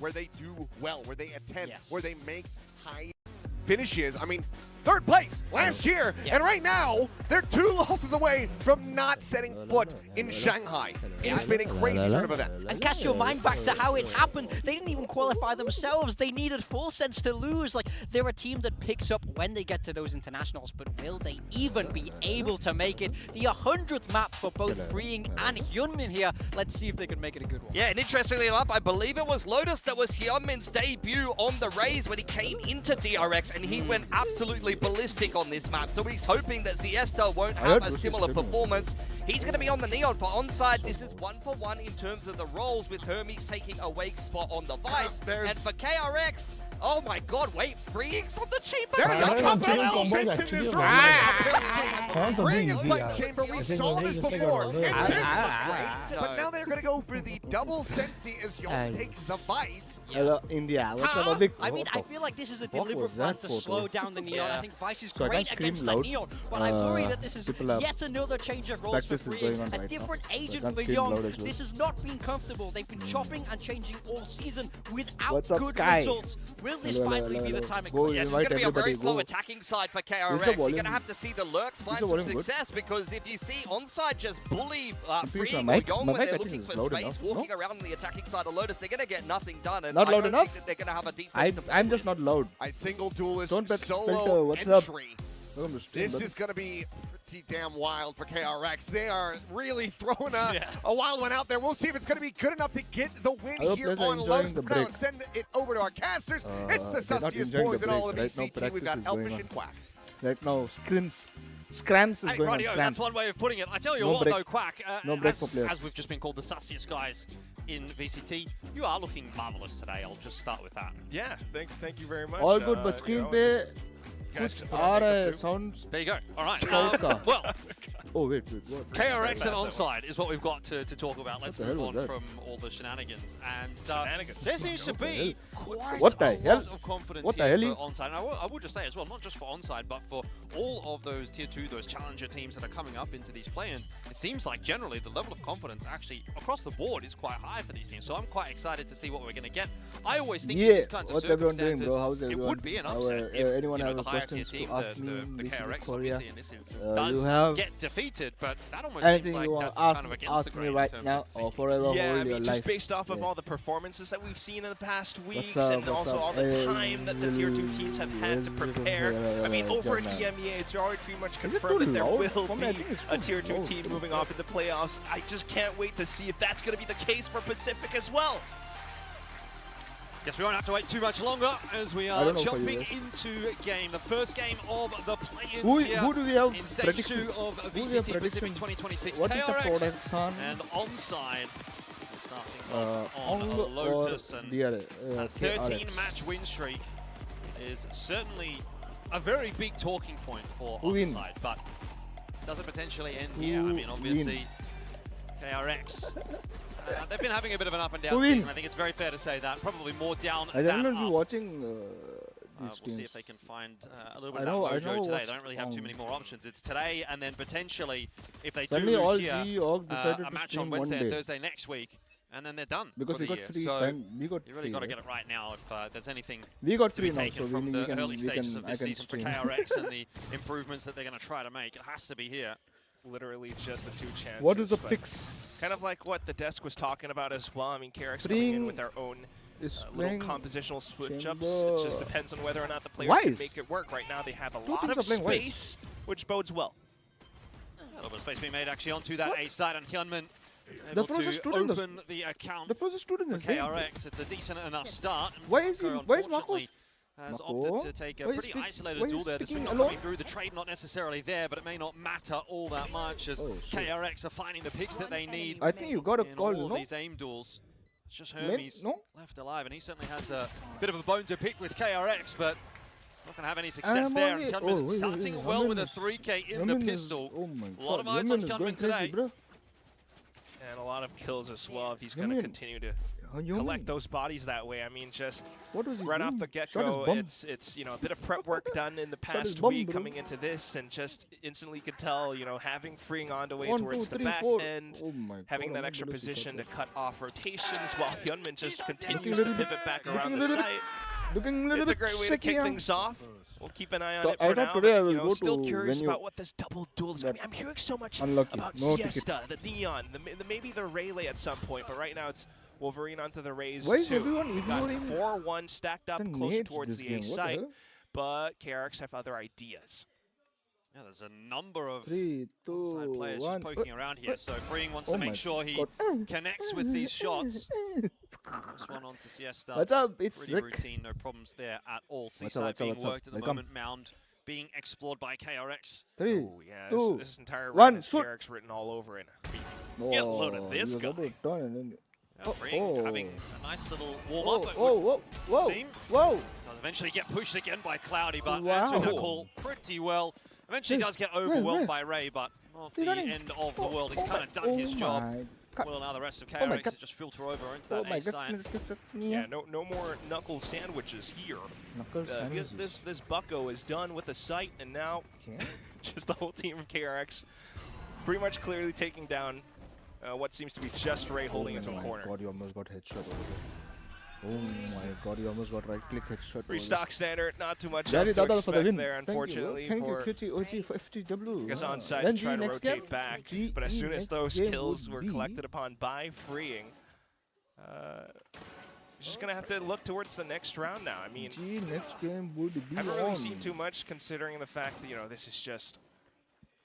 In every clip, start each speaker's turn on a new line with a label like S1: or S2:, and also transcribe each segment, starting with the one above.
S1: where they do well, where they attend, where they make high finishes. I mean, third place last year, and right now, they're 2 losses away from not setting foot in Shanghai. It has been a crazy turn of events.
S2: And cast your mind back to how it happened. They didn't even qualify themselves. They needed full sense to lose. Like, they're a team that picks up when they get to those internationals, but will they even be able to make it? The 100th map for both Freeing and Hyunmin here. Let's see if they can make it a good one.
S3: Yeah, and interestingly enough, I believe it was Lotus that was Hyunmin's debut on the Raze when he came into DRX, and he went absolutely ballistic on this map. So he's hoping that Siesta won't have a similar performance. He's going to be on the Neon for onside. This is 1-for-1 in terms of the roles, with Hermes taking a wake spot on the Vice. And for KRX, oh my god, wait, Freeing's on the Chamber.
S1: There's a couple elements in this room. Freeing is playing Chamber. We saw this before. It didn't look great. But now they're going to go for the double Senti as Yon takes the Vice.
S4: Hello, India. What's up, big?
S2: I mean, I feel like this is a deliberate plan to slow down the Neon. I think Vice is
S4: So
S2: great against the Neon, but I worry that this is yet another change of roles for Freeing. A different agent for Young. This has not been comfortable. They've been chopping and changing all season without good results. Will this finally be the time it clicks?
S3: Yes, it's going to be a very slow attacking side for KRX. You're going to have to see the Lurks find some success, because if you see onside just bully Freeing or Young when they're looking for space, walking around on the attacking side of Lotus, they're going to get nothing done. And
S4: not
S3: I
S4: loud
S3: don't
S4: enough?
S3: think that they're going to have a deep
S4: I'm just not loud.
S1: Single duelist
S4: Don't bet
S1: solo
S4: what's
S1: entry.
S4: Up?
S1: This is going to be pretty damn wild for KRX. They are really throwing a wild one out there. We'll see if it's going to be good enough to get the win here on Lotus. Now let's send it over to our casters. It's the sussiest boys in all of VCT. We've got Elfish and Quack.
S4: Right now, Scrams is going on. Scrams.
S5: That's one way of putting it. I tell you what, though, Quack, as we've just been called the sussiest guys in VCT, you are looking marvelous today. I'll just start with that.
S6: Yeah, thank you very much.
S4: All good, but screen पे कुछ आ रहा है sounds.
S5: There you go. All right.
S4: Well. Oh wait, what?
S5: KRX and onside is what we've got to talk about. Let's move on from all the shenanigans. And there seems to be quite a lot of confidence here for onside. And I will just say as well, not just for onside, but for all of those tier 2, those challenger teams that are coming up into these play-ins, it seems like generally the level of confidence actually across the board is quite high for these teams. So I'm quite excited to see what we're going to get. I always think in these kinds of circumstances, it would be an upset if
S4: anyone
S5: you know,
S4: have
S5: the higher tier team, the KRX obviously in this instance, does get defeated, but that almost seems like that's kind of against the grain
S4: right now or forever.
S6: Yeah, I mean, just based off of all the performances that we've seen in the past weeks, and also all the time that the tier 2 teams have had to prepare. I mean, over at EMEA, it's already pretty much confirmed that there will be a tier 2 team moving off in the playoffs. I just can't wait to see if that's going to be the case for Pacific as well.
S5: Guess we won't have to wait too much longer as we are jumping into game. The first game of the play-ins here
S4: who do we have
S5: in stage 2 of VCT Pacific 2026.
S4: What is the
S5: KRX
S4: product on?
S5: and onside. We'll start things off on Lotus, and a 13-match win streak is certainly a very big talking point for onside, but does it potentially end here? I mean, obviously, KRX. They've been having a bit of an up and down season. I think it's very fair to say that. Probably more down than up.
S4: I don't know watching these teams.
S5: We'll see if they can find a little bit of that mojo today. They don't really have too many more options. It's today, and then potentially, if they do lose here, a match on Wednesday and Thursday next week, and then they're done
S4: because
S5: for the
S4: we got
S5: year.
S4: free
S5: so
S4: time. We got
S5: you really got to get it right now if there's anything
S4: we got
S5: to be
S4: free
S5: taken
S4: now, so
S5: from the early stages of this season for KRX and the improvements that they're going to try to make. It has to be here.
S6: Literally just the 2 chances.
S4: What is the picks?
S6: Kind of like what the desk was talking about as well. I mean, KRX coming in with their own little compositional switch-ups. It just depends on whether or not the players can make it work. Right now they have a lot of space, which bodes well.
S5: A little bit of space being made actually onto that A side, and Hyunmin able to open the account for KRX. It's a decent enough start.
S4: Why is Marco
S5: has opted to take a pretty isolated duel there. This been not coming through, the trade not necessarily there, but it may not matter all that much as KRX are finding the picks that they need.
S4: I think you got a call,
S5: all these aim duels. It's just Hermes left alive, and he certainly has a bit of a bone to pick with KRX, but it's not going to have any success there. And Hyunmin starting well with a 3K in the pistol. A lot of eyes on Hyunmin today.
S6: And a lot of kills as well if he's going to continue to collect those bodies that way. I mean, just right off the get-go, it's you know, a bit of prep work done in the past week coming into this, and just instantly you can tell, you know, having freeing on the way towards the back end, having that extra position to cut off rotations while Hyunmin just continues to pivot back around the site. It's a great way to kick things off. We'll keep an eye on it for now. But, you know, still curious about what this double duel is. I mean, I'm hearing so much about Siesta, the Neon, maybe the Rayleigh at some point, but right now it's Wolverine onto the Rays. Why is everyone ignoring 4-1 stacked up close towards the A site, but KRX have other ideas.
S5: Yeah, there's a number of inside players just poking around here, so Freeing wants to make sure he connects with these shots. This one onto Siesta.
S4: What's up? It's
S5: pretty routine, no problems there at all. Seaside being worked at the moment, Mound being explored by KRX.
S4: 3,
S6: oh, yeah,
S4: 2,
S6: this entire
S4: 1,
S6: round KRX written all over it. Get a load of this guy.
S5: Freeing having a nice little warm-up.
S4: Whoa.
S5: Does eventually get pushed again by Cloudy, but answering that call pretty well. Eventually does get overwhelmed by Ray, but not the end of the world. He's kind of done his job. Well, now the rest of KRX just filter over into that A side.
S6: Yeah, no more knuckle sandwiches here. This bucko is done with the site, and now just the whole team of KRX pretty much clearly taking down what seems to be just Ray holding into a corner.
S4: God, you almost got headshot over there. Oh my God, you almost got right-click headshot.
S6: Restock standard, not too much else to expect there, unfortunately.
S4: Thank you, QT OG for FTW.
S6: I guess onside to try to rotate back, but as soon as those kills were collected upon by Freeing, just gonna have to look towards the next round now. I mean,
S4: next game would be
S6: haven't really seen too much considering the fact that, you know, this is just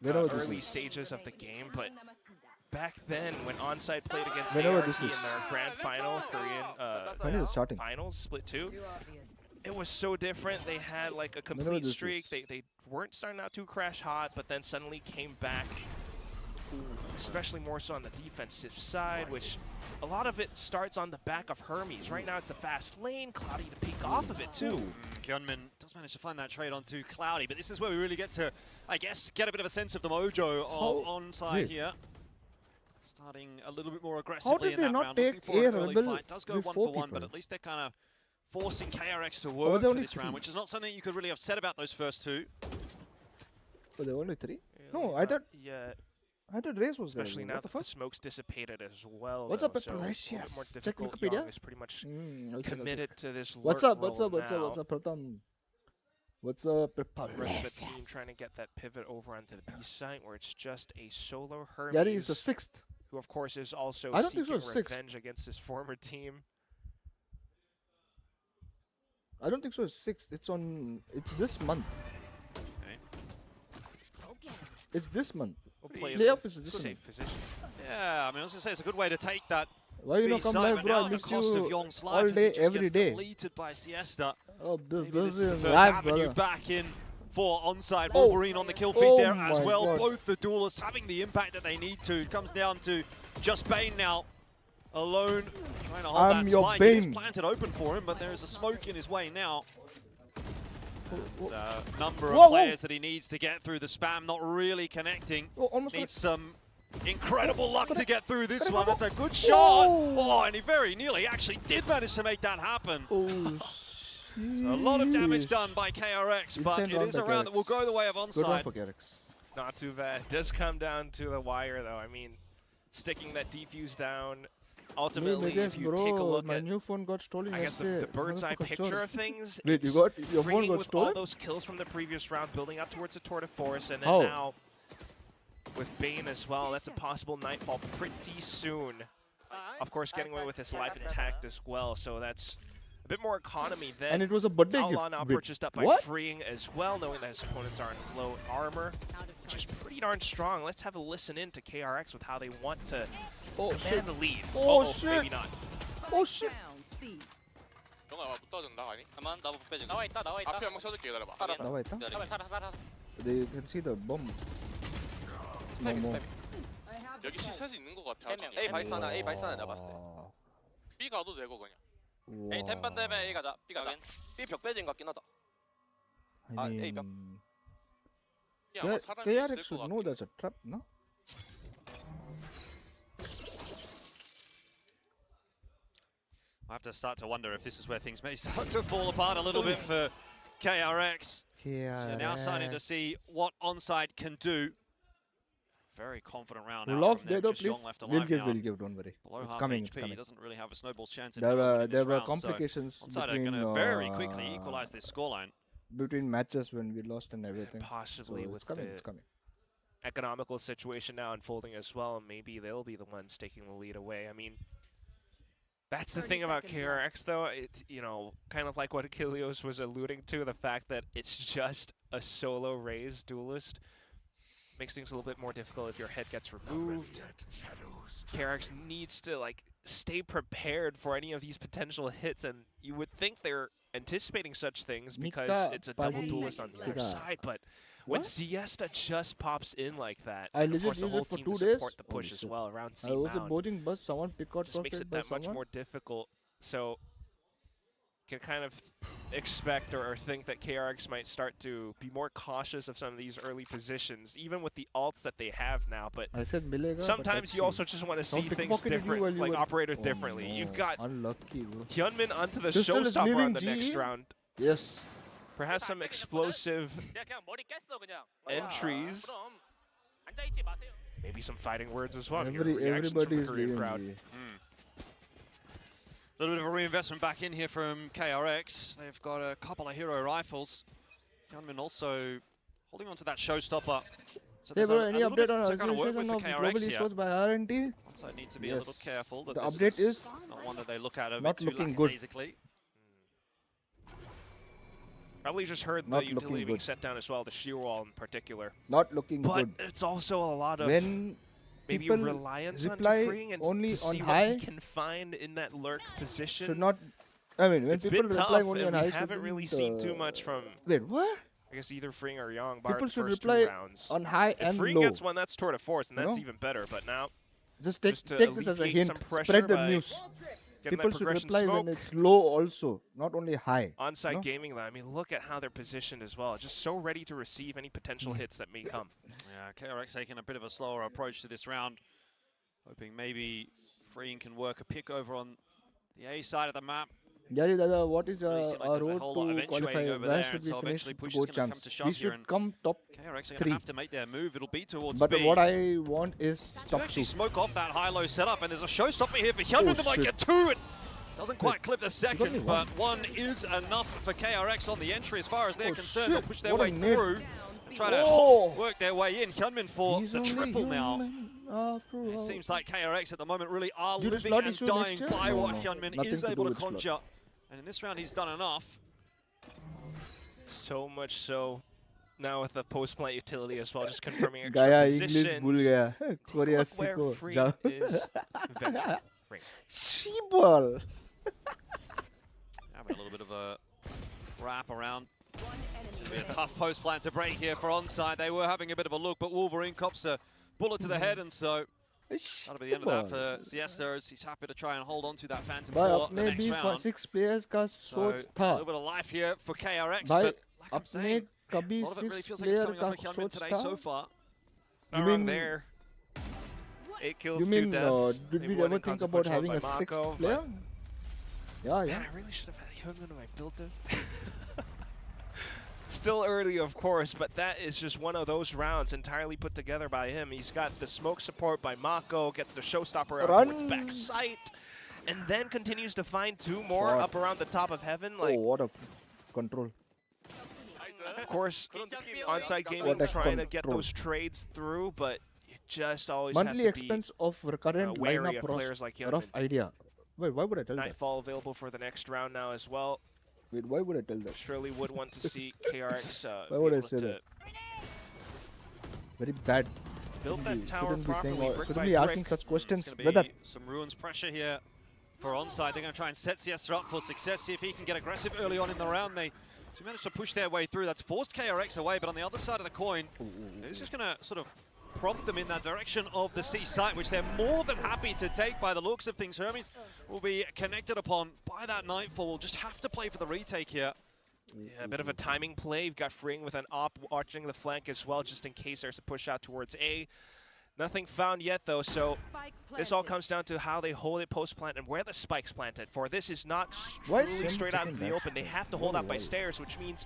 S6: early stages of the game, but back then, when Onside played against ART in their grand final, Korean finals, split 2, it was so different. They had like a complete streak. They weren't starting out too crash hot, but then suddenly came back, especially more so on the defensive side, which a lot of it starts on the back of Hermes. Right now, it's the fast lane, Cloudy to peek off of it too.
S5: Hyunmin does manage to find that trade onto Cloudy, but this is where we really get to, I guess, get a bit of a sense of the mojo Onside here. Starting a little bit more aggressively in that round, looking for an early fight. Does go 1-for-1, but at least they're kind of forcing KRX to work for this round, which is not something you could really have said about those first two.
S4: Oh, there were only 3? No, I thought.
S6: Yeah.
S4: I thought Race was
S6: especially
S4: there.
S6: now that the smoke's dissipated as well.
S4: What's up,
S6: so
S4: Precious?
S6: More difficult. Young is pretty much committed to this.
S4: What's up, Pratham? What's up,
S6: rest of the team trying to get that pivot over onto the B site where it's just a solo Hermes.
S4: Yeah, he's the 6th.
S6: Who, of course, is also seeking revenge against his former team.
S4: I don't think so. It's 6th. It's this month.
S5: Okay.
S4: It's this month.
S6: Playoff is this safe position.
S5: Yeah, I mean, I was gonna say it's a good way to take that.
S4: Why you not come live, bro? I miss you all day, every day.
S5: Deleted by Siesta.
S4: Oh, this is live, brother.
S5: Back in for Onside. Wolverine on the kill feed there as well. God. Both the duelists having the impact that they need to. It comes down to just Bane now. Alone, trying to hold that spike. It is planted open for him, but there is a smoke in his way now. Number of players that he needs to get through the spam, not really connecting. Needs some incredible luck to get through this one. That's a good shot. Oh, and he very nearly actually did manage to make that happen. So a lot of damage done by KRX, but it is a round that will go the way of Onside.
S4: Good one for KRX.
S6: Not too bad. It does come down to the wire, though. I mean, sticking that defuse down. Ultimately, if you take a look
S4: my new phone got stolen.
S6: I guess the bird's eye picture of things.
S4: Wait, your phone got stolen?
S6: All those kills from the previous round, building up towards the Tour de Force, and then now with Bane as well. That's a possible nightfall pretty soon. Of course, getting away with his life intact as well. So that's a bit more economy than.
S4: And it was a birthday gift.
S6: Now purchased up by Freeing as well, knowing that his opponents are in low armor, which is pretty darn strong. Let's have a listen in to KRX with how they want to command the lead.
S4: Shit.
S6: Maybe not.
S4: Oh shit.
S7: 영아 붙어준다 아니? 가만 나무 빼준다. 나와 있다. 앞에 한번 쳐줄게 기다려봐.
S4: 나와 있다? They can see the bomb.
S7: 여기 시샷이 있는 것 같아. A 바이스 하나 내가 봤을 때. B 가도 되고 그냥. A 템판 되면 A 가자. B 가자. B 벽 빼진 것 같긴 하다.
S4: I
S7: A 벽.
S4: KRX should know there's a trap, no?
S5: I have to start to wonder if this is where things may start to fall apart a little bit for KRX. So now starting to see what Onside can do. Very confident round out from them. Just Young left alive now.
S4: We'll give, don't worry.
S5: Below
S4: It's
S5: half
S4: coming,
S5: HP.
S4: it's coming.
S5: He doesn't really have a snowball's chance in
S4: There were
S5: round,
S4: complications
S5: so Onside are going to very quickly equalize this scoreline.
S4: Between matches when we lost and everything.
S6: Possibly
S4: so
S6: with
S4: it's coming,
S6: the
S4: it's coming.
S6: economical situation now unfolding as well. Maybe they'll be the ones taking the lead away. I mean, that's the thing about KRX, though. It's, you know, kind of like what Achilles was alluding to, the fact that it's just a solo Raze duelist. Makes things a little bit more difficult if your head gets removed. KRX needs to, like, stay prepared for any of these potential hits, and you would think they're anticipating such things because it's a double duelist on the other side, but when Siesta just pops in like that,
S4: I
S6: of course
S4: legit
S6: the
S4: used
S6: whole
S4: it for
S6: team
S4: 2
S6: to
S4: days.
S6: support the push as well around C
S4: I was a
S6: Mound.
S4: boarding bus, someone pick out
S6: Just makes it that much more difficult. So can kind of expect or think that KRX might start to be more cautious of some of these early positions, even with the alts that they have now. But
S4: I said Milega,
S6: sometimes you also just want to see things different, like operators differently. You've got
S4: unlucky, bro.
S6: Hyunmin onto the showstopper on the next round.
S4: Yes.
S6: Perhaps some explosive entries. Maybe some fighting words as well.
S4: Everybody is leaving
S6: crowd.
S5: A little bit of a reinvestment back in here from KRX. They've got a couple of hero rifles. Hyunmin also holding on to that showstopper. So
S4: hey bro, any update on
S5: to kind of work with for
S4: Global Esports by R&D?
S5: So I need to be a little careful that
S4: the
S5: this
S4: update is
S5: not one that they look at a
S4: not
S5: bit too
S4: looking good.
S5: basically.
S6: Probably just heard the utility being set down as well, the shear wall in particular.
S4: Not looking good.
S6: But it's also a lot of
S4: when
S6: maybe reliance on freeing and
S4: only
S6: to see
S4: on
S6: what
S4: high
S6: he can find in that lurk position.
S4: should not. I mean, when
S6: it's
S4: people
S6: been
S4: reply
S6: tough,
S4: only
S6: and
S4: on high,
S6: we haven't really seen too much from.
S4: Wait, what?
S6: I guess either freeing or Young.
S4: People should
S6: first
S4: reply
S6: 2 rounds.
S4: on high
S6: if
S4: and
S6: freeing
S4: low.
S6: gets one, that's tour de force, and that's even better. But now,
S4: just take this as a hint. Spread the news. People should reply when it's low also, not only high.
S6: Onside gaming, I mean, look at how they're positioned as well. Just so ready to receive any potential hits that may come.
S5: Yeah, KRX taking a bit of a slower approach to this round. Hoping maybe freeing can work a pick over on the A side of the map.
S4: Gary Dada, what is
S5: Really
S4: our road to qualify? Where should we finish to go chance? We should come top
S5: KRX are
S4: 3.
S5: going to have to make their move. It'll be towards
S4: but
S5: B.
S4: what I want is top 2.
S5: Actually smoke off that high-low setup, and there's a showstopper here for Hyunmin. They might get 2. It doesn't quite clip the second, but 1 is enough for KRX on the entry as far as they're concerned. They'll push their way through and try to work their way in. Hyunmin for the triple now. It seems like KRX at the moment really are living and dying by what Hyunmin is able to conjure. And in this round, he's done enough.
S6: So much so, now with the post-plant utility as well, just confirming extra
S4: Gaya
S6: positions.
S4: English bhul gaya. Korea
S6: Where free is venture.
S4: Sheeball.
S5: Having a little bit of a wrap around. It'll be a tough post-plant to break here for Onside. They were having a bit of a look, but Wolverine cops a bullet to the head, and so that'll be the end of that for Siesta, as he's happy to try and hold on to that Phantom for the next round.
S4: For 6 players ka
S5: So
S4: soch
S5: a
S4: tha.
S5: little bit of life here for KRX,
S4: Bhai,
S5: but like I'm saying, a
S4: kabhi
S5: lot of it really
S4: 6
S5: feels like it's
S4: player
S5: coming
S4: ka
S5: off of Hyunmin
S4: soch
S5: today
S4: tha.
S5: so far.
S6: Not wrong there. 8 kills,
S4: You
S6: 2
S4: mean
S6: deaths.
S4: did we ever think about having a 6th player? Yeah, yeah.
S6: Man, I really should have had Hyunmin when I built it. Still early, of course, but that is just one of those rounds entirely put together by him. He's got the smoke support by Mako, gets the showstopper out towards back sight, and then continues to find 2 more up around the top of heaven. Like,
S4: oh, what a control.
S6: of course, Onside gaming trying to get those trades through, but you just always
S4: monthly
S6: have to
S4: expense of current
S6: wary
S4: lineup
S6: of players like Hyunmin.
S4: rough idea. Wait, why would I tell that?
S6: Nightfall available for the next round now as well.
S4: Wait, why would I tell that?
S6: Surely would want to see KRX
S4: why would I
S6: able
S4: say
S6: to
S4: that? Very bad.
S6: build that tower
S4: Shouldn't be saying
S6: properly,
S4: all,
S6: brick
S4: shouldn't
S6: by
S4: be asking
S6: brick.
S4: such questions.
S5: It's going to be some Ruins pressure here for Onside. They're going to try and set Siesta up for success, see if he can get aggressive early on in the round. They managed to push their way through. That's forced KRX away, but on the other side of the coin, it's just going to sort of prompt them in that direction of the C site, which they're more than happy to take by the looks of things. Hermes will be connected upon by that Nightfall. We'll just have to play for the retake here.
S6: Yeah, a bit of a timing play. You've got freeing with an op watching the flank as well, just in case there's a push out towards A. Nothing found yet, though, so this all comes down to how they hold it post-plant and where the spike's planted. For this is not truly straight out into the open. They have to hold out by stairs, which means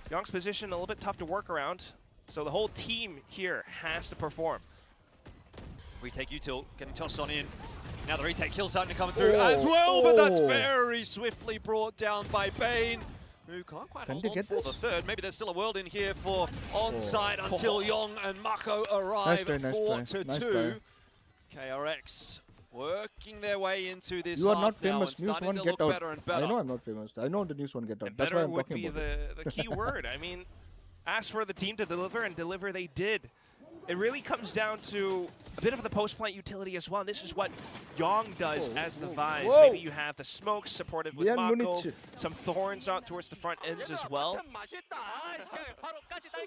S6: Young's position a little bit tough to work around. So the whole team here has to perform.
S5: Retake util, getting tossed on in. Now the retake kill starting to come through as well, but that's very swiftly brought down by Bane, who can't quite hold on for the third. Maybe there's still a world in here for onside until Yong and Mako arrive at 4-2. KRX working their way into this.
S4: You are not famous. News one get out. I know I'm not famous. I know the news one get out. That's why I'm talking about it.
S6: The key word. I mean, ask for the team to deliver, and deliver they did. It really comes down to a bit of the post-plant utility as well. And this is what Yong does as the Vise. Maybe you have the smokes supported with Mako, some thorns out towards the front ends as well.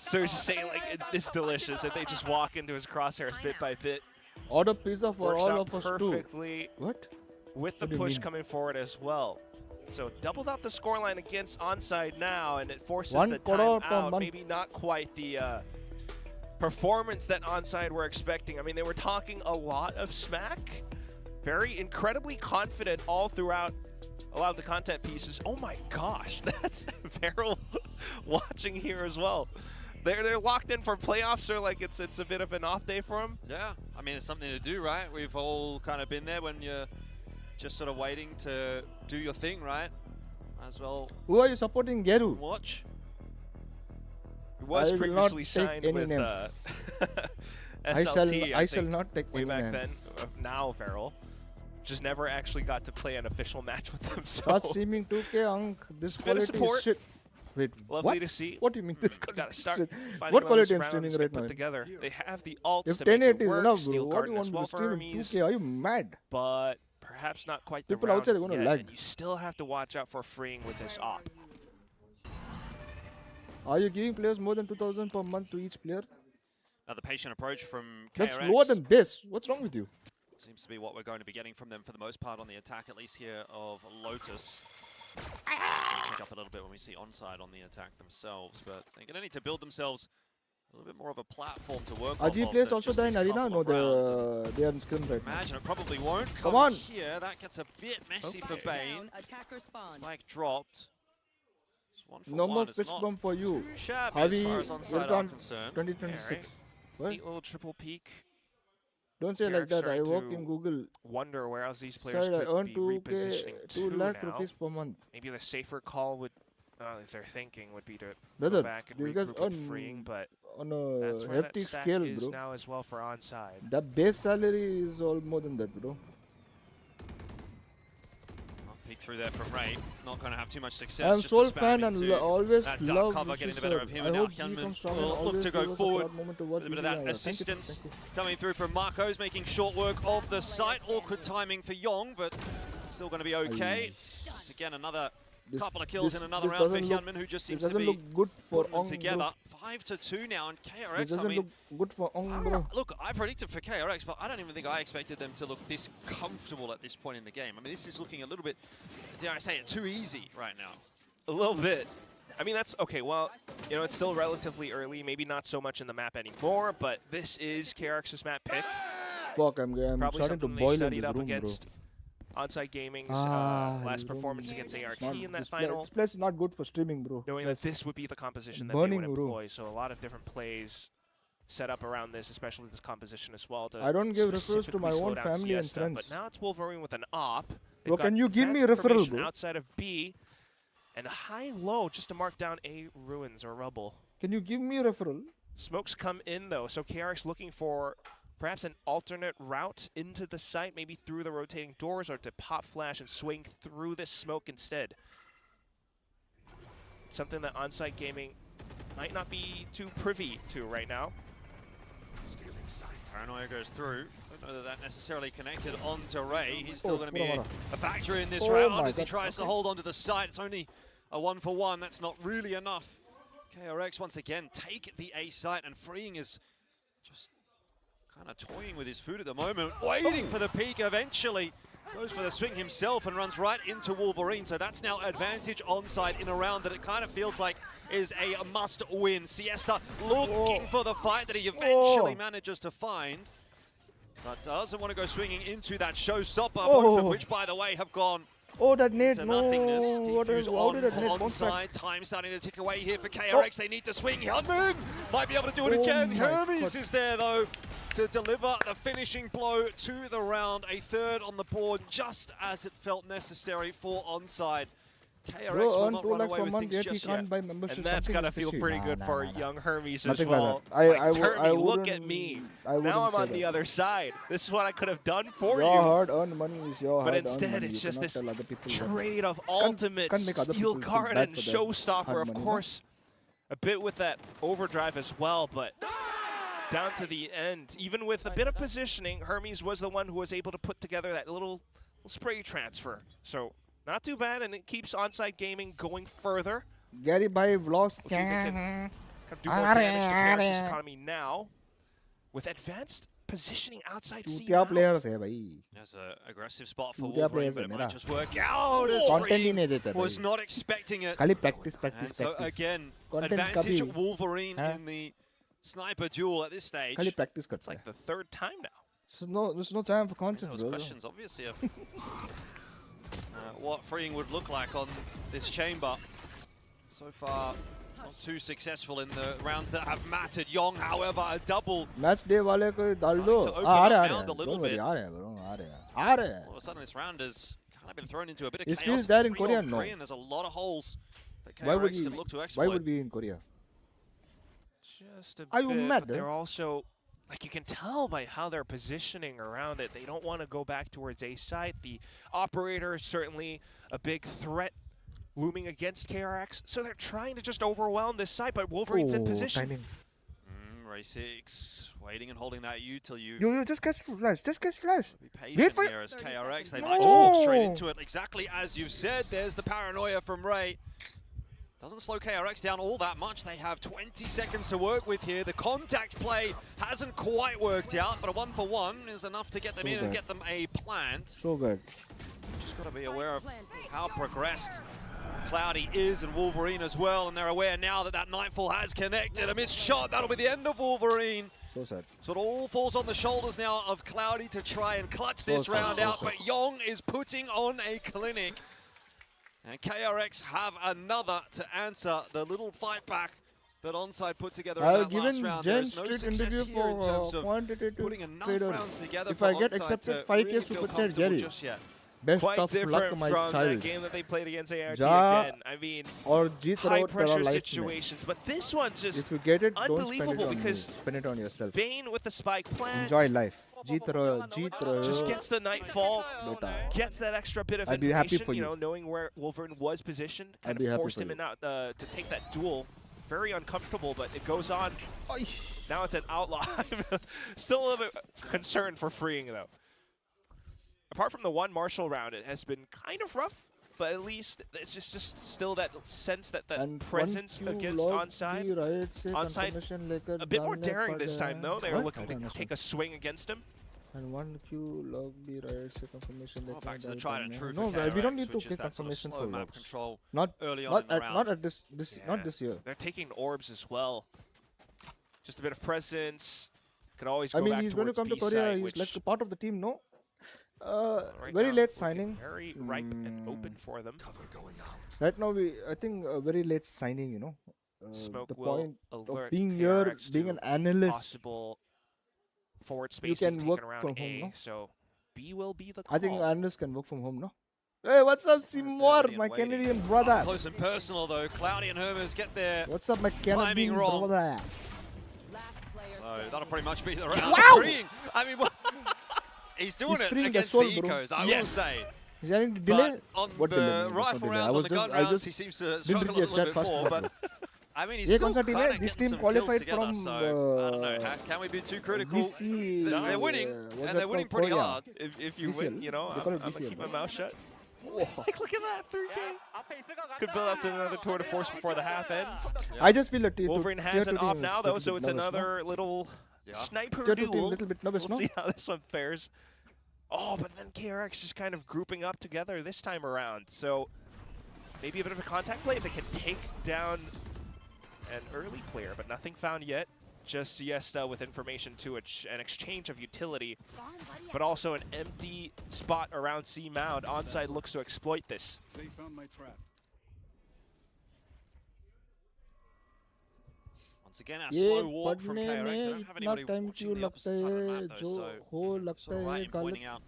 S6: So he's just saying, like, it's delicious that they just walk into his crosshairs bit by bit.
S4: Order pizza for all of us too.
S6: Perfectly. What? With the push coming forward as well. So doubled up the scoreline against onside now, and it forces the time out. Maybe not quite the performance that onside were expecting. I mean, they were talking a lot of smack. Very incredibly confident all throughout a lot of the content pieces. Oh my gosh, that's Feral watching here as well. They're locked in for playoffs, or like it's a bit of an off day for them.
S5: Yeah, I mean, it's something to do, right? We've all kind of been there when you're just sort of waiting to do your thing, right? As well.
S4: Who are you supporting, Geru?
S5: Watch.
S6: He was previously signed with SLT.
S4: I shall not take
S6: way
S4: any
S6: back
S4: names.
S6: then. Now Feral. Just never actually got to play an official match with them. So
S4: start streaming 2K, this quality is shit. Wait,
S6: lovely to see.
S4: What do you mean this
S6: gotta start
S4: what quality I'm streaming right now?
S6: Together. They have the ults
S4: if
S6: to make it work.
S4: Enough,
S6: Steel
S4: what do you
S6: Garden
S4: want
S6: as
S4: to
S6: well
S4: stream in 2K? Are you mad?
S6: But perhaps not quite the
S4: people
S6: round
S4: outside are going to lag.
S6: And you still have to watch out for freeing with this op.
S4: Are you giving players more than 2,000 per month to each player?
S5: Now the patient approach from KRX.
S4: That's lower than this. What's wrong with you?
S5: Seems to be what we're going to be getting from them for the most part on the attack, at least here of Lotus. Pick up a little bit when we see onside on the attack themselves, but they're going to need to build themselves a little bit more of a platform to work on.
S4: RG players also die in Arena? No, they are in scrim right now.
S5: Imagine it probably won't
S4: come on
S5: here. That gets a bit messy for Bane. Spike dropped.
S4: No more fish bomb for you.
S5: Javi, welcome
S4: 2026.
S6: Neat little triple peak.
S4: Don't say like that. I work in Google.
S6: Wonder where else these players
S4: could
S6: be
S4: earn
S6: repositioning
S4: 2 lakh rupees per month.
S6: Maybe the safer call would, if they're thinking, would be to
S4: brother,
S6: go back and
S4: these guys
S6: earn freeing, but
S4: on a hefty scale, bro.
S6: Now as well for onside.
S4: The base salary is all more than that, bro.
S5: Peek through there from Ray. Not going to have too much success.
S4: I'm Soul fan and always love
S5: cover getting the better of him, and now Hyunmin will look to go forward with a bit of that assistance coming through from Marco's, making short work of the site. Awkward timing for Yong, but still going to be okay. It's again another couple of kills in another round for Hyunmin, who just seems to be
S4: good for
S5: putting together. 5-2 now, and KRX.
S4: This doesn't look good for ONG, bro.
S5: Look, I predicted for KRX, but I don't even think I expected them to look this comfortable at this point in the game. I mean, this is looking a little bit, dare I say it, too easy right now.
S6: A little bit. I mean, that's okay. Well, you know, it's still relatively early. Maybe not so much in the map anymore, but this is KRX's map pick.
S4: Fuck, I'm starting to boil in this room, bro.
S6: Onside Gaming's last performance against ART in that final.
S4: This place is not good for streaming, bro.
S6: Knowing that this would be the composition that they would employ, so a lot of different plays set up around this, especially this composition as well.
S4: I don't give referrals to my own family and friends.
S6: But now it's Wolverine with an op.
S4: Bro, can you give me a referral, bro?
S6: Outside of B, and high-low just to mark down A ruins or rubble.
S4: Can you give me a referral?
S6: Smokes come in though, so KRX looking for perhaps an alternate route into the site, maybe through the rotating doors, or to pop flash and swing through this smoke instead. Something that Onsite Gaming might not be too privy to right now.
S5: Paranoia goes through. Don't know that necessarily connected onto Ray. He's still going to be a factor in this round as he tries to hold onto the site. It's only a 1-for-1. That's not really enough. KRX once again take the A site, and freeing is just kind of toying with his food at the moment, waiting for the peak. Eventually goes for the swing himself and runs right into Wolverine. So that's now advantage onside in a round that it kind of feels like is a must win. Siesta looking for the fight that he eventually manages to find. But doesn't want to go swinging into that showstopper, both of which, by the way, have gone
S4: that net,
S5: nothingness.
S4: How did that net bounce back?
S5: Onside, time starting to tick away here for KRX. They need to swing. Hyunmin might be able to do it again. Hermes is there, though, to deliver the finishing blow to the round. A third on the board, just as it felt necessary for onside. KRX will not run away with things just yet.
S6: And that's gotta feel pretty good for young Hermes as
S4: Nothing
S6: well.
S4: like that.
S6: Hermes, look at me. Now I'm on the other side. This is what I could have done for
S4: your
S6: you.
S4: hard-earned money is your
S6: But
S4: hard-earned
S6: instead,
S4: money.
S6: it's
S4: You
S6: just this
S4: cannot tell other people
S6: trade of ultimates, steel card and showstopper, of course. A bit with that overdrive as well, but down to the end. Even with a bit of positioning, Hermes was the one who was able to put together that little spray transfer. So not too bad, and it keeps onside gaming going further.
S4: Gary Bhai vlogs
S6: We'll see if they can do more damage to KRX's economy now with advanced positioning outside C.
S4: क्या players है भाई?
S5: There's an aggressive spot for
S4: क्या
S5: Wolverine,
S4: players
S5: but
S4: है
S5: it
S4: मेरा?
S5: might just work out as
S4: Content ही
S5: Freeing
S4: नहीं देता
S5: was
S4: भाई.
S5: not expecting it.
S4: खाली practice.
S5: And so again,
S4: Content
S5: advantage
S4: कभी.
S5: Wolverine in the sniper duel at this stage.
S4: खाली practice
S6: It's
S4: करता
S6: like
S4: है.
S6: the third time now.
S4: There's no time for content,
S5: Those
S4: bro.
S5: questions obviously of what Freeing would look like on this chamber. So far, not too successful in the rounds that have mattered. Yong, however, a double.
S4: Match day वाले को डाल दो.
S5: Starting to open
S4: uh
S5: up
S4: रहे
S5: mound a little
S4: Don't worry,
S5: bit.
S4: आ रहे हैं bro. आ रहे हैं.
S5: All of a sudden, this round has kind of been thrown into a bit of
S4: Is
S5: chaos.
S4: Fizz there in
S5: 3
S4: Korea?
S5: on 3,
S4: No.
S5: and there's a lot of holes that
S4: Why would
S5: KRX
S4: he?
S5: can look to
S4: Why
S5: exploit.
S4: would be in Korea?
S6: Just a
S4: Are you
S6: bit,
S4: mad,
S6: but they're
S4: eh?
S6: also, like, you can tell by how they're positioning around it. They don't want to go back towards A side. The operator is certainly a big threat looming against KRX, so they're trying to just overwhelm this side, but Wolverine's in position.
S4: Timing.
S5: Ray 6 waiting and holding that U till you
S4: Yo, just catch flash. Just catch flash.
S5: be patient
S4: for-
S5: here as KRX. They
S4: No.
S5: might just walk straight into it exactly as you've said. There's the paranoia from Ray. Doesn't slow KRX down all that much. They have 20 seconds to work with here. The contact play hasn't quite worked out, but a 1-for-1 is enough to get them in and get them a plant.
S4: So good.
S5: Just got to be aware of how progressed Cloudy is and Wolverine as well, and they're aware now that that Nightfall has connected. A missed shot, that'll be the end of Wolverine.
S4: So sad.
S5: So it all falls on the shoulders now of Cloudy to try and clutch this round out, but Yong is putting on a clinic. And KRX have another to answer the little fight back that Onside put together in
S4: I've
S5: that last
S4: given
S5: round.
S4: Jen
S5: There's no
S4: street
S5: success
S4: interview
S5: here in terms
S4: for
S5: of
S4: quantitative
S5: putting enough
S4: trader.
S5: rounds together
S4: If
S5: for
S4: I get
S5: Onside
S4: accepted
S5: to
S4: 5K
S5: really
S4: super
S5: feel
S4: chat,
S5: comfortable
S4: Gary.
S5: just yet.
S4: Best
S6: Quite
S4: of
S6: different
S4: luck, my
S6: from that
S4: child.
S6: game that they played against ART
S4: Ja,
S6: again. I mean,
S4: or jeet
S6: high
S4: rao
S6: pressure
S4: tera life mein.
S6: situations, but this one just
S4: If you get it, don't spend it
S6: unbelievable
S4: on
S6: because
S4: you. Spend it on yourself.
S6: Bane with the spike plant
S4: Enjoy life. Jeet rao.
S6: just gets the Nightfall,
S4: Beta.
S6: gets that extra bit of
S4: I'd be happy
S6: information,
S4: for
S6: you
S4: you.
S6: know, knowing where Wolverine was positioned,
S4: I'd
S6: kind
S4: be
S6: of
S4: happy
S6: forced
S4: for
S6: him
S4: you.
S6: in out, to take that duel. Very uncomfortable, but it goes on. Now it's an outlaw. Still a little bit concerned for Freeing, though. Apart from the one Marshall round, it has been kind of rough, but at least it's just still that sense that presence against onside. Onside, a bit more daring this time, though. They were looking to take a swing against him.
S4: And 1Q log B right say confirmation.
S5: Back to the tried and true.
S4: No,
S5: for
S4: we don't
S5: KRX,
S4: need to
S5: which is
S4: get
S5: that sort of
S4: confirmation
S5: slow
S4: for
S5: map
S4: logs.
S5: control
S4: Not
S5: early on in the round.
S4: Not at this not this year.
S6: They're taking orbs as well. Just a bit of presence. Could always go
S4: I mean,
S6: back
S4: he's going to come to
S6: B-side,
S4: Korea. He's
S6: which
S4: like a part of the team, no?
S6: right
S4: Very
S6: now
S4: late
S6: looking
S4: signing.
S6: Very ripe and open for them.
S4: Right now, I think a very late signing. You know,
S6: Smoke
S4: the
S6: will
S4: point
S6: alert
S4: of being here,
S6: KRX
S4: being
S6: to
S4: an analyst.
S6: possible forward space
S4: You can
S6: being
S4: work
S6: taken around
S4: from
S6: A,
S4: home, no?
S6: so B will be the call.
S4: I think analysts can work from home, no? Hey, what's up, Seymour, my Canadian brother?
S5: Close and personal though. Cloudy and Hermes get their
S4: What's up, my Canadian
S5: wrong.
S4: brother?
S5: So that'll pretty much be the round.
S4: Wow!
S5: Freeing. I mean, he's doing
S4: He's
S5: it
S4: freeing the
S5: against
S4: soul,
S5: the
S4: bro.
S5: ecos, I will say.
S4: Is there any delay?
S5: But on
S4: What delay?
S5: the
S4: No, it's not
S5: rifle
S4: delay.
S5: rounds, on the gun
S4: I
S5: rounds,
S4: just
S5: he seems to
S4: didn't
S5: struggle a
S4: read your
S5: little
S4: chat
S5: bit
S4: fast
S5: more.
S4: enough.
S5: But I mean, he's
S4: Ye
S5: still
S4: kaun sa
S5: kind
S4: team hai?
S5: of
S4: This
S5: getting
S4: team
S5: some kills
S4: qualified
S5: together,
S4: from,
S5: so I don't know. Can we be too critical?
S4: VC,
S5: They're winning,
S4: what's
S5: and
S4: that
S5: they're winning
S4: called?
S5: pretty
S4: Korea.
S5: hard.
S6: If you
S4: VCL?
S6: win, you know,
S4: They
S6: I'm
S4: call it
S6: going to
S4: VCL,
S6: keep my
S4: right?
S6: mouth shut. Like, look at that, 3K. Could build up to another tour de force before the half ends.
S4: I just feel that
S6: Wolverine has an off now, though, so it's another little sniper
S4: Tier 2 team,
S6: duel.
S4: little bit nervous,
S6: We'll
S4: no?
S6: see how this one fares. Oh, but then KRX just kind of grouping up together this time around. So maybe a bit of a contact play. They can take down an early player, but nothing found yet. just Siesta with information to an exchange of utility, but also an empty spot around C Mound. Onside looks to exploit this.
S8: They found my trap.
S5: Once again, our slow walk from KRX. They don't have anybody watching the opposite side of the map, though, so sort of right in pointing out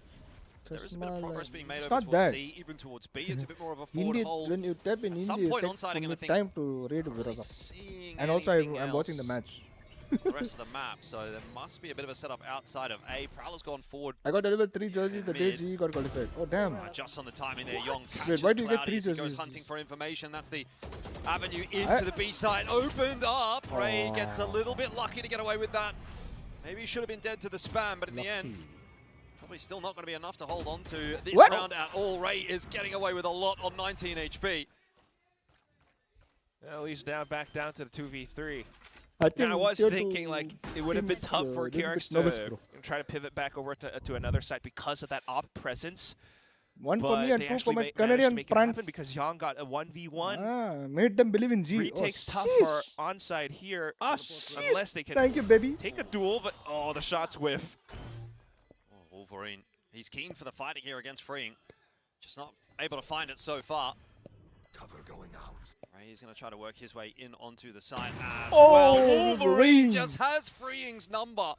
S5: there is a bit of progress being made over towards C, even towards B. It's a bit more of a forward hold.
S4: When you tap in
S5: Some
S4: India,
S5: point
S4: it
S5: onside are
S4: takes
S5: going to think
S4: time to read
S5: really
S4: it. And also, I'm watching the match.
S5: The rest of the map, so there must be a bit of a setup outside of A. Prowler's gone forward.
S4: I got level 3 jerseys the day GE got qualified. Oh damn!
S5: Just on the timing there, Young
S4: Wait, why do you get 3 jerseys?
S5: Goes hunting for information. That's the avenue into the B side. Opened up. Ray gets a little bit lucky to get away with that. Maybe he should have been dead to the spam, but in the end, probably still not going to be enough to hold on to this round at all. Ray is getting away with a lot on 19 HP.
S6: Well, he's now back down to the 2v3. I was thinking like it would have been tough for KRX to try to pivot back over to another side because of that op presence.
S4: 1 for me and 2 for my Canadian friends.
S6: Because Yang got a 1v1.
S4: Made them believe in G.
S6: Retake's tough for onside here unless they can take a duel, but the shots whiff.
S5: Wolverine, he's keen for the fighting here against Freeing. Just not able to find it so far.
S8: Cover going out.
S5: He's going to try to work his way in onto the side as well. Wolverine just has Freeing's number.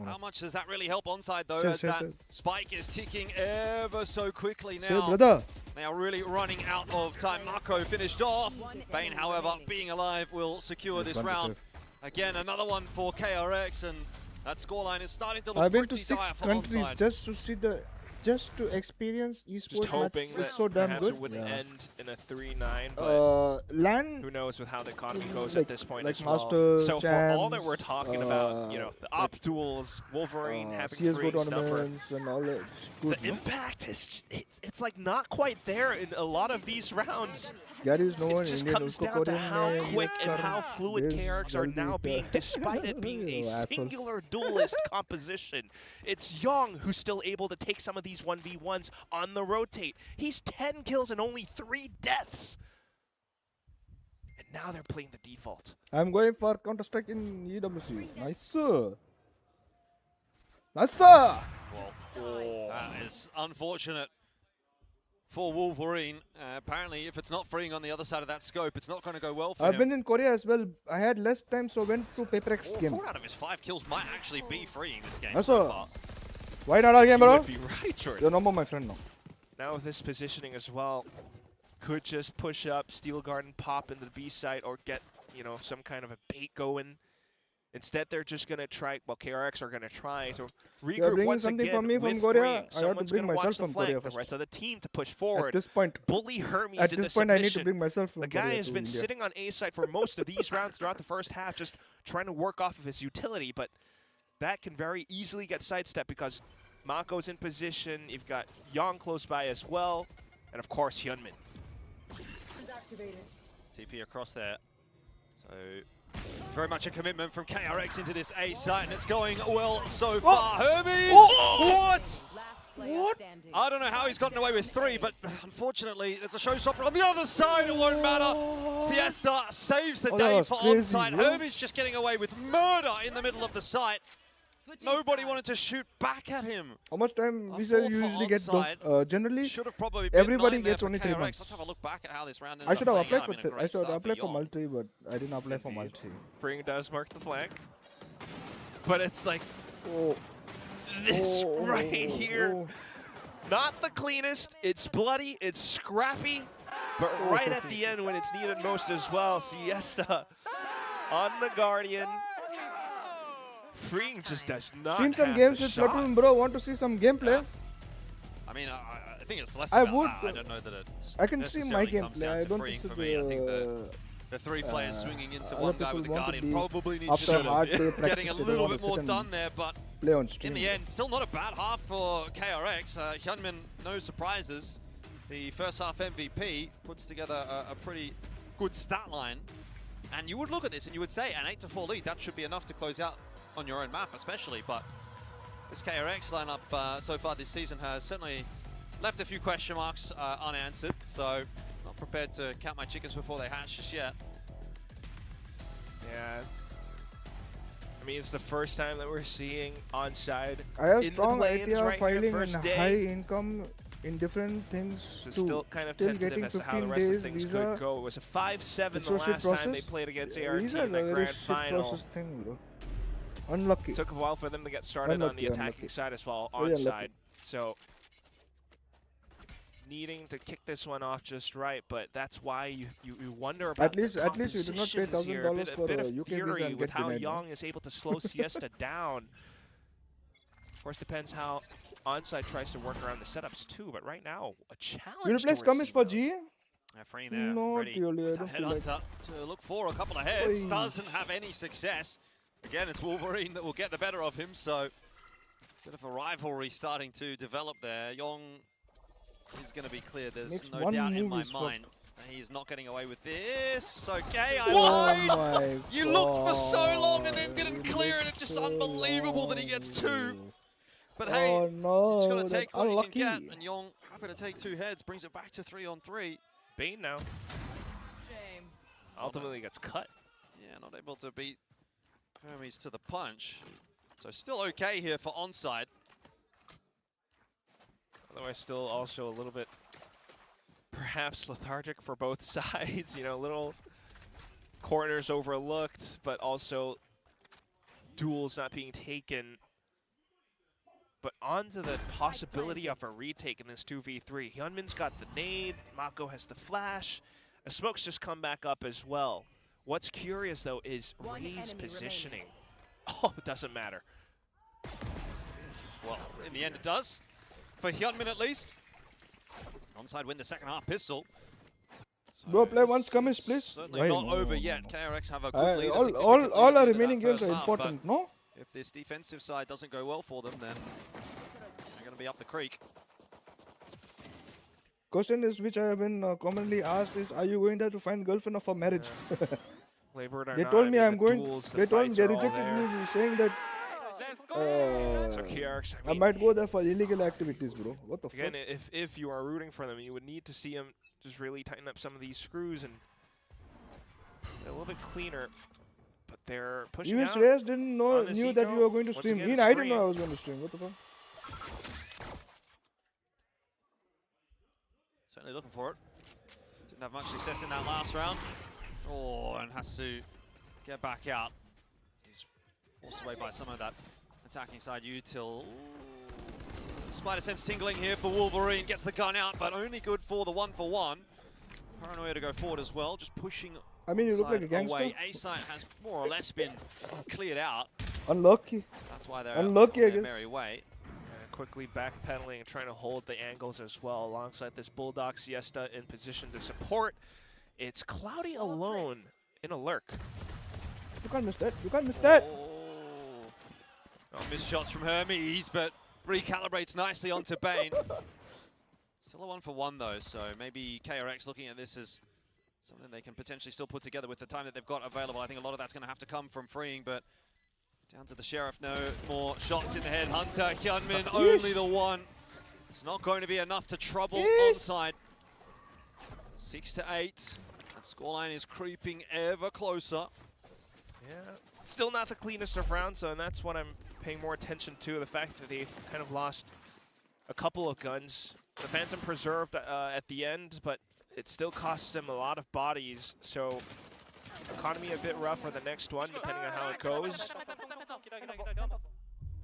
S5: How much does that really help onside though, as that spike is ticking ever so quickly now. They are really running out of time. Marco finished off. Bane, however, being alive will secure this round. Again, another one for KRX, and that scoreline is starting to look
S4: I've been to
S5: pretty
S4: 6
S5: dire for
S4: countries
S5: onside.
S4: just to see just to experience esports matches. It's so damn good.
S6: It wouldn't end in a 3-9, but
S4: LAN,
S6: who knows with how the economy goes at this point as
S4: Master,
S6: well. So
S4: Champs,
S6: for all that we're talking about, you know, the op duels, Wolverine having
S4: CS:GO
S6: Freeing's number,
S4: tournaments and all that.
S6: the impact is it's like not quite there in a lot of these rounds.
S4: It
S6: just comes down to how quick and how fluid KRX are now being, despite it being a singular duelist composition. It's Young who's still able to take some of these 1v1s on the rotate. He's 10 kills and only 3 deaths. And now they're playing the default.
S4: I'm going for Counter-Strike in EWC. Nice. Nice. Well,
S5: that is unfortunate for Wolverine. Apparently, if it's not Freeing on the other side of that scope, it's not going to go well for him.
S4: I've been in Korea as well. I had less time, so went to KRX game.
S5: 4 out of his 5 kills might actually be Freeing this game
S4: so
S5: far.
S4: Why not again, bro?
S6: You would be right, Jordan.
S4: You're no more my friend now.
S6: Now with this positioning as well, could just push up, Steel Garden, pop into the B site, or get, you know, some kind of a bait going. Instead, they're just going to try, well, KRX are going to try to regroup once again
S4: from me
S6: with
S4: from Korea.
S6: Freeing.
S4: I have to bring myself from
S6: flank,
S4: Korea first.
S6: The rest of the team to push forward.
S4: At this point,
S6: bully Hermes
S4: at
S6: in
S4: this
S6: the
S4: point,
S6: submission.
S4: I need to bring myself from
S6: The guy
S4: Korea
S6: has been
S4: India.
S6: sitting on A site for most of these rounds throughout the first half, just trying to work off of his utility, but that can very easily get sidestepped because Mako's in position, you've got Yang close by as well, and of course Hyunmin.
S5: TP across there. So very much a commitment from KRX into this A site, and it's going well so far. Hermes! What? I don't know how he's gotten away with 3, but unfortunately there's a showstopper on the other side. It won't matter. Siesta saves the day for onside. Hermes just getting away with murder in the middle of the site. Nobody wanted to shoot back at him.
S4: How much time we usually get? Generally,
S5: probably
S4: everybody gets only 3
S5: KRX.
S4: months.
S5: Let's have a look back at how this round
S4: I should have applied for
S5: I
S4: I should have applied for multi, but I didn't apply for multi.
S6: Freeing does mark the flank, but it's like this right here. Not the cleanest. It's bloody. It's scrappy, but right at the end when it's needed most as well. Siesta on the Guardian. Freeing just does not
S4: Stream some
S6: have
S4: games
S6: the
S4: with
S6: shot.
S4: Platoon, bro. Want to see some gameplay?
S5: I mean, I think it's less
S4: I
S5: about
S4: would.
S5: that. I don't know that it
S4: I can stream my
S5: necessarily comes
S4: gameplay.
S5: down
S4: I
S5: to
S4: don't
S5: Freeing
S4: think
S5: for me. I think the 3 players swinging into one guy with the Guardian probably needs
S4: after
S5: to
S4: hard day
S5: getting a little bit more done there, but
S4: play on stream.
S5: in the end, still not a bad half for KRX. Hyunmin, no surprises. The first half MVP puts together a pretty good stat line. And you would look at this and you would say an 8-4 lead, that should be enough to close out on your own map especially, but this KRX lineup so far this season has certainly left a few question marks unanswered, so not prepared to count my chickens before they hatch just yet.
S6: Yeah, mean, it's the first time that we're seeing onside.
S4: I have
S6: in
S4: strong
S6: the play-ins
S4: idea
S6: right
S4: filing
S6: here,
S4: and high income in different things
S6: so
S4: too.
S6: still kind of
S4: still
S6: tentative
S4: getting
S6: as to how
S4: 15
S6: the rest
S4: days
S6: of things
S4: visa.
S6: could go. It was a 5-7 the
S4: It's a shit
S6: last time they
S4: process.
S6: played against ART
S4: Visa
S6: in
S4: is a
S6: the
S4: very
S6: grand
S4: shit
S6: final.
S4: process thing, bro. Unlucky.
S6: It took a while for them to get started on the attacking side as well, onside. So needing to kick this one off just right, but that's why you wonder about
S4: at least you do not pay $1,000 for
S6: a
S4: a
S6: UK
S4: UK visa and
S6: with
S4: get
S6: how
S4: denied.
S6: Young is able to slow Siesta down. Of course, depends how onside tries to work around the setups too, but right now, a challenge.
S4: You replace Cummins for G?
S5: Freeing there,
S4: Not
S5: ready.
S4: really. I don't feel like...
S5: to look for a couple of heads. Doesn't have any success. Again, it's Wolverine that will get the better of him, so bit of a rivalry starting to develop there. Yong is going to be clear. There's no doubt in my mind that he's not getting away with this. Okay, I lied. You looked for so long and then didn't clear it. It's just unbelievable that he gets 2. But hey, you just got to take what you can get. And Yong, happy to take 2 heads, brings it back to 3-on-3.
S6: Bane now. Shame. Ultimately gets cut.
S5: Yeah, not able to beat Hermes to the punch. So still okay here for onside.
S6: Otherwise still also a little bit perhaps lethargic for both sides. You know, little corners overlooked, but also duels not being taken. But onto the possibility of a retake in this 2v3. Hyunmin's got the nade, Mako has the flash. A smoke's just come back up as well. What's curious though is Ray's positioning. Oh, it doesn't matter.
S5: Well, in the end it does. For Hyunmin at least. Onside win the second half pistol. So
S4: bro, play once Cummins, please.
S5: Certainly not over yet. KRX have a good lead.
S4: All our remaining games are important, no?
S5: If this defensive side doesn't go well for them, then they're going to be up the creek.
S4: Question is, which I have been commonly asked, is: are you going there to find girlfriend or for marriage? They told me I'm going. They told me they rejected me, saying that
S6: so KRX,
S4: I might go there for illegal activities, bro. What the fuck?
S6: Again, if you are rooting for them, you would need to see them just really tighten up some of these screws and a little bit cleaner. But they're pushing
S4: even
S6: out.
S4: Shreyas didn't knew that you were going to stream. Even I didn't know I was going to stream. What the fuck?
S5: Certainly looking for it. Didn't have much success in that last round. Oh, and has to get back out. He's forced away by some of that attacking side util. Spider sense tingling here for Wolverine. Gets the gun out, but only good for the 1-for-1. Paranoia to go forward as well, just pushing.
S4: I mean, you look like a gangster.
S5: Away. A side has more or less been cleared out.
S4: Unlucky.
S5: That's why they're
S4: unlucky, I guess.
S5: merry way.
S6: Quickly backpedaling and trying to hold the angles as well, alongside this Bulldog Siesta in position to support. It's Cloudy alone in a lurk.
S4: You can't miss that. You can't miss that.
S5: Oh, missed shots from Hermes, but recalibrates nicely onto Bane. Still a 1-for-1 though, so maybe KRX looking at this as something they can potentially still put together with the time that they've got available. I think a lot of that's going to have to come from freeing, but down to the Sheriff, no more shots in the head. Hunter, Hyunmin, only the one. It's not going to be enough to trouble onside. 6-8, and scoreline is creeping ever closer.
S6: Yeah, still not the cleanest of rounds, and that's what I'm paying more attention to, the fact that they've kind of lost a couple of guns. The Phantom preserved at the end, but it still costs them a lot of bodies, so economy a bit rough for the next one, depending on how it goes.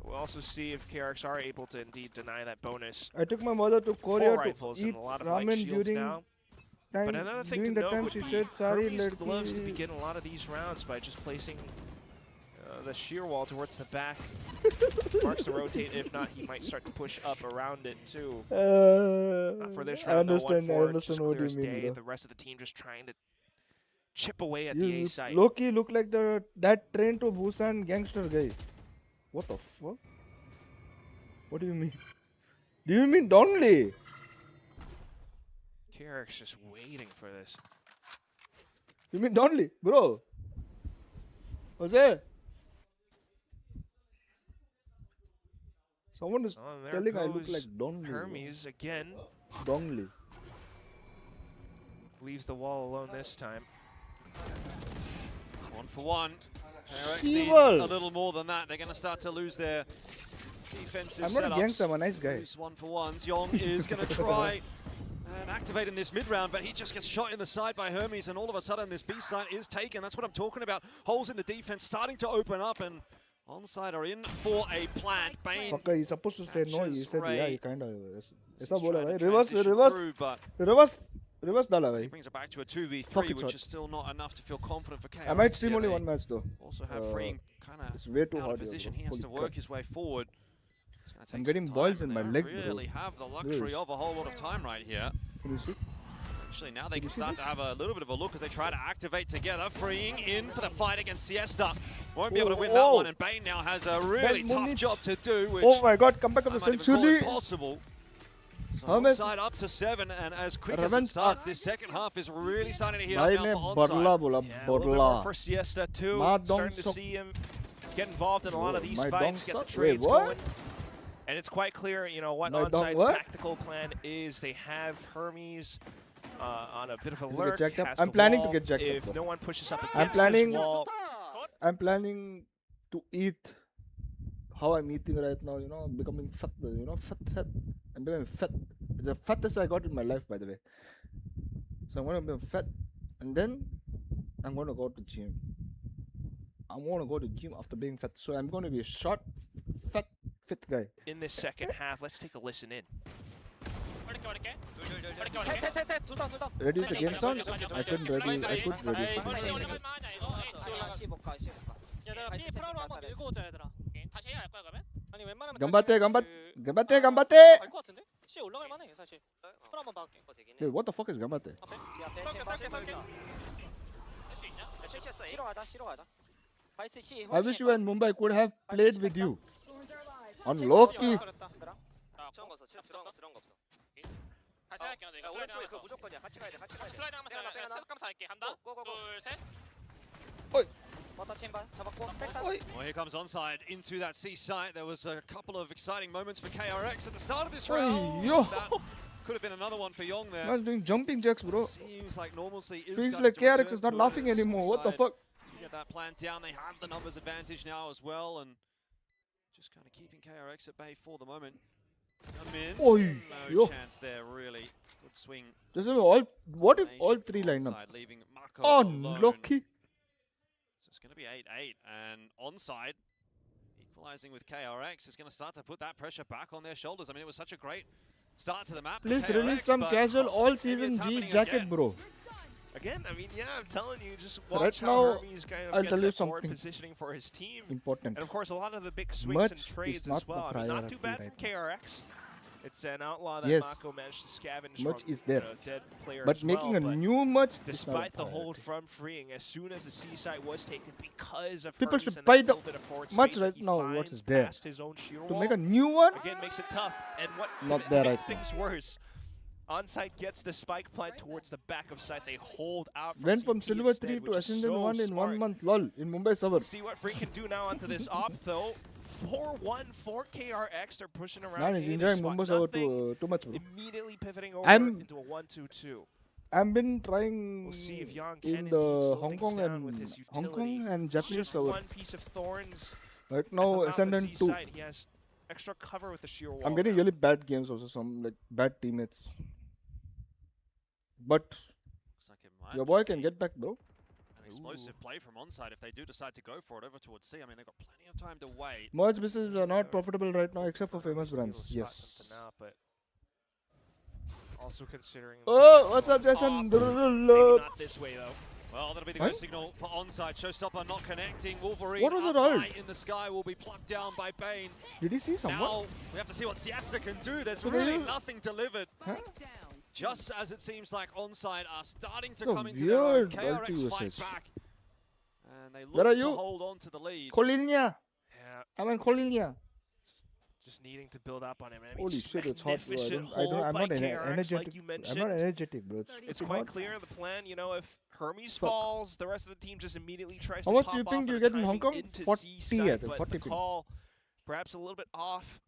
S6: We'll also see if KRX are able to indeed deny that bonus.
S4: I took my mother to Korea to eat
S6: and a lot of
S4: ramen during
S6: now.
S4: time.
S6: But another thing
S4: during
S6: to
S4: the
S6: note
S4: time
S6: would
S4: she
S6: be
S4: said, "Sorry,
S6: Hermes loves to begin a lot of these rounds by just placing the shear wall towards the back. Marks the rotate. If not, he might start to push up around it too. Not for this round.
S4: I understand what you mean.
S6: Day. The rest of the team just trying to chip away at the A site.
S4: Loki look like that train to Busan gangster guy. What the fuck? What do you mean? Do you mean Donley?
S6: KRX just waiting for this.
S4: You mean Donley, bro? Jose? Someone is telling I look like Donley.
S6: Hermes again.
S4: Donley.
S6: Leaves the wall alone this time.
S5: 1-for-1. KRX need a little more than that. They're going to start to lose their defensive
S4: I'm not
S5: setups.
S4: a gangster, I'm a nice guy.
S5: Lose 1-for-1s. Yong is going to try and activate in this mid-round, but he just gets shot in the side by Hermes, and all of a sudden this B site is taken. That's what I'm talking about. Holes in the defense starting to open up, and Onside are in for a plant. Bane.
S4: Fucker, he's supposed to say no. He said yeah. He kind of. ऐसा बोला भाई. Reverse डाला भाई.
S5: He brings it back to a 2v3, which is still not enough to feel confident for KRX.
S4: I might stream only one match though.
S5: Also have Freeing kind of out of position. He has to work his way forward.
S4: I'm getting balls in my leg, bro.
S5: They really have the luxury of a whole lot of time right here.
S4: Can you see?
S5: Actually, now they can start to have a little bit of a look as they try to activate together. Freeing in for the fight against Siesta. Won't be able to win that one, and Bane now has a really tough job to do. Which
S4: oh my god, come back of the century.
S5: Impossible. So Onside up to 7, and as quick as it starts, this second half is really starting to heat up now for Onside.
S6: Yeah, a little bit more for Siesta too. Starting to see him get involved in a lot of these fights, get the trades going. And it's quite clear, you know, what Onside's tactical plan is. They have Hermes on a bit of a lurk.
S4: I'm planning to get jacked up.
S6: If no one pushes up against this wall.
S4: I'm planning to eat how I'm eating right now, you know, becoming fat, you know, fat. I'm becoming fat. The fattest I got in my life, by the way. So I'm going to be fat, and then I'm going to go to the gym. I'm going to go to the gym after being fat. So I'm going to be a short, fat, fit guy.
S6: In this second half, let's take a listen in.
S4: Reduce the game sound? I couldn't reduce. Gambatte! Dude, what the fuck is Gambatte? I wish you and Mumbai could have played with you. On Loki.
S5: Well, here comes Onside into that C site. There was a couple of exciting moments for KRX at the start of this round. That could have been another one for Yong there.
S4: Man's doing jumping jacks, bro.
S5: Seems like normalcy is
S4: feels like KRX is not laughing anymore. What the fuck?
S5: Get that plan down. They have the numbers advantage now as well, and just kind of keeping KRX at bay for the moment. No chance there, really. Good swing.
S4: This is all. What if all three line up? Unlucky.
S5: So it's going to be 8-8, and Onside equalizing with KRX is going to start to put that pressure back on their shoulders. I mean, it was such a great start to the map.
S4: Please release some casual all-season G jacket, bro.
S6: Again, I mean, yeah, I'm telling you, just watch how Hermes kind of gets that forward positioning for his team.
S4: Important.
S6: And of course, a lot of the big swings and trades as well. I mean, not too bad from KRX. It's an outlaw that Mako managed to scavenge
S4: much
S6: from
S4: is there.
S6: Dead player
S4: but making a new much
S6: despite the hold from Freeing, as soon as the C site was taken because of
S4: people
S6: Hermes
S4: should buy the much right now what is there. To make a new one?
S6: Again, makes it tough. And what
S4: not there,
S6: makes things worse, Onside gets the spike plant towards the back of site. They hold out.
S4: Went from Silver 3 to Ascendant 1 in 1 month, lol, in Mumbai server.
S6: See what Freeing can do now onto this op, though. 4-1 for KRX. They're pushing around.
S4: Man is enjoying Mumbai server too much, bro.
S6: Immediately pivoting over into a 1-2-2.
S4: I've been trying in the Hong Kong and Japanese server.
S6: One piece of thorns.
S4: Right now, Ascendant 2.
S6: He has extra cover with the sheer wall.
S4: I'm getting really bad games also, some like bad teammates. But your boy can get back, bro.
S5: Explosive play from Onside if they do decide to go for it over towards C. I mean, they've got plenty of time to wait.
S4: Merge businesses are not profitable right now except for famous brands. Yes.
S6: Now, but also considering.
S4: Oh, what's up, Jason?
S6: Not this way though.
S5: Well, that'll be the good signal for Onside. Showstopper not connecting. Wolverine
S4: what was it all?
S5: In the sky will be plucked down by Bane.
S4: Did he see someone?
S5: Now we have to see what Siesta can do. There's really nothing delivered.
S4: Huh?
S5: Just as it seems like Onside are starting to
S4: so
S5: come into their own.
S4: KRX
S5: fight back. And they
S4: Where are
S5: look
S4: you?
S5: to hold on to the lead.
S4: Colinia.
S6: Yeah.
S4: I'm in Colinia.
S6: Just needing to build up on him. I mean,
S4: holy shit, it's hot, bro. I'm not energetic.
S6: Like
S4: I'm not energetic, bro.
S6: It's quite clear the plan. You know, if Hermes falls, the rest of the team just immediately tries
S4: to
S6: pop off.
S4: How much do you think you get in Hong Kong? 40, I think. 40
S6: the call, perhaps a little bit off.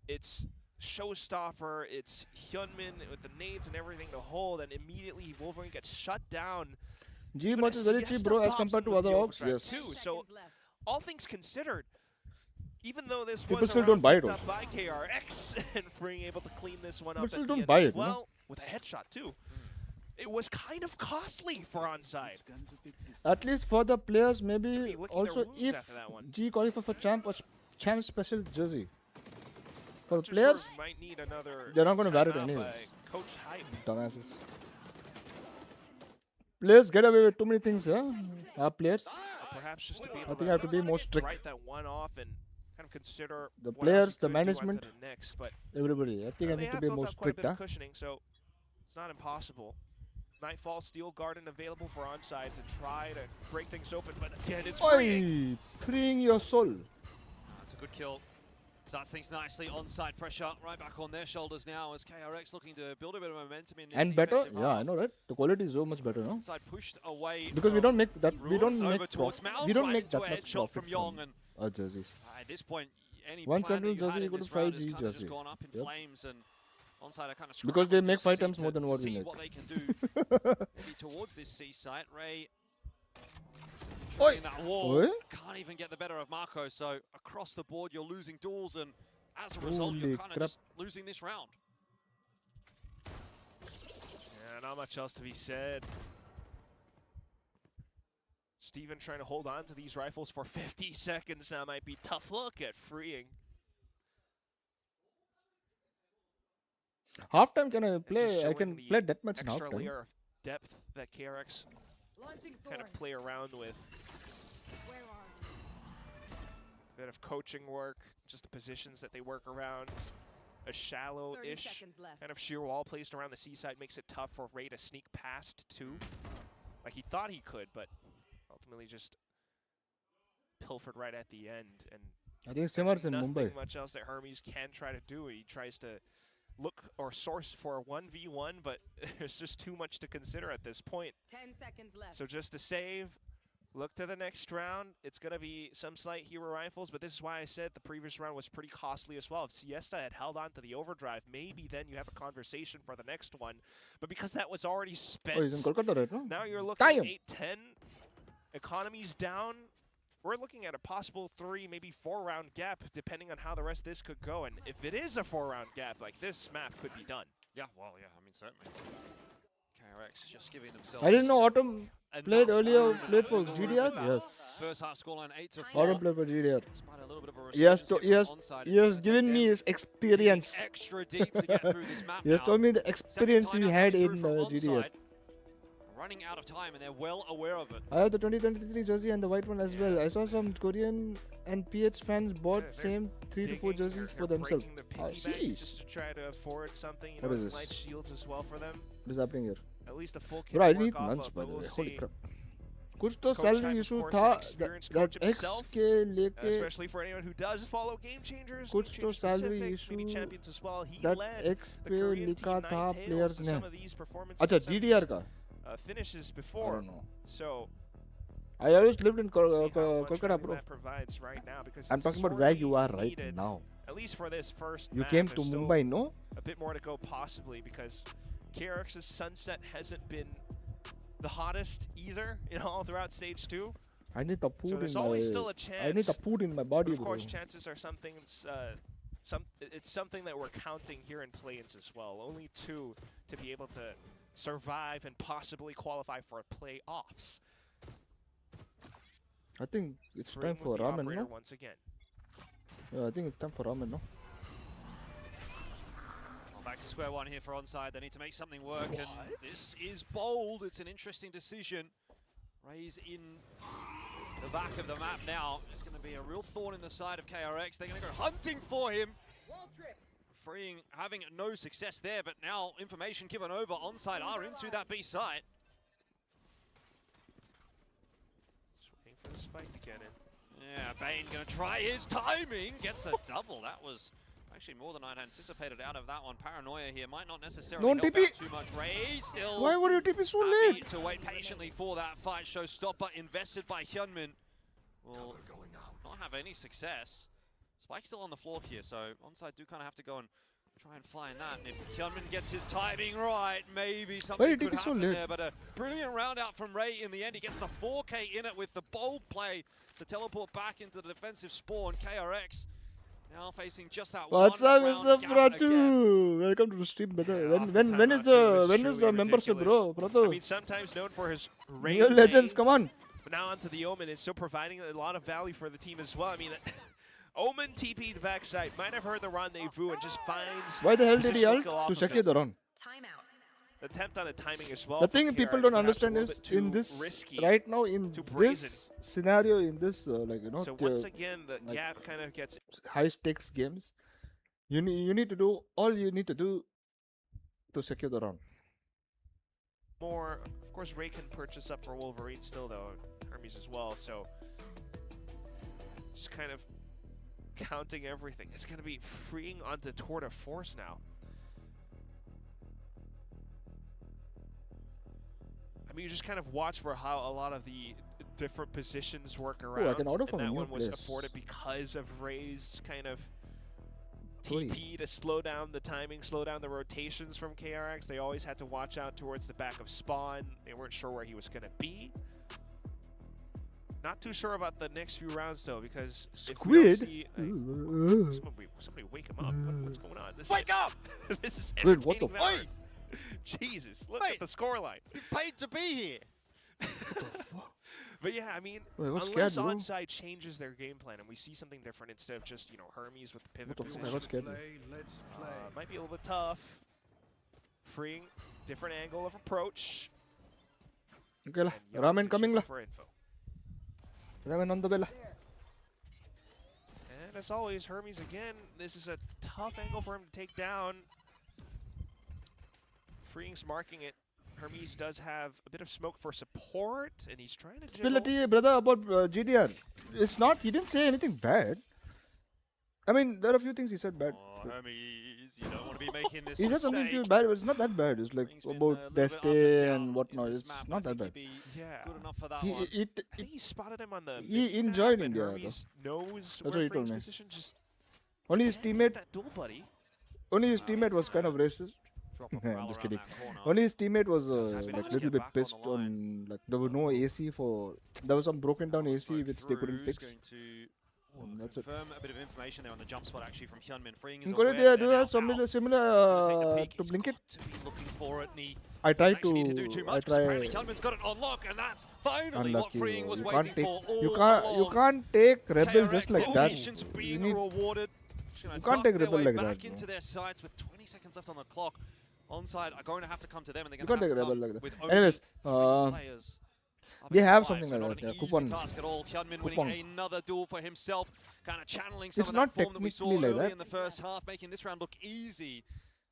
S6: It's Showstopper, it's Hyunmin with the nades and everything to hold, and immediately Wolverine gets shut down.
S4: G much is very cheap, bro, as compared to other orgs. Yes.
S6: Too. So, all things considered, even though this
S4: people
S6: was
S4: still don't buy it
S6: up by KRX and being able to clean this one up
S4: people still
S6: at
S4: don't
S6: the end
S4: buy
S6: as
S4: it,
S6: well, with a headshot too. It was kind of costly for onside.
S4: At least for the players, maybe also if G qualify for champ or champ special jersey. For the players,
S6: might need another
S4: they're not going to wear it anyways. Dumbasses. Players get away with too many things, yeah? Our players.
S6: Perhaps just to be able
S4: I think I have to be more strict.
S6: Write that one off and kind of consider
S4: the players, the management,
S6: next, but
S4: everybody. I think I need to be more strict, huh?
S6: Cushioning, so it's not impossible. Nightfall, Steel Garden available for onside to try to break things open, but again, it's freeing.
S4: Freeing your soul.
S5: That's a good kill. Starts things nicely. Onside pressure right back on their shoulders now as KRX looking to build a bit of momentum in this.
S4: And better, yeah, I know, right? The quality is so much better, no?
S5: Onside pushed away
S4: because we don't make that. We don't make that much
S5: shot
S4: profit
S5: from Yong and
S4: our jerseys.
S5: At this point, any
S4: one
S5: central
S4: jersey equal to 5 G jersey.
S5: Gone up in flames and Onside are kind of
S4: because they make 5 times more than what we make.
S5: What they can do maybe towards this C site. Ray in that wall can't even get the better of Marco. So across the board, you're losing duels, and as a result, you're kind of just losing this round.
S6: Yeah, not much else to be said. Steven trying to hold on to these rifles for 50 seconds now might be tough look at freeing.
S4: Halftime can I play? I can play deathmatch in halftime.
S6: Extra layer of depth that KRX kind of play around with. Bit of coaching work, just the positions that they work around. A shallow-ish kind of sheer wall placed around the seaside makes it tough for Ray to sneak past too. Like he thought he could, but ultimately just pilfered right at the end. And
S4: I think Simmer's in Mumbai.
S6: Nothing much else that Hermes can try to do. He tries to look or source for a 1v1, but there's just too much to consider at this point.
S9: 10 seconds left.
S6: So just to save, look to the next round. It's going to be some slight hero rifles, but this is why I said the previous round was pretty costly as well. If Siesta had held on to the overdrive, maybe then you have a conversation for the next one. But because that was already spent,
S4: he's in Kolkata right now.
S6: Now you're looking at 8-10. Economy's down. We're looking at a possible 3, maybe 4-round gap, depending on how the rest of this could go. And if it is a 4-round gap, like this map could be done.
S5: Yeah, well, yeah, I mean, certainly. KRX just giving themselves.
S4: I didn't know Autumn played earlier, played for GDR? Yes.
S5: First half scoreline 8-4.
S4: Autumn played for GDR. He has given me his experience.
S5: Extra deep to get through this map.
S4: He has told me the experience he had in GDR.
S5: Running out of time, and they're well aware of it.
S4: I have the 2023 jersey and the white one as well. I saw some Korean and PH fans bought same 3 to 4 jerseys for themselves.
S6: Just to try to afford something. You know,
S4: what is this?
S6: Light shields as well for them.
S4: What is happening here?
S6: At least a full kit.
S4: Bro, I need lunch by the way. Holy crap. कुछ तो salary issue था that X के लेके
S6: especially for anyone who does follow Game Changers.
S4: कुछ तो salary issue that X पे लिखा था players ने. अच्छा GDR का.
S6: Finishes before.
S4: I don't know.
S6: So
S4: I always lived in Kolkata, bro.
S6: Right now because
S4: I'm talking about where you are right now.
S6: At least for this first
S4: you came to Mumbai, no?
S6: A bit more to go possibly because KRX's Sunset hasn't been the hottest either, you know, all throughout stage 2.
S4: I need the food
S6: so there's always still a chance.
S4: I need the food in my body,
S6: but of course, chances are something. It's something that we're counting here in play-ins as well. Only 2 to be able to survive and possibly qualify for playoffs.
S4: I think it's time for ramen, no?
S6: Once again.
S4: Yeah, I think it's time for ramen, no?
S5: Back to square one here for onside. They need to make something work, and this is bold. It's an interesting decision. Ray's in the back of the map now. It's going to be a real thorn in the side of KRX. They're going to go hunting for him. Freeing, having no success there, but now information given over. Onside are into that B site.
S6: Just waiting for the spike to get in.
S5: Yeah, Bane going to try his timing. Gets a double. That was actually more than I'd anticipated out of that one. Paranoia here might not necessarily help out too much. Ray still.
S4: Why would you TP so late?
S5: To wait patiently for that fight. Showstopper invested by Hyunmin. Will not have any success. Spike's still on the floor here, so onside do kind of have to go and Try and find that, and if Hyunmin gets his timing right, maybe something could happen there. But a brilliant round out from Ray in the end. He gets the 4K in it with the bold play to teleport back into the defensive spawn. KRX now facing just that
S4: What's
S5: one
S4: up,
S5: round
S4: Mr.
S5: gap
S4: Pratu?
S5: again.
S4: Welcome to the stream, brother.
S6: Yeah,
S4: when is the membership, bro? Pratu.
S6: I mean, sometimes known for his
S4: Real legends, come on.
S6: But now onto the Omen is still providing a lot of value for the team as well. I mean, Omen TP'd backside, might have heard the rendezvous and just finds.
S4: Why the hell did he ult to secure the run?
S6: Attempt on a timing as well.
S4: The thing people don't understand is in this right now in this scenario, in this like you know,
S6: so once again the
S4: like
S6: gap kind of gets
S4: high stakes games. You need to do all you need to do to secure the run.
S6: More, of course, Ray can purchase up for Wolverine still though, Hermes as well. So just kind of counting everything. It's going to be freeing onto Tour de Force now. I mean, you just kind of watch for how a lot of the different positions work around.
S4: I can order from
S6: and that
S4: a new
S6: one was
S4: place.
S6: afforded because of Ray's kind of TP to slow down the timing, slow down the rotations from KRX. They always had to watch out towards the back of spawn. They weren't sure where he was going to be. Not too sure about the next few rounds though, because
S4: Squid.
S6: Somebody wake him up. What's going on?
S7: Wake up!
S6: This is
S4: Squid, what the
S6: fuck? Jesus, look at the scoreline.
S7: You paid to be here.
S6: But yeah, I mean,
S4: Wait,
S6: unless onside changes their game plan and we see something different instead of just, you know, Hermes with the pivot position, might be a little bit tough. Freeing different angle of approach.
S4: Okay lah, ramen coming lah. Ramen on the bell.
S6: And as always, Hermes again, this is a tough angle for him to take down. Freeing's marking it. Hermes does have a bit of smoke for support, and he's trying to
S4: jiggle. Brother, about GDR. It's not, he didn't say anything bad. I mean, there are a few things he said bad.
S5: Oh, Hermes, you don't want to be making this
S4: he said something feel bad, but it's not that bad. It's like about Deste and whatnot. It's not that bad.
S6: Yeah.
S5: Good enough for that
S6: I think he spotted him on the
S4: he enjoyed India.
S6: Knows
S4: that's what he told me.
S6: Just
S4: only his teammate.
S6: That dual buddy.
S4: Only his teammate was kind of racist. I'm just kidding. Only his teammate was like little bit pissed on like there was no AC for there was some broken down AC which they couldn't fix. That's it.
S5: A bit of information there on the jump spot actually from Hyunmin. Freeing is
S4: in Korea they do have similar to Blink It.
S5: Looking for it, and
S4: I tried
S5: I try. Hyunmin's got it on lock, and that's finally what Freeing was waiting for.
S4: You can't take Rebel just like that.
S5: You need rewarded.
S4: You can't take Rebel like that.
S5: Back into their sights with 20 seconds left on the clock. Onside are going to have to come to them, and they're
S4: you
S5: going
S4: can't
S5: to have
S4: take
S5: to
S4: Rebel like
S5: that.
S4: Anyways, they have something
S5: so
S4: like that.
S5: Yeah,
S4: Coupon.
S5: Task at all. Hyunmin winning another duel for himself, kind of channeling some
S4: It's
S5: of
S4: not
S5: that form that we saw
S4: technically
S5: early
S4: like
S5: in the first half, making this round look easy,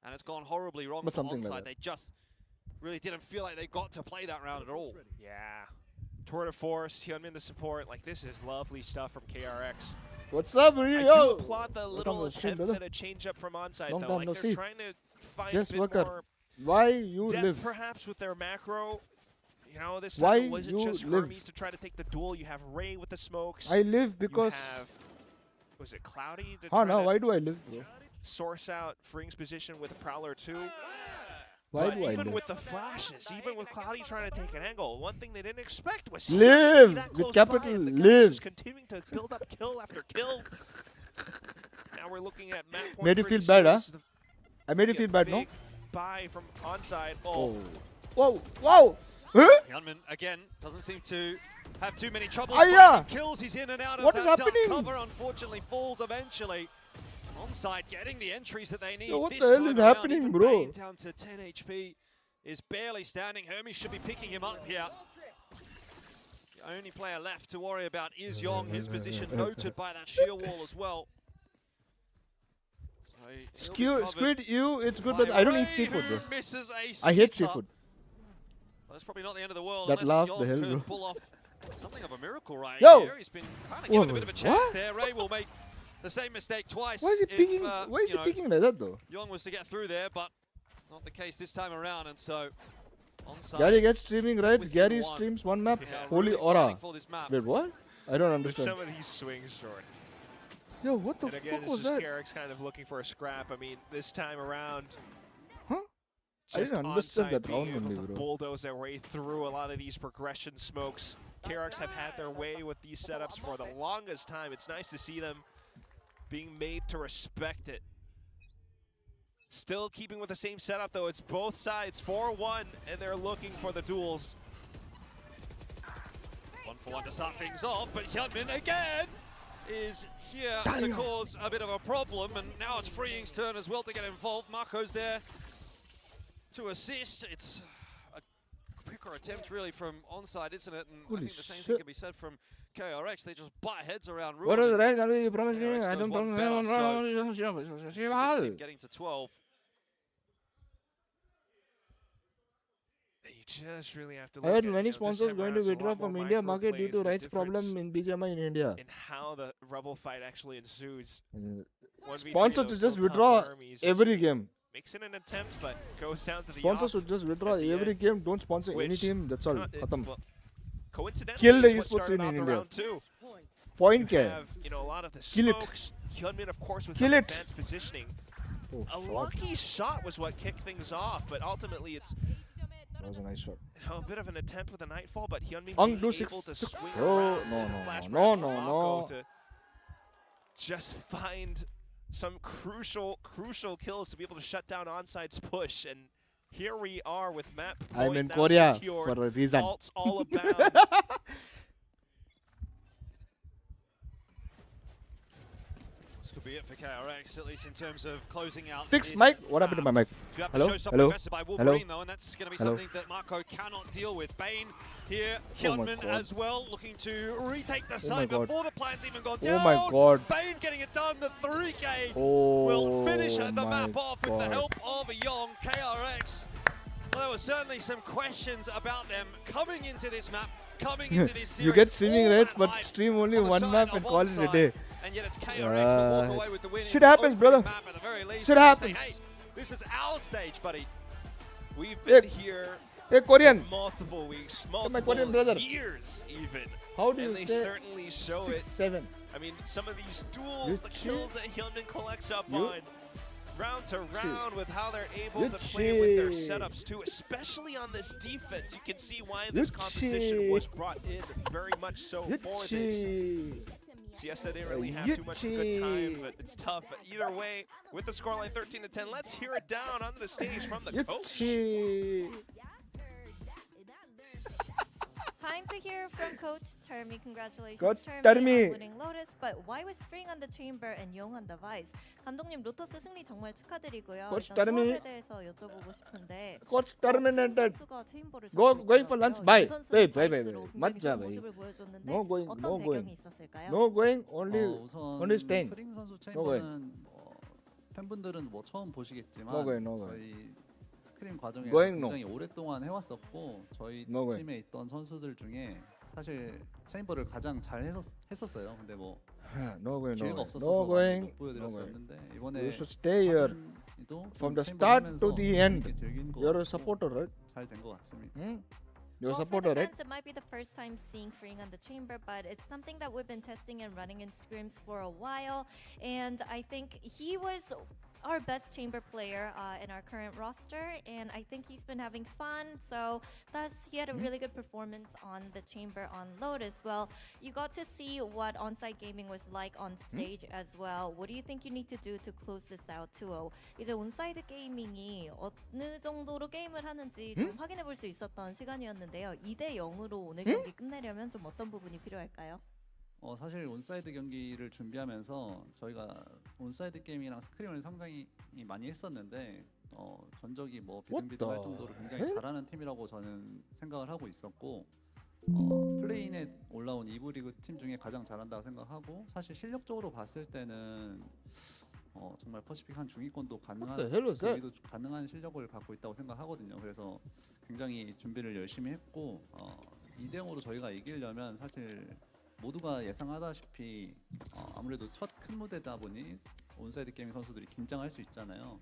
S5: and it's gone horribly wrong
S4: But
S5: for
S4: something
S5: Onside.
S4: like that.
S5: They just really didn't feel like they got to play that round at all.
S6: Yeah. Tour de Force, Hyunmin the support. Like, this is lovely stuff from KRX.
S4: What's up, Rio?
S6: I do applaud the little attempts at a change up from onside though. Like they're trying to find
S4: just
S6: a bit more
S4: why you
S6: depth
S4: live
S6: perhaps with their macro. You know, this
S4: why
S6: time it wasn't
S4: you
S6: just
S4: live?
S6: Hermes to try to take the duel. You have Ray with the smokes.
S4: I live because
S6: you have, was it Cloudy?
S4: why do I live, bro?
S6: Source out Freeing's position with a Prowler 2.
S4: Why
S6: but
S4: do I
S6: even
S4: live?
S6: with the flashes, even with Cloudy trying to take an angle, one thing they didn't expect was
S4: live
S6: that
S4: with
S6: close
S4: capital
S6: by, and the guys
S4: live.
S6: just continuing to build up kill after kill. Now we're looking at map point.
S4: Made you feel bad, huh? I made you feel bad, no?
S6: Buy from onside. Oh.
S4: Whoa! Wow! Huh?
S5: Hyunmin again doesn't seem to have too many troubles. Kills. He's in and out of
S4: what is happening?
S5: Cover unfortunately falls eventually. Onside getting the entries that they need.
S4: Yo, what
S5: this
S4: the hell
S5: time
S4: is
S5: around,
S4: happening,
S5: even
S4: bro?
S5: Bane down to 10 HP is barely standing. Hermes should be picking him up here. The only player left to worry about is Yong. His position noted by that sheer wall as well.
S4: Squid, it's good, but I don't eat seafood, bro. I hate seafood.
S5: Well, that's probably not the end of the world.
S4: That laugh,
S5: Yong
S4: the hell,
S5: could
S4: bro.
S5: pull off something of a miracle right
S4: Yo!
S5: here. He's been kind of given a bit of a chance there. Ray will make the same mistake twice.
S4: Why is he picking? Why is he picking like that, though?
S5: Yong was to get through there, but not the case this time around, and so onside.
S4: Gary gets streaming rights. Gary streams one map.
S5: Yeah,
S4: Holy
S5: really
S4: aura.
S5: for this map.
S4: Wait, what? I don't understand.
S6: Some of these swings short.
S4: Yo, what the
S6: and again,
S4: fuck was
S6: this is
S4: that?
S6: KRX kind of looking for a scrap. I mean, this time around,
S4: Huh? I didn't understand that round only, bro.
S6: Bulldoze their way through a lot of these progression smokes. KRX have had their way with these setups for the longest time. It's nice to see them being made to respect it. Still keeping with the same setup, though. It's both sides 4-1, and they're looking for the duels.
S5: 1-for-1 to start things off, but Hyunmin again is here to cause a bit of a problem, and now it's Freeing's turn as well to get involved. Marco's there to assist. It's a quicker attempt really from onside, isn't it? And I think the same thing can be said from KRX. They just butt heads around rules.
S4: What is right? You promised me. I don't
S5: Getting to 12.
S6: You just really have to
S4: I heard many sponsors going to withdraw from India market due to rights problem in BGMI in India.
S6: And how the Rebel fight actually ensues.
S4: Sponsors to just withdraw every game.
S6: Makes it an attempt, but goes down to the
S4: sponsors should just withdraw every game. Don't sponsor any team. That's all.
S6: Well, coincidentally,
S4: kill the esports in India. Point
S6: have, you know, a lot of the
S4: kill
S6: smokes. Hyunmin, of course, with
S4: kill
S6: some
S4: it.
S6: advanced positioning.
S4: Oh,
S6: a lucky shot was what kicked things off, but ultimately it's
S4: that was a nice shot.
S6: You know, a bit of an attempt with a Nightfall, but Hyunmin
S4: being
S6: able to swing around no. to just find some crucial kills to be able to shut down Onside's push. And here we are with map point
S4: I'm in
S6: now
S4: Korea
S6: secured.
S4: for a reason.
S6: Ults all abound.
S5: Could be it for KRX, at least in terms of closing out.
S4: Fix mic. What happened to my mic?
S5: Hello? Hello? Hello? Though, and that's going to be something that Marco cannot deal with. Bane here, Hyunmin as well, looking to retake the side before the plan's even gone down.
S4: Oh my god.
S5: Bane getting it done. The 3K will finish the map off with the help of Young. KRX. Well, there were certainly some questions about them coming into this map, coming into this series.
S4: You get streaming rates, but stream only one map and call it a day.
S5: And yet it's KRX that walk away with the win.
S4: Shit happens, brother. Shit happens.
S5: Hey, this is our stage, buddy.
S6: We've been here
S4: Korean.
S6: multiple weeks,
S4: Korean brother.
S6: years even.
S4: How do
S6: and
S4: you
S6: they
S4: say
S6: certainly show
S4: 6-7?
S6: I mean, some of these duels, the kills that Hyunmin collects up on, round to round with how they're able to play with their setups too, especially on this defense. You can see why this composition was brought in very much so for this. Siesta didn't really have too much of a good time, but it's tough. But either way, with the scoreline 13-10, let's hear it down on the stage from the coach.
S9: Time to hear from Coach Termi. Congratulations,
S4: Coach
S9: Termi, on winning Lotus. But why was Freeing on the chamber and Young on the Vice? 감독님 로터스 승리 정말 축하드리고요.
S4: Coach
S9: 일단
S4: Termi.
S9: 소감에 대해서 여쭤보고 싶은데.
S4: Coach terminated.
S9: 선수가 체인버를
S4: going for lunch. Bye. Babe.
S9: 맞자. 모습을 보여줬는데
S4: No going.
S9: 어떤
S4: No going.
S9: 배경이 있었을까요?
S4: No going. Only staying.
S10: 프링 선수 체인버는 팬분들은 뭐 처음 보시겠지만
S4: No going.
S10: 저희 스크림 과정에서
S4: going,
S10: 굉장히 오랫동안 해왔었고 저희 팀에 있던 선수들 중에 사실 체인버를 가장 잘 했었어요. 근데 뭐 기회가 없어서 못 보여드렸었는데 이번에
S4: you should stay here from the start to the end. You're a supporter, right?
S10: 잘 된 것 같습니다.
S4: You're a
S9: Well,
S4: supporter,
S9: for the
S4: right?
S9: fans, it might be the first time seeing Freeing on the chamber, but it's something that we've been testing and running in scrims for a while. And I think he was our best chamber player in our current roster, and I think he's been having fun. So thus, he had a really good performance on the chamber on Lotus. Well, you got to see what onsite gaming was like on stage as well. What do you think you need to do to close this out 2-0? 이제 온사이드 게이밍이 어느 정도로 게임을 하는지 좀 확인해 볼 수 있었던 시간이었는데요. 2대0으로 오늘 경기 끝내려면 좀 어떤 부분이 필요할까요?
S10: 사실 온사이드 경기를 준비하면서 저희가 온사이드 게임이랑 스크림을 상당히 많이 했었는데 전적이 뭐 비등비등할 정도로 굉장히 잘하는 팀이라고 저는 생각을 하고 있었고 플레인에 올라온 2부 리그 팀 중에 가장 잘한다고 생각하고 사실 실력적으로 봤을 때는 정말 퍼시픽 한 중위권도 가능한 그리도 가능한 실력을 갖고 있다고 생각하거든요. 그래서 굉장히 준비를 열심히 했고 2대0으로 저희가 이기려면 사실 모두가 예상하다시피 아무래도 첫 큰 무대다 보니 온사이드 게임 선수들이 긴장할 수 있잖아요.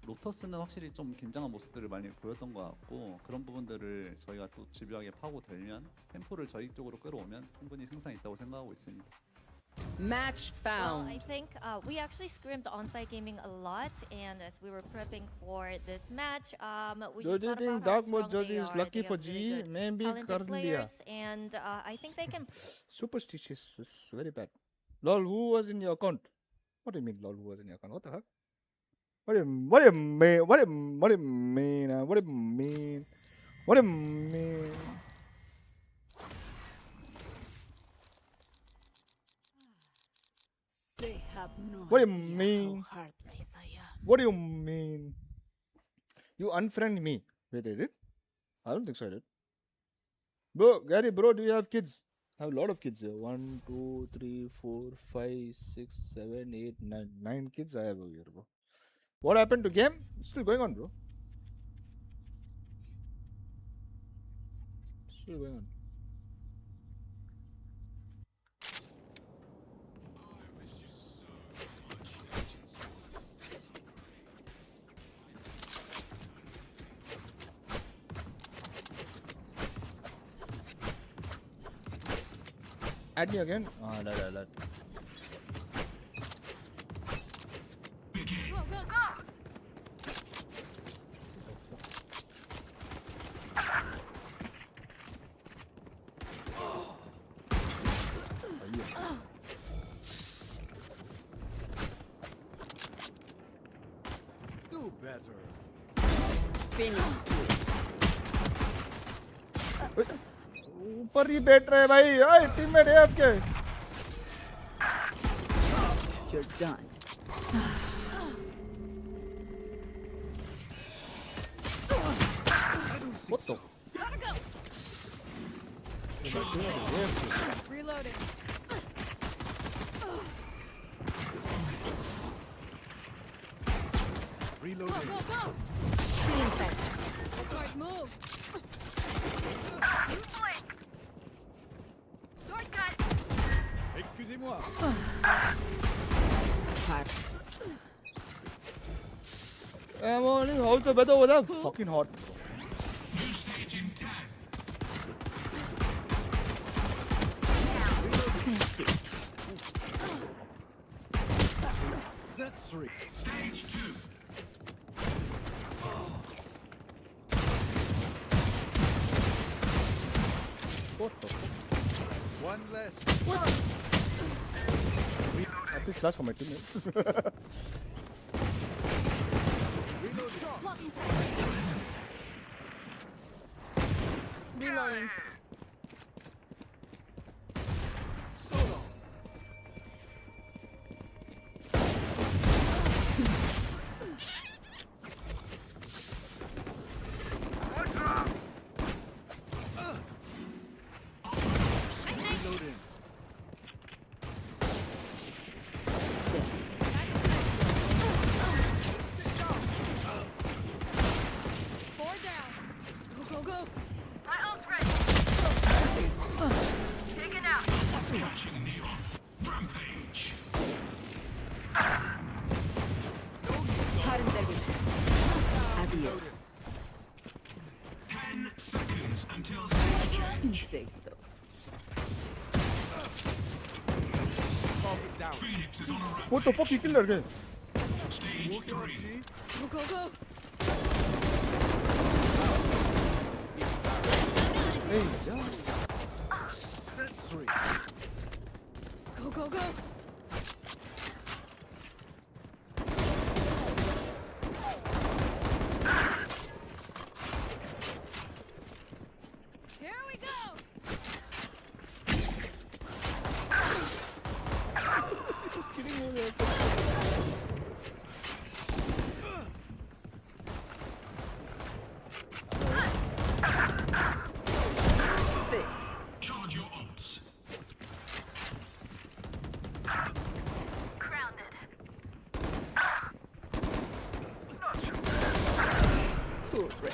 S10: 로터스는 확실히 좀 긴장한 모습들을 많이 보였던 것 같고 그런 부분들을 저희가 또 집요하게 파고들면 템포를 저희 쪽으로 끌어오면 충분히 승산이 있다고 생각하고 있습니다.
S11: Match found.
S9: Well, I think we actually scrimmed onside gaming a lot, and as we were prepping for this match, we just thought about how strong they are.
S4: lucky
S9: They
S4: for
S9: have really
S4: G?
S9: good,
S4: Maybe
S9: talented players, and I think they can.
S4: Superstitious is very bad. Lol, who was in your account? What do you mean, lol, who was in your account? What the heck? What do you mean? What do you mean? What do you mean? What do you mean? What do you mean?
S11: They have no
S4: What do you
S11: idea
S4: mean?
S11: how heartless I am.
S4: What do you mean? You unfriend me. Wait, I did? I don't think so, I did. Bro, Gary, bro, do you have kids? I have a lot of kids here. 1, 2, 3, 4, 5, 6, 7, 8, 9. 9 kids I have over here, bro. What happened to game? It's still going on, bro. Still going on. Add me again. That.
S12: Go, go, go!
S8: Do better.
S11: Phoenix kill.
S4: ऊपर ही बैठ रहे भाई ओए teammate AFK
S11: You're done.
S4: What the
S12: Gotta go! Reloading.
S8: Reloading.
S12: Go, go!
S11: Stealing back.
S12: Smart move! Shortcut!
S8: Excusez-moi.
S11: Hard.
S4: I'm only also better over there. Fucking hot.
S8: New stage in 10. That's 3. Stage 2.
S4: What the fuck?
S8: One less.
S4: At least flash for my teammates.
S12: Blocking sight. Reloading.
S8: Solo. Reloading.
S12: Four down. Go, go, go! My ult's ready. Taken out.
S8: Catching Neon. Rampage.
S11: Current division. Adios.
S8: 10 seconds until stage change.
S11: Insecto.
S8: Down. Phoenix is on a rampage.
S4: What the fuck? You killed her again.
S8: Stage 3.
S12: Go, go, go!
S4: Hey, yeah.
S8: That's 3.
S12: Go, go, go! Here we go!
S4: Just kidding me.
S8: Charge your ults.
S12: Grounded.
S11: Too rich.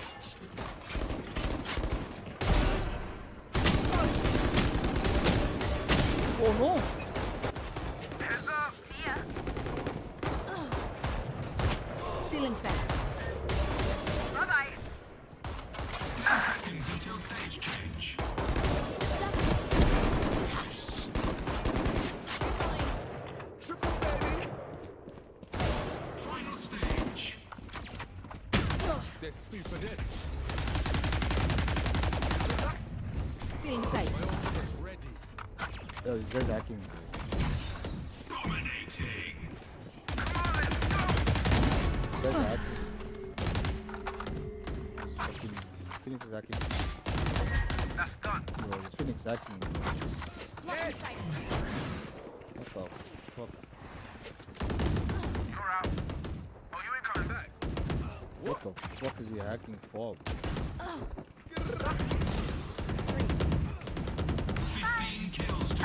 S4: Oh no.
S12: See ya.
S11: Stealing back.
S12: Bye-bye.
S8: 10 seconds until stage change.
S12: Reloading.
S4: Yeah, this guy's hacking.
S8: Dominating.
S4: This guy's hacking. Phoenix is hacking.
S8: That's done.
S4: No, this Phoenix hacking.
S12: Lock in sight.
S4: What the fuck?
S8: You're out. Oh, you ain't coming back.
S4: What the fuck is he hacking for?
S8: 15 kills to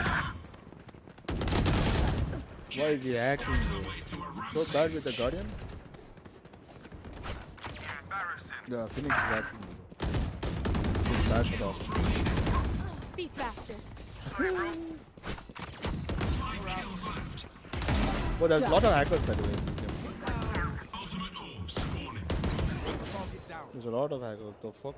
S4: Why is he hacking, bro? So bad with the Guardian? Yeah, Phoenix is hacking, bro. Just flash it off.
S12: Be faster.
S8: 5 kills left.
S4: Oh, there's a lot of hackers, by the way.
S8: Ultimate orb spawning.
S4: There's a lot of hackers. What the fuck?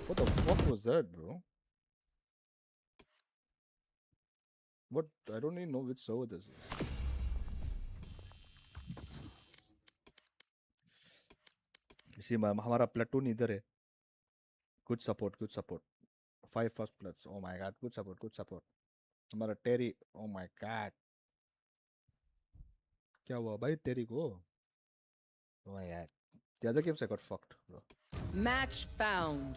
S4: What the fuck was that, bro? What? I don't even know which server this is. You see, हमारा platoon इधर है. Good support, good support. 5 first plus. Oh my god, good support, good support. हमारा Terry. Oh my god. क्या हुआ भाई Terry को? Oh my god. The other games I got fucked, bro.
S11: Match found.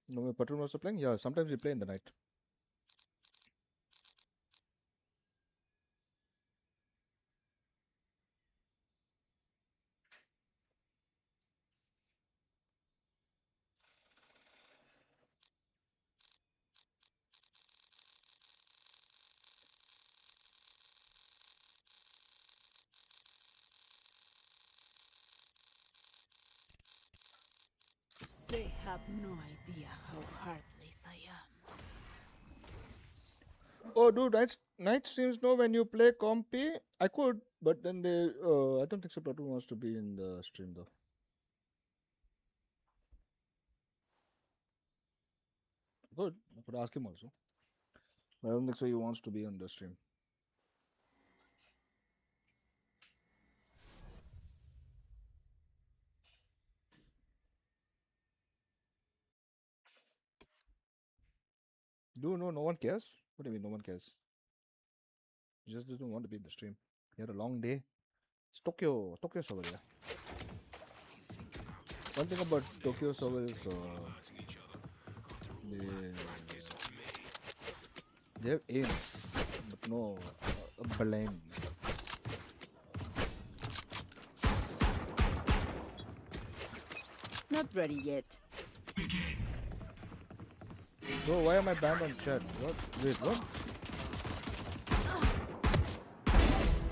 S4: No, my platoon was playing. Yeah, sometimes we play in the night.
S11: They have no idea how heartless I am.
S4: Oh, dude, night streams know when you play compy. I could, but then they. I don't think so. Platoon wants to be in the stream though. Good. I could ask him also. But I don't think so. He wants to be on the stream. Do no one cares? What do you mean no one cares? He just doesn't want to be in the stream. He had a long day. It's Tokyo server, yeah. One thing about Tokyo server is they have aim, but no blame.
S11: Not ready yet.
S4: Bro, why am I banned on chat? What? Wait, what?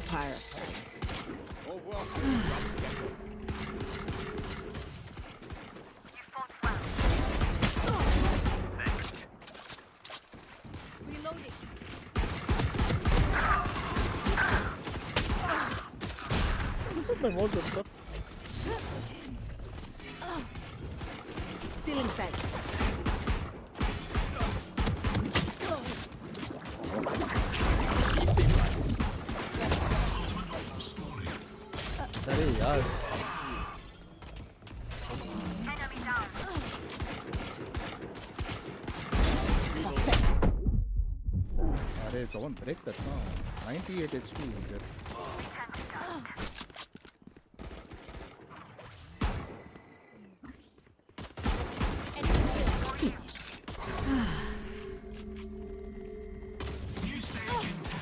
S11: Parasite.
S12: Reloading.
S4: My mouse was stuck.
S11: Still inside.
S4: अरे यार अरे someone break that now. 98 HP you get.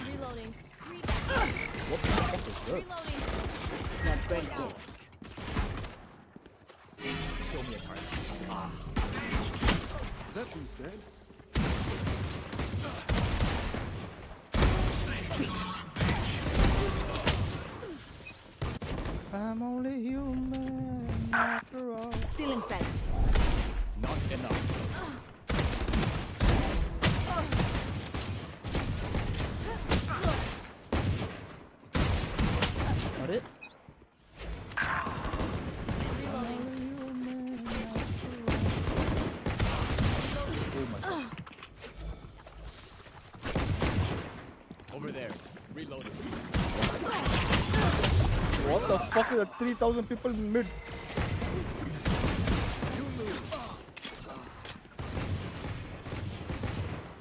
S12: Reloading.
S4: What the fuck is that?
S12: Reloading.
S11: Not ready yet.
S8: Show me a target.
S13: Is that who's dead?
S4: I'm only human after all.
S11: Still inside.
S13: Not enough.
S4: अरे the fuck is that? 3,000 people in mid.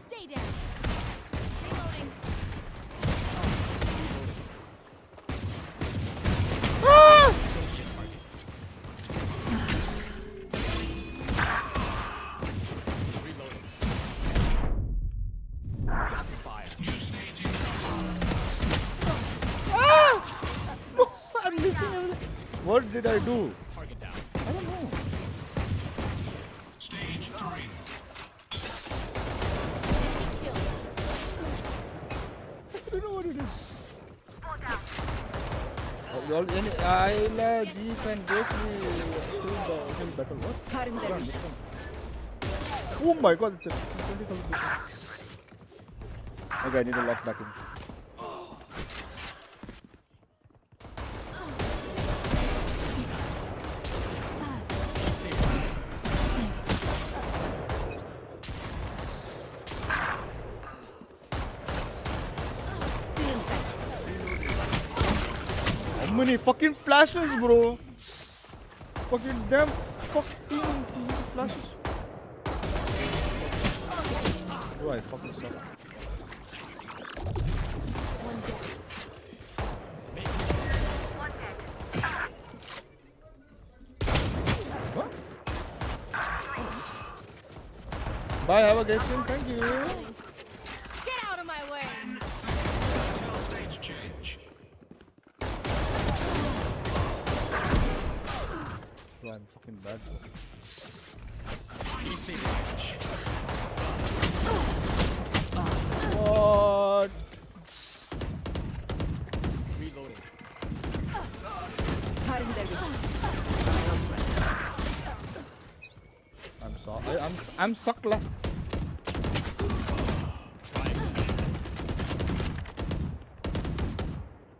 S12: Stay down. Reloading.
S4: Ah! I'm missing everything. What did I do?
S13: Target down.
S4: I don't know.
S8: Stage 3.
S4: I don't know what it is. Ayla, Jeep and Ghostly still better. What? Oh my god, it's 20,000 people. Okay, I need to lock back in. How many fucking flashes, bro? Fucking damn fucking flashes. Oh, I fucking suck. What? Bye, have a great stream. Thank you.
S12: Get out of my way.
S8: Stage change.
S4: Oh, I'm fucking bad.
S8: Easy match.
S4: What?
S13: Reloading.
S4: I'm sorry. I'm suckla.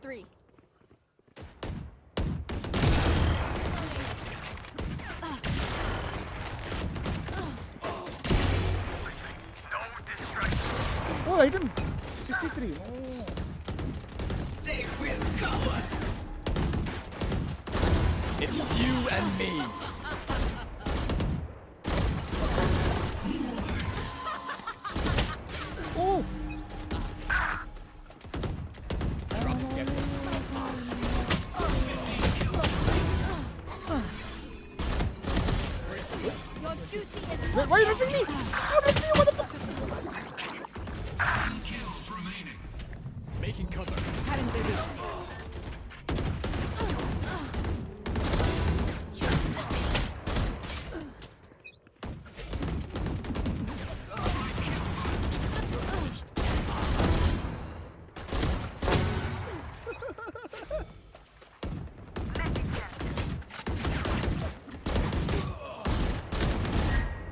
S12: Three.
S4: Oh, I didn't. 63. Oh.
S11: They will cover.
S13: It's you and me.
S4: Oh.
S12: Your duty is
S4: Why are you rushing me? You're rushing me, what the fuck?
S8: 10 kills remaining.
S13: Making cover.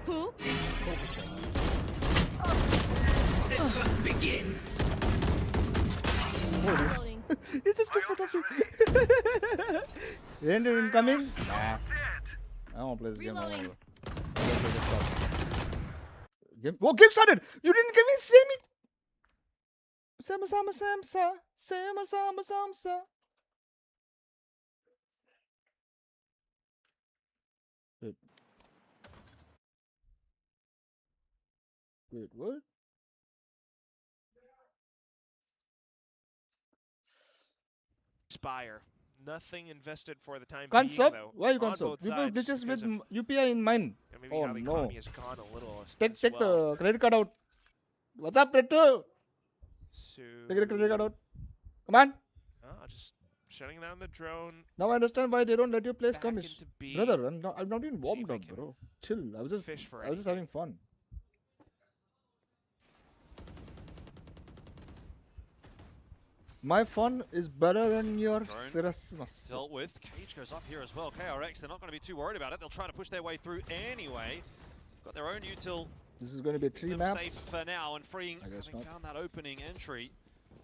S12: who?
S11: Begins.
S12: Reloading.
S4: It's just too fucking. Render incoming? Nah. I don't play this game.
S12: Reloading.
S4: Game. Oh, game started! You didn't give me Sammy! Samsa. Wait, what?
S6: Spire. Nothing invested for the time
S4: Can't
S6: being,
S4: stop?
S6: though.
S4: Why you
S6: on
S4: can't stop?
S6: both
S4: People
S6: sides
S4: bitches with
S6: because of,
S4: UPI in mind.
S6: maybe
S4: Oh
S6: how the
S4: no.
S6: economy has gone a little
S4: Take
S6: as well.
S4: the credit card out. What's up, Preto?
S6: So,
S4: Take the credit card out. Come on.
S6: just shutting down the drone.
S4: Now I understand why they don't let you play
S6: Back
S4: skirmish.
S6: into B.
S4: Brother, I'm not even
S6: See
S4: warmed
S6: if I
S4: up,
S6: can
S4: bro. Chill. I was just
S6: fish for
S4: having
S6: anything.
S4: fun. My fun is better than your seriousness.
S5: Dealt with. Cage goes up here as well. KRX, they're not going to be too worried about it. They'll try to push their way through anyway. Got their own util.
S4: This is going to be 3
S5: Them
S4: maps.
S5: safe for now, and freeing.
S4: I guess
S5: Having
S4: not.
S5: found that opening entry,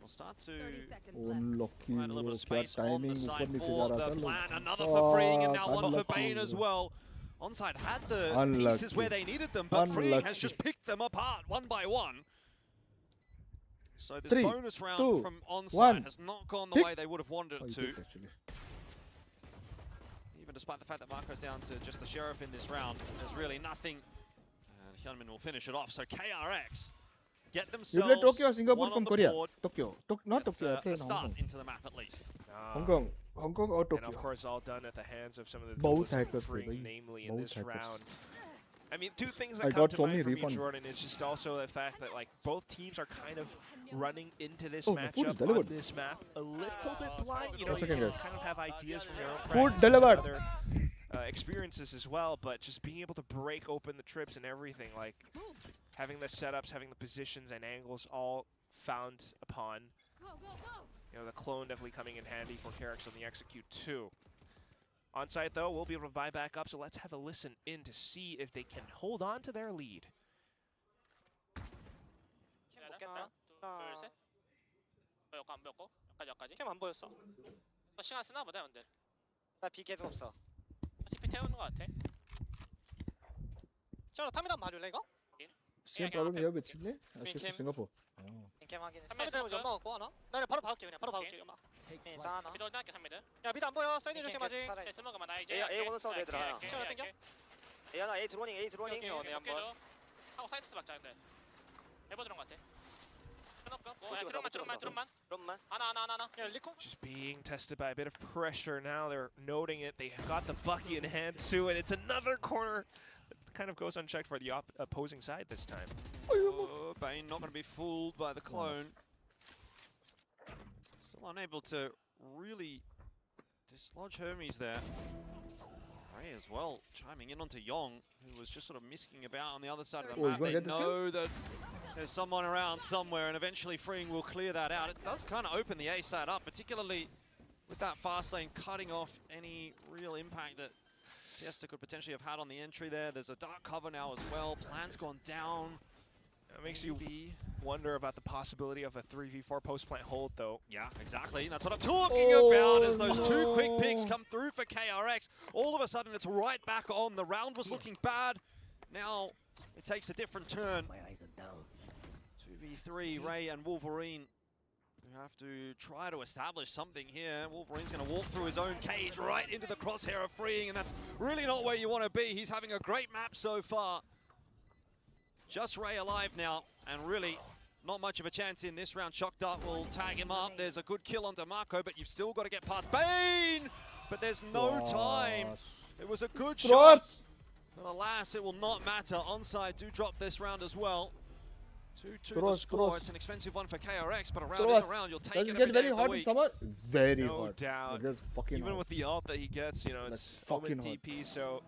S5: we'll start to
S12: 30 seconds left.
S4: Unlucky.
S5: find a little bit of space on
S4: timing
S5: the side
S4: ऊपर नीचे
S5: for
S4: जा रहा
S5: the
S4: था,
S5: plan.
S4: look.
S5: Another for freeing, and now
S4: Fuck,
S5: one for
S4: unlucky.
S5: Bane as well. Onside had the
S4: Unlucky.
S5: pieces where they needed them, but freeing has
S4: Unlucky.
S5: just picked them apart one by one. So this
S4: 3,
S5: bonus round
S4: 2,
S5: from onside
S4: 1.
S5: has not gone the
S4: Pick.
S5: way they would have wanted
S4: Oh,
S5: it
S4: you
S5: to.
S4: picked, actually.
S5: even despite the fact that Marco's down to just the Sheriff in this round, there's really nothing. And Hyunmin will finish it off. So KRX get themselves.
S4: You play Tokyo or Singapore
S5: one
S4: from
S5: on the
S4: Korea?
S5: board.
S4: Tokyo. Not Tokyo. I play
S5: A
S4: in
S5: start
S4: Hong Kong.
S5: into the map at least.
S4: Hong Kong or Tokyo?
S6: And of course, all done at the hands of some of the
S4: Both
S6: duelists
S4: hackers,
S6: Fring, namely in
S4: both
S6: this
S4: hackers.
S6: round. I mean, two things
S4: I
S6: that come
S4: got
S6: to
S4: so
S6: mind
S4: many
S6: for me,
S4: refund.
S6: Jordan, is just also the fact that like both teams are kind of running into this
S4: Oh, the food is
S6: matchup on
S4: delivered.
S6: this map a little bit blind. You know,
S4: One
S6: you
S4: second,
S6: can
S4: guys.
S6: kind of have ideas from your own
S4: Food
S6: practices and
S4: delivered.
S6: other experiences as well, but just being able to break open the trips and everything, like having the setups, having the positions and angles all found upon. You know, the clone definitely coming in handy for KRX on the execute too. On site though, we'll be able to buy back up, so let's have a listen in to see if they can hold on to their lead.
S7: 하나, 둘, 셋. 여기 안 보였고, 여기까지. 캠 안 보였어. 시간 쓰나 보다 근데. 나 비 계속 없어. TP 태우는 거 같아. 시원아 탐이다 봐줄래 이거?
S4: Same problem here with Sydney as with Singapore.
S7: 캠 확인. 3m 연막 없고 하나? 나 바로 박을게 그냥 바로 박을게 연막. 나 하나. 미드 할게 3m. 야 미드 안 보여. 사이드 조심 아직. 스모그만 나 이제. A 오는 싸움 얘들아. 시원아 땡겨. A 하나 A 드로닝 A 드로닝. 네 한번. 하고 사이드 맞자 근데. 해보 들은 거 같아.
S6: Just being tested by a bit of pressure now. They're noting it. They got the Bucky in hand too, and it's another corner that kind of goes unchecked for the opposing side this time.
S5: Oh, Bane not going to be fooled by the clone. Still unable to really dislodge Hermes there. Ray as well, chiming in onto Yong, who was just sort of misking about on the other side of the map. They know that there's someone around somewhere, and eventually Freeing will clear that out. It does kind of open the A side up, particularly with that fast lane cutting off any real impact that Siesta could potentially have had on the entry there. There's a dark cover now as well. Plan's gone down.
S6: It makes you wonder about the possibility of a 3v4 post-plant hold, though.
S5: Yeah, exactly. That's what I'm talking about, as those two quick picks come through for KRX. All of a sudden, it's right back on. The round was looking bad. Now, it takes a different turn.
S13: My eyes are down.
S5: 2v3, Ray and Wolverine. We have to try to establish something here. Wolverine's going to walk through his own cage right into the crosshair of Freeing, and that's really not where you want to be. He's having a great map so far. Just Ray alive now, and really not much of a chance in this round. Shock Dart will tag him up. There's a good kill onto Marco, but you've still got to get past Bane! But there's no time. It was a good shot. But alas, it will not matter. Onside do drop this round as well. 2-2 the score. It's an expensive one for KRX, but a round is a round. You'll take it every day of the week.
S4: Very
S6: no
S4: hot.
S6: doubt. Even with the ult that he gets, you know, it's fucking DP, so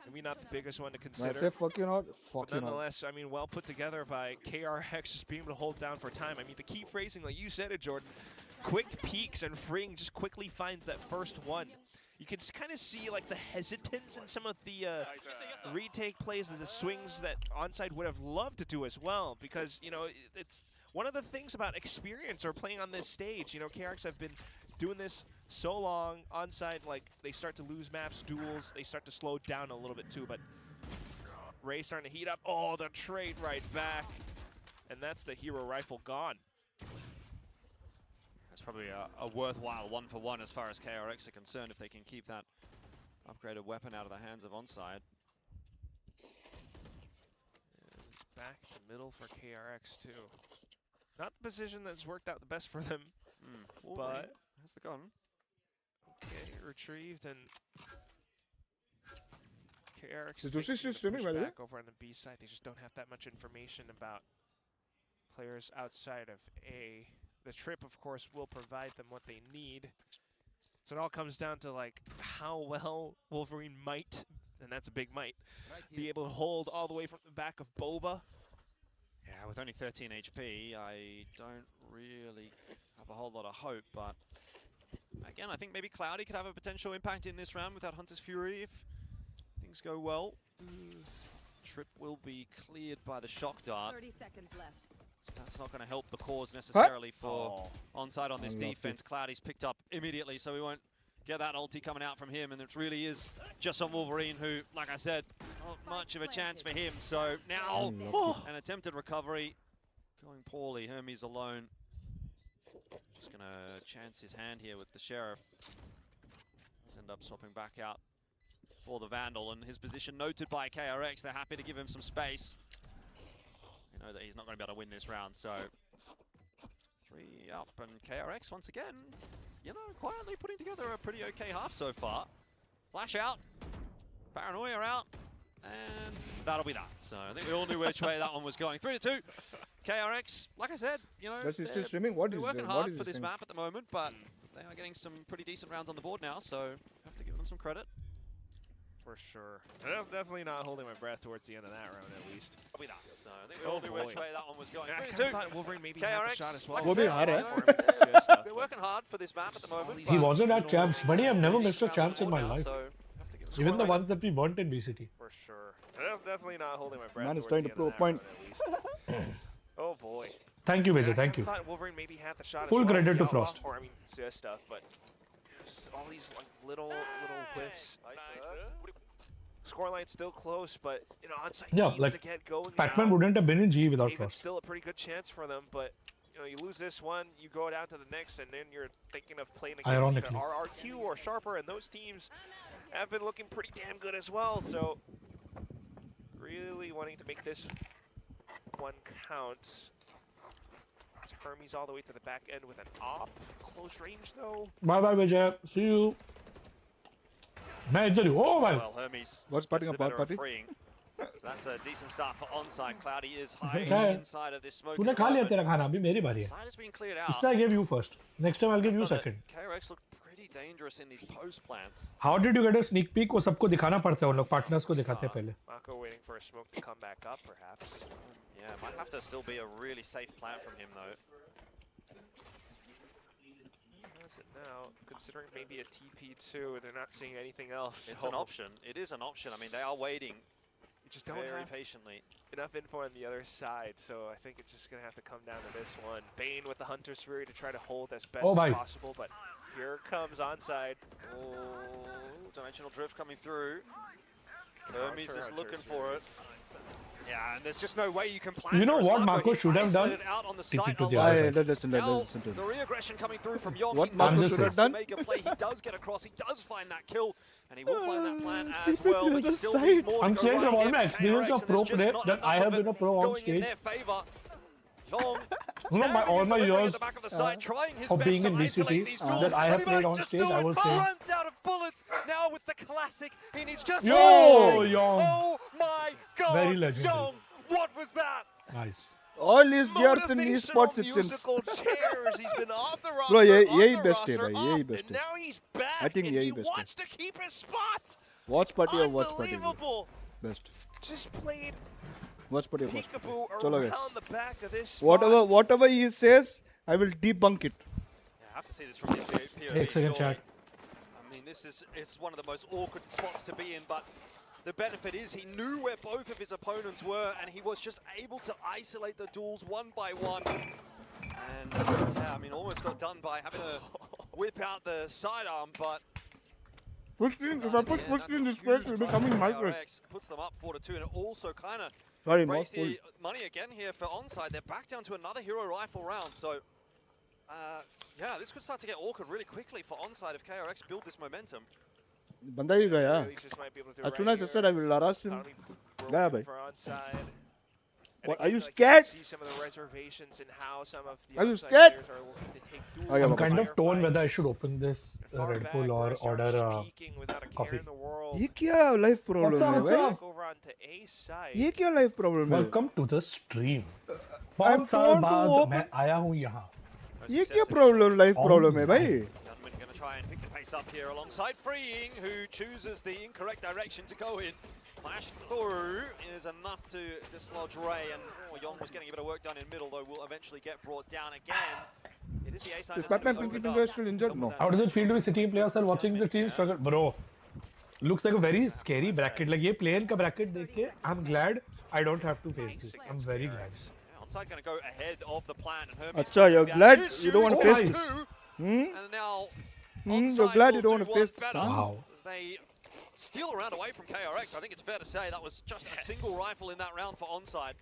S6: maybe not the biggest one to consider.
S4: I say fucking hot,
S6: but nonetheless, I mean, well put together by KRX, just being able to hold down for time. I mean, the key phrasing, like you said it, Jordan, quick peaks and Freeing just quickly finds that first one. You can kind of see like the hesitance in some of the retake plays, the swings that Onside would have loved to do as well, because, you know, it's one of the things about experience or playing on this stage. You know, KRX have been doing this so long. Onside, like, they start to lose maps, duels, they start to slow down a little bit too, but Ray starting to heat up. Oh, the trade right back. And that's the hero rifle gone.
S5: That's probably a worthwhile 1-for-1 as far as KRX are concerned, if they can keep that upgraded weapon out of the hands of Onside.
S6: And back to middle for KRX too. Not the position that's worked out the best for them, but
S5: has the gun.
S6: Okay, retrieved, and KRX
S4: is
S6: back over on the B side. They just don't have that much information about players outside of A. The trip, of course, will provide them what they need. So it all comes down to like how well Wolverine might, and that's a big might, be able to hold all the way from the back of Boba.
S5: Yeah, with only 13 HP, I don't really have a whole lot of hope, but again, I think maybe Cloudy could have a potential impact in this round with that Hunter's Fury if things go well. Trip will be cleared by the Shock Dart.
S12: 30 seconds left.
S5: So that's not going to help the cause necessarily for Onside on this defense. Cloudy's picked up immediately, so we won't get that ulti coming out from him, and it really is just on Wolverine, who, like I said, not much of a chance for him. So now, an attempted recovery going poorly. Hermes alone. Just going to chance his hand here with the Sheriff. Let's end up swapping back out for the Vandal, and his position noted by KRX. They're happy to give him some space. You know that he's not going to be able to win this round, so 3 up, and KRX once again, you know, quietly putting together a pretty okay half so far. Flash out, Paranoia out, and that'll be that. So I think we all knew which way that one was going. 3-2. KRX, like I said, you know,
S4: Does he still streaming? What
S5: they're
S4: is
S5: working
S4: what
S5: hard
S4: is
S5: for
S4: this
S5: this map at the moment, but they are getting some pretty decent rounds on the board now, so have to give them some credit.
S6: For sure. I'm definitely not holding my breath towards the end of that round, at least.
S5: Probably that. So I think we all knew which way that one was going.
S6: I kind of thought Wolverine maybe had the shot as well.
S4: Wolverine hard,
S5: They're working hard for this map at the moment.
S14: He wasn't at champs, buddy. I've never missed a champs in my life.
S5: So
S14: Even the ones that we weren't in VCT.
S6: For sure. I'm definitely not holding my breath.
S4: Man is trying to prove a point.
S6: Oh boy.
S14: Thank you, Vijay. Thank you.
S6: I thought Wolverine maybe had the shot
S14: Full
S6: as well.
S14: credit to Frost.
S6: Or I mean, stuff, but just all these like little whiffs. Scoreline's still close, but you know, onside needs
S14: like
S6: to get going.
S14: Pac-Man wouldn't have been in G without
S6: Even
S14: Frost.
S6: still a pretty good chance for them, but you know, you lose this one, you go down to the next, and then you're thinking of playing against
S14: Ironically.
S6: RRQ or Sharper, and those teams have been looking pretty damn good as well. So really wanting to make this one count. It's Hermes all the way to the back end with an op. Close range though.
S14: Bye bye, Vijay. See you. Oh my.
S5: Well, Hermes.
S4: What's partying about, party?
S5: So that's a decent start for onside. Cloudy is high
S14: Okay.
S5: inside of this smoke.
S14: तूने खा लिया तेरा खाना अभी मेरी बारी है.
S5: Side has been cleared out.
S14: इससे I gave you first. Next time I'll give you second.
S5: KRX looked pretty dangerous in these post plants.
S14: How did you get a sneak peek? वो सबको दिखाना पड़ता है उन लोग partners को दिखाते हैं पहले.
S6: Mako waiting for a smoke to come back up, perhaps.
S5: Yeah, might have to still be a really safe plant from him though.
S6: Now, considering maybe a TP2, they're not seeing anything else.
S5: It's an option. It is an option. I mean, they are waiting.
S6: You just don't
S5: very
S6: have
S5: patiently
S6: enough info on the other side, so I think it's just gonna have to come down to this one. Bane with the Hunter's Fury to try to hold as best as possible, but here comes onside.
S5: Oh, dimensional drift coming through. Hermes is looking for it. Yeah, and there's just no way you can plan.
S14: You know what Marco should have done?
S5: Out on the
S14: TP
S5: site
S14: to the
S5: alone.
S14: other side.
S5: Now, the re-aggression coming through from Yon.
S4: What Marco should have done?
S5: Make a play. He does get across. He does find that kill, and he will find that plan as well. But you still need more
S14: I'm
S5: to go
S14: saying
S5: right
S14: from all
S5: here
S14: my
S5: for
S14: experience
S5: KRX,
S14: of pro
S5: and there's
S14: play
S5: just not
S14: that I
S5: enough
S14: have
S5: of
S14: been a
S5: it
S14: pro on
S5: going in
S14: stage.
S5: their favor. Long,
S14: all my years
S5: of
S14: being in VCT that I have played on stage, I will say.
S5: Runs out of bullets now with the classic. He needs just.
S14: Yo, Young.
S5: Oh my God!
S14: Very legendary.
S5: Young, what was that?
S14: Nice.
S4: All these years in esports, it seems.
S6: He's been off the roster,
S4: Bro,
S6: yay
S4: best है भाई, यही best
S6: and now he's back,
S4: I think
S6: and
S4: यही
S6: he
S4: best
S6: wants to keep his spot.
S4: Watch party or watch party?
S6: Unbelievable.
S4: Best.
S6: Just played
S4: Watch party or watch
S6: peekaboo
S4: party? Chalo guys.
S6: around the back of this spot.
S4: Whatever he says, I will debunk it.
S5: Yeah, I have to see this from the POV.
S14: Take second chat.
S5: I mean, it's one of the most awkward spots to be in, but the benefit is he knew where both of his opponents were, and he was just able to isolate the duels one by one. And yeah, I mean, almost got done by having to whip out the sidearm, but
S4: If I put push in this place, it will be coming my way.
S5: Puts them up 4-2, and it also kind of
S4: Sorry,
S5: breaks
S4: not full.
S5: the money again here for onside. They're back down to another hero rifle round, so yeah, this could start to get awkward really quickly for onside if KRX build this momentum.
S4: बंदा ही गया. As soon as I said I will harass him, गया भाई. What, are you scared? Are you scared?
S14: I'm kind of torn whether I should open this Red Bull or order coffee.
S4: ये क्या life problem है भाई? ये क्या life problem है?
S14: Welcome to the stream.
S4: I'm
S14: 5 साल
S4: prone to
S14: बाद
S4: open-
S14: मैं आया हूँ यहाँ.
S4: ये क्या problem life problem है भाई?
S5: Gunman going to try and pick the pace up here alongside Freeing, who chooses the incorrect direction to go in. Flash through is enough to dislodge Ray, and Yon was getting a bit of work done in middle, though will eventually get brought down again. It is the A side.
S4: Is Batman Pinky Finger still injured? No.
S14: How does it feel to be sitting in players are watching the team struggle? Bro, looks like a very scary bracket. Like ये player का bracket देख के, I'm glad I don't have to face this. I'm very glad.
S5: Onside going to go ahead of the plan, and Hermes.
S4: Acha, you're glad you don't want to face
S5: Nice.
S4: this.
S5: And now
S4: You're glad you don't want to face this.
S14: Wow.
S5: They steal a round away from KRX. I think it's fair to say that was just a single rifle in that round for onside.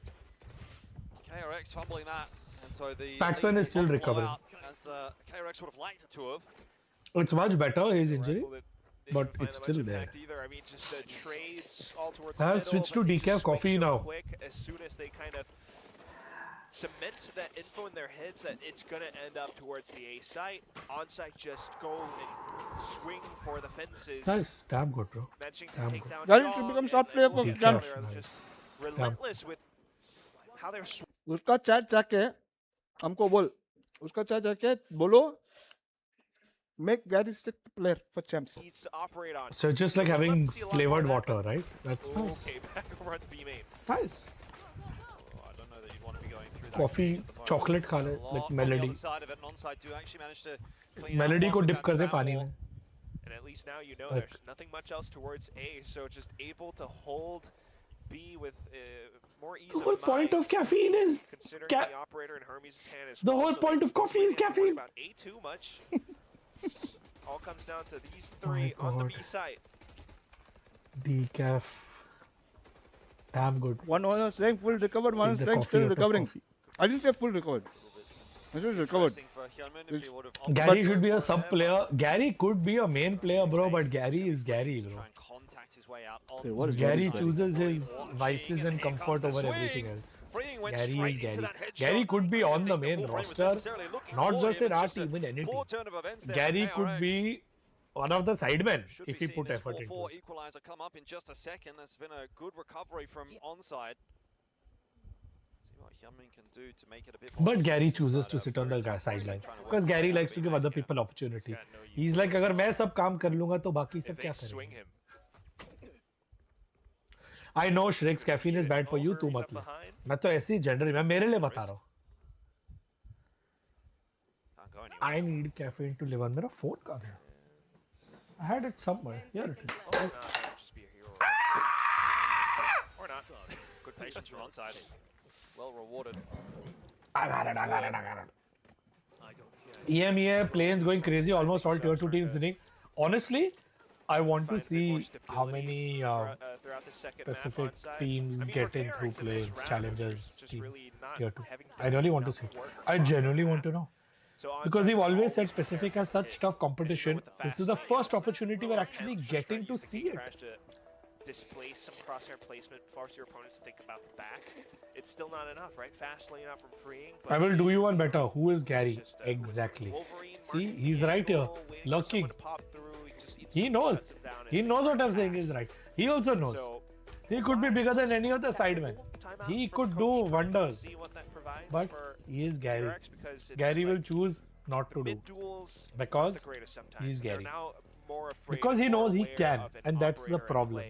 S5: KRX fumbling that, and so the
S14: Pac-Man is still recovering.
S5: as the KRX would have liked it to have.
S14: It's much better, his injury. but it's still there.
S6: Either. I mean, just the trades all towards
S14: I have
S6: middle,
S14: switched to decaf coffee now.
S6: Quick, as soon as they kind of cement that info in their heads that it's going to end up towards the A site, on site just go and swing for the fences.
S14: Nice, damn good, bro. Damn good.
S4: Gary should become shot player for Jump.
S6: Just relentless with how they're
S4: उसका chat जाके हमको बोल उसका chat जाके बोलो make Gary sixth player for champs.
S6: Needs to operate on.
S14: So just like having flavored water, right? That's nice.
S6: Okay, back over at B main.
S14: Nice.
S5: I don't know that you'd want to be going through that.
S14: Coffee, chocolate खा ले, like Melody.
S5: On the side of it, and onside do actually manage to clean
S14: Melody
S5: out
S14: को
S5: one
S14: dip
S5: with
S14: कर
S5: that
S14: दे पानी में.
S6: And at least now you know there's nothing much else towards A, so just able to hold B with more ease.
S14: The whole point of caffeine is
S6: considering the operator in Hermes' hand is
S14: the whole point of coffee is caffeine.
S6: About A too much. All comes down to these three on the B side.
S14: Decaf. Damn good.
S4: One was saying full recovered, one is saying still recovering. I didn't say full recovered. I said recovered.
S14: Gary should be a sub player. Gary could be a main player, bro, but Gary is Gary, bro.
S4: Hey, what is
S14: Gary chooses his vices and comfort over everything else. Gary is Gary. Gary could be on the main roster, not just in our team, in any team. Gary could be one of the sidemen if he put effort into it.
S5: Equalizer come up in just a second. There's been a good recovery from onside. See what Hyunmin can do to make it a bit more.
S14: But Gary chooses to sit on the sideline because Gary likes to give other people opportunity. He's like, अगर मैं सब काम कर लूँगा तो बाकी सब क्या करेंगे? I know Shrek's caffeine is bad for you, तू मत ले. मैं तो ऐसे ही जनरली मैं मेरे लिए बता रहा हूँ. I need caffeine to live on. मेरा phone कहाँ है? I had it somewhere. Here it is.
S5: Or not. Good patience from onside. Well rewarded.
S14: I got it. EMEA planes going crazy. Almost all tier 2 teams winning. Honestly, I want to see how many specific teams get in through planes, challenges, teams, tier 2. I really want to see. I genuinely want to know. Because we've always said Pacific has such tough competition. This is the first opportunity we're actually getting to see it.
S6: Displace some crosshair placement, force your opponent to think about the back. It's still not enough, right? Fast lane up from freeing.
S14: I will do you one better. Who is Gary? Exactly. See, he's right here, lurking. He knows. He knows what I'm saying is right. He also knows. He could be bigger than any other sideman. He could do wonders. But he is Gary. Gary will choose not to do. Because he's Gary. Because he knows he can. And that's the problem.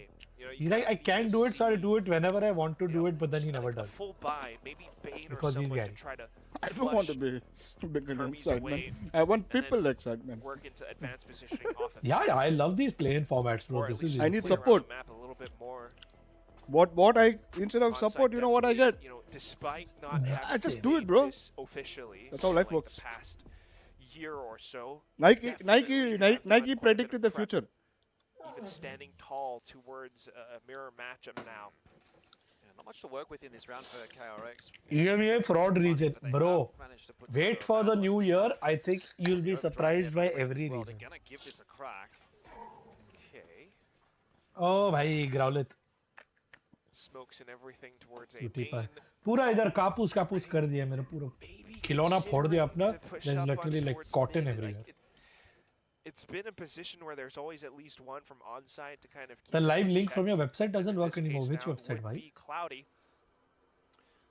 S14: He's like, I can do it, so I'll do it whenever I want to do it, but then he never does. Because he's Gary.
S4: I don't want to be bigger than Sideman. I want people like Sideman.
S14: Yeah, I love these play-in formats, bro. This is
S4: I need support. What I, instead of support, you know what I get? I just do it, bro. That's how life works.
S6: Year or so.
S4: Nike predicted the future.
S6: Even standing tall towards a mirror matchup now.
S5: Yeah, not much to work with in this round for KRX.
S14: EMEA fraud region, bro. Wait for the new year. I think you'll be surprised by every region.
S5: They're gonna give this a crack. Okay.
S14: Oh, bhai, Growlith.
S6: Smokes and everything towards a main.
S14: पूरा इधर कापूस कर दिया मेरा पूरा खिलौना फोड़ दिया अपना. There's literally like cotton everywhere.
S6: It's been a position where there's always at least one from onside to kind of keep
S14: the live link from your website doesn't work anymore. Which website, bhai?
S6: Cloudy.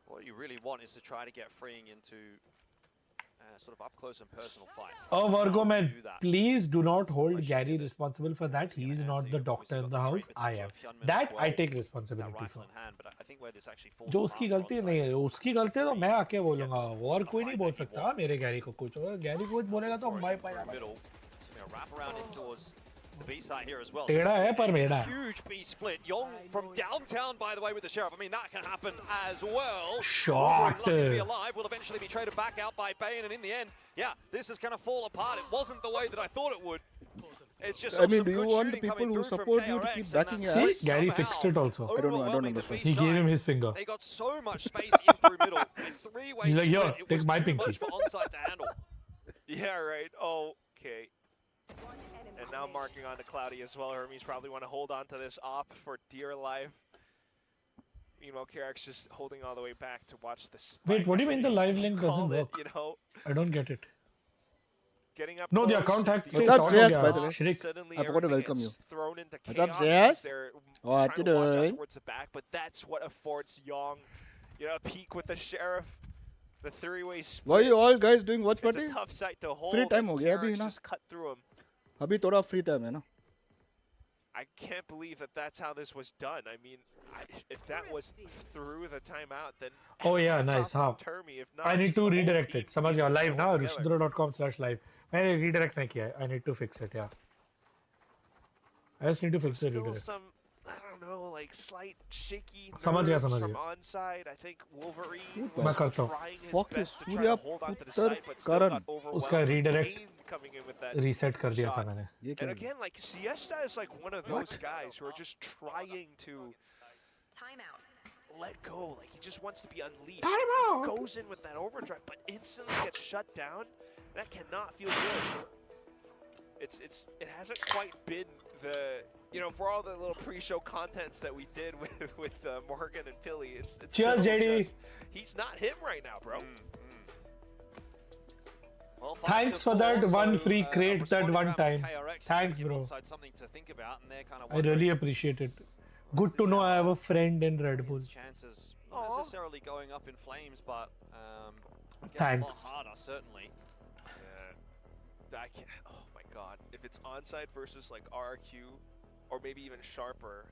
S5: What you really want is to try to get freeing into sort of up close and personal fight.
S14: Oh, Virgo man, please do not hold Gary responsible for that. He is not the doctor in the house. I am. That I take responsibility for. जो उसकी गलती नहीं है, उसकी गलती है तो मैं आके बोलूँगा. और कोई नहीं बोल सकता मेरे गैरी को कुछ. और गैरी कुछ बोलेगा तो मैं पाया.
S5: Wrap around in towards the B side here as well.
S14: टेढ़ा है पर मेढ़ा.
S5: Huge B split. Yong from downtown, by the way, with the sheriff. I mean, that can happen as well.
S14: Shot.
S5: Lucky to be alive. Will eventually be traded back out by Bane, and in the end, yeah, this is going to fall apart. It wasn't the way that I thought it would. It's just.
S4: I mean, do you want the people who support you to keep backing your ass?
S14: See, Gary fixed it also.
S4: I don't understand.
S14: He gave him his finger.
S5: They got so much space in through middle. Three-way
S14: He's like,
S5: split.
S14: yo, take my pinky.
S5: Much for onside to handle.
S6: Yeah, right. Okay. And now marking onto Cloudy as well. Hermes probably want to hold on to this op for dear life. Meanwhile, KRX just holding all the way back to watch the spike.
S14: Wait, what do you mean the live link doesn't work?
S6: You know,
S14: I don't get it.
S6: Getting up
S14: No, the
S6: close,
S14: account hack.
S4: What's up, Shreyas, by the way?
S6: Suddenly
S4: I forgot to welcome you.
S6: Thrown into
S4: What's up,
S6: chaos
S4: Shreyas?
S6: as they're
S4: What you
S6: trying to watch out
S4: doing?
S6: towards the back, but that's what affords Young, you know, a peek with the sheriff, the three-way split.
S4: Why are you all guys doing watch
S6: It's
S4: party?
S6: a tough sight to hold.
S4: Free time
S6: and
S4: हो गया अभी
S6: KRX
S4: ना?
S6: just cut through him.
S4: अभी थोड़ा free time है ना?
S6: I can't believe that that's how this was done. I mean, if that was through the timeout, then
S14: Oh yeah,
S6: hats
S14: nice.
S6: off
S14: हाँ.
S6: to Termi. If not,
S14: I need
S6: just
S14: to
S6: the whole
S14: redirect
S6: team
S14: it. समझ गया. Live now.
S6: together.
S14: Rishdhara.com/live. मैंने redirect नहीं किया है. I need to fix it. Yeah. I just need to fix the
S6: Still
S14: redirect.
S6: some, I don't know, like slight shaky
S14: समझ गया,
S6: nerves
S14: समझ
S6: from
S14: गया.
S6: onside. I think Wolverine
S14: मैं
S6: was
S14: करता हूँ.
S6: trying his
S4: Fuck
S6: best to try
S4: Surya
S6: to hold on to the
S4: पुत्र
S6: side, but still
S4: Karan.
S6: got
S14: उसका
S6: overwhelmed.
S14: redirect
S6: Kane coming in with that
S14: reset कर दिया था
S6: shot.
S14: मैंने.
S4: ये क्या
S6: And
S4: है?
S6: again, like Siesta is like one of those guys who are just trying to let go. Like he just wants to be unleashed. He goes in with that overdrive, but instantly gets shut down. That cannot feel good. It hasn't quite been the, you know, for all the little pre-show contents that we did with Morgan and Philly. It's
S14: Cheers,
S6: still
S14: JD.
S6: just- he's not him right now, bro.
S5: Well,
S14: Thanks for that one free crate that one time. Thanks, bro.
S5: Something to think about, and they're kind of
S14: I really appreciate it. Good to know I have a friend in Red Bull.
S5: chances not necessarily going up in flames, but getting
S14: Thanks.
S5: a lot harder, certainly.
S6: I can't, oh my god. If it's onside versus like RQ, or maybe even Sharper,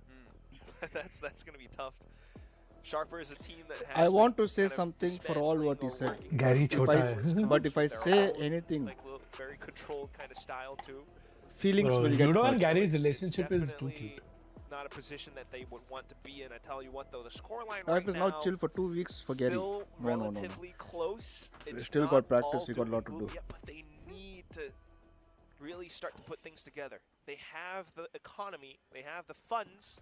S6: that's gonna be tough. Sharper is a team that has
S4: I want
S6: been
S4: to say
S6: kind of
S4: something for all what he
S6: dismantling or
S4: said.
S6: working
S14: Gary
S6: with
S14: chota
S6: those
S14: hai.
S4: But if I
S6: They're
S4: say
S6: all,
S4: anything,
S6: like very controlled kind of style too.
S4: feelings
S14: Bro,
S4: will get
S14: Ludo and
S4: hurt.
S14: Gary's
S6: It's
S14: relationship is too
S6: definitely
S14: cute.
S6: not a position that they would want to be in. I tell you what though, the scoreline
S4: Life
S6: right
S4: is
S6: now
S4: now chill for 2 weeks for Gary.
S6: still
S4: No, no, no, no.
S6: relatively close. It's
S4: still
S6: not
S4: got practice,
S6: all
S4: we got a
S6: doom
S4: lot to
S6: and
S4: do.
S6: gloom yet, but they need to really start to put things together. They have the economy, they have the funds.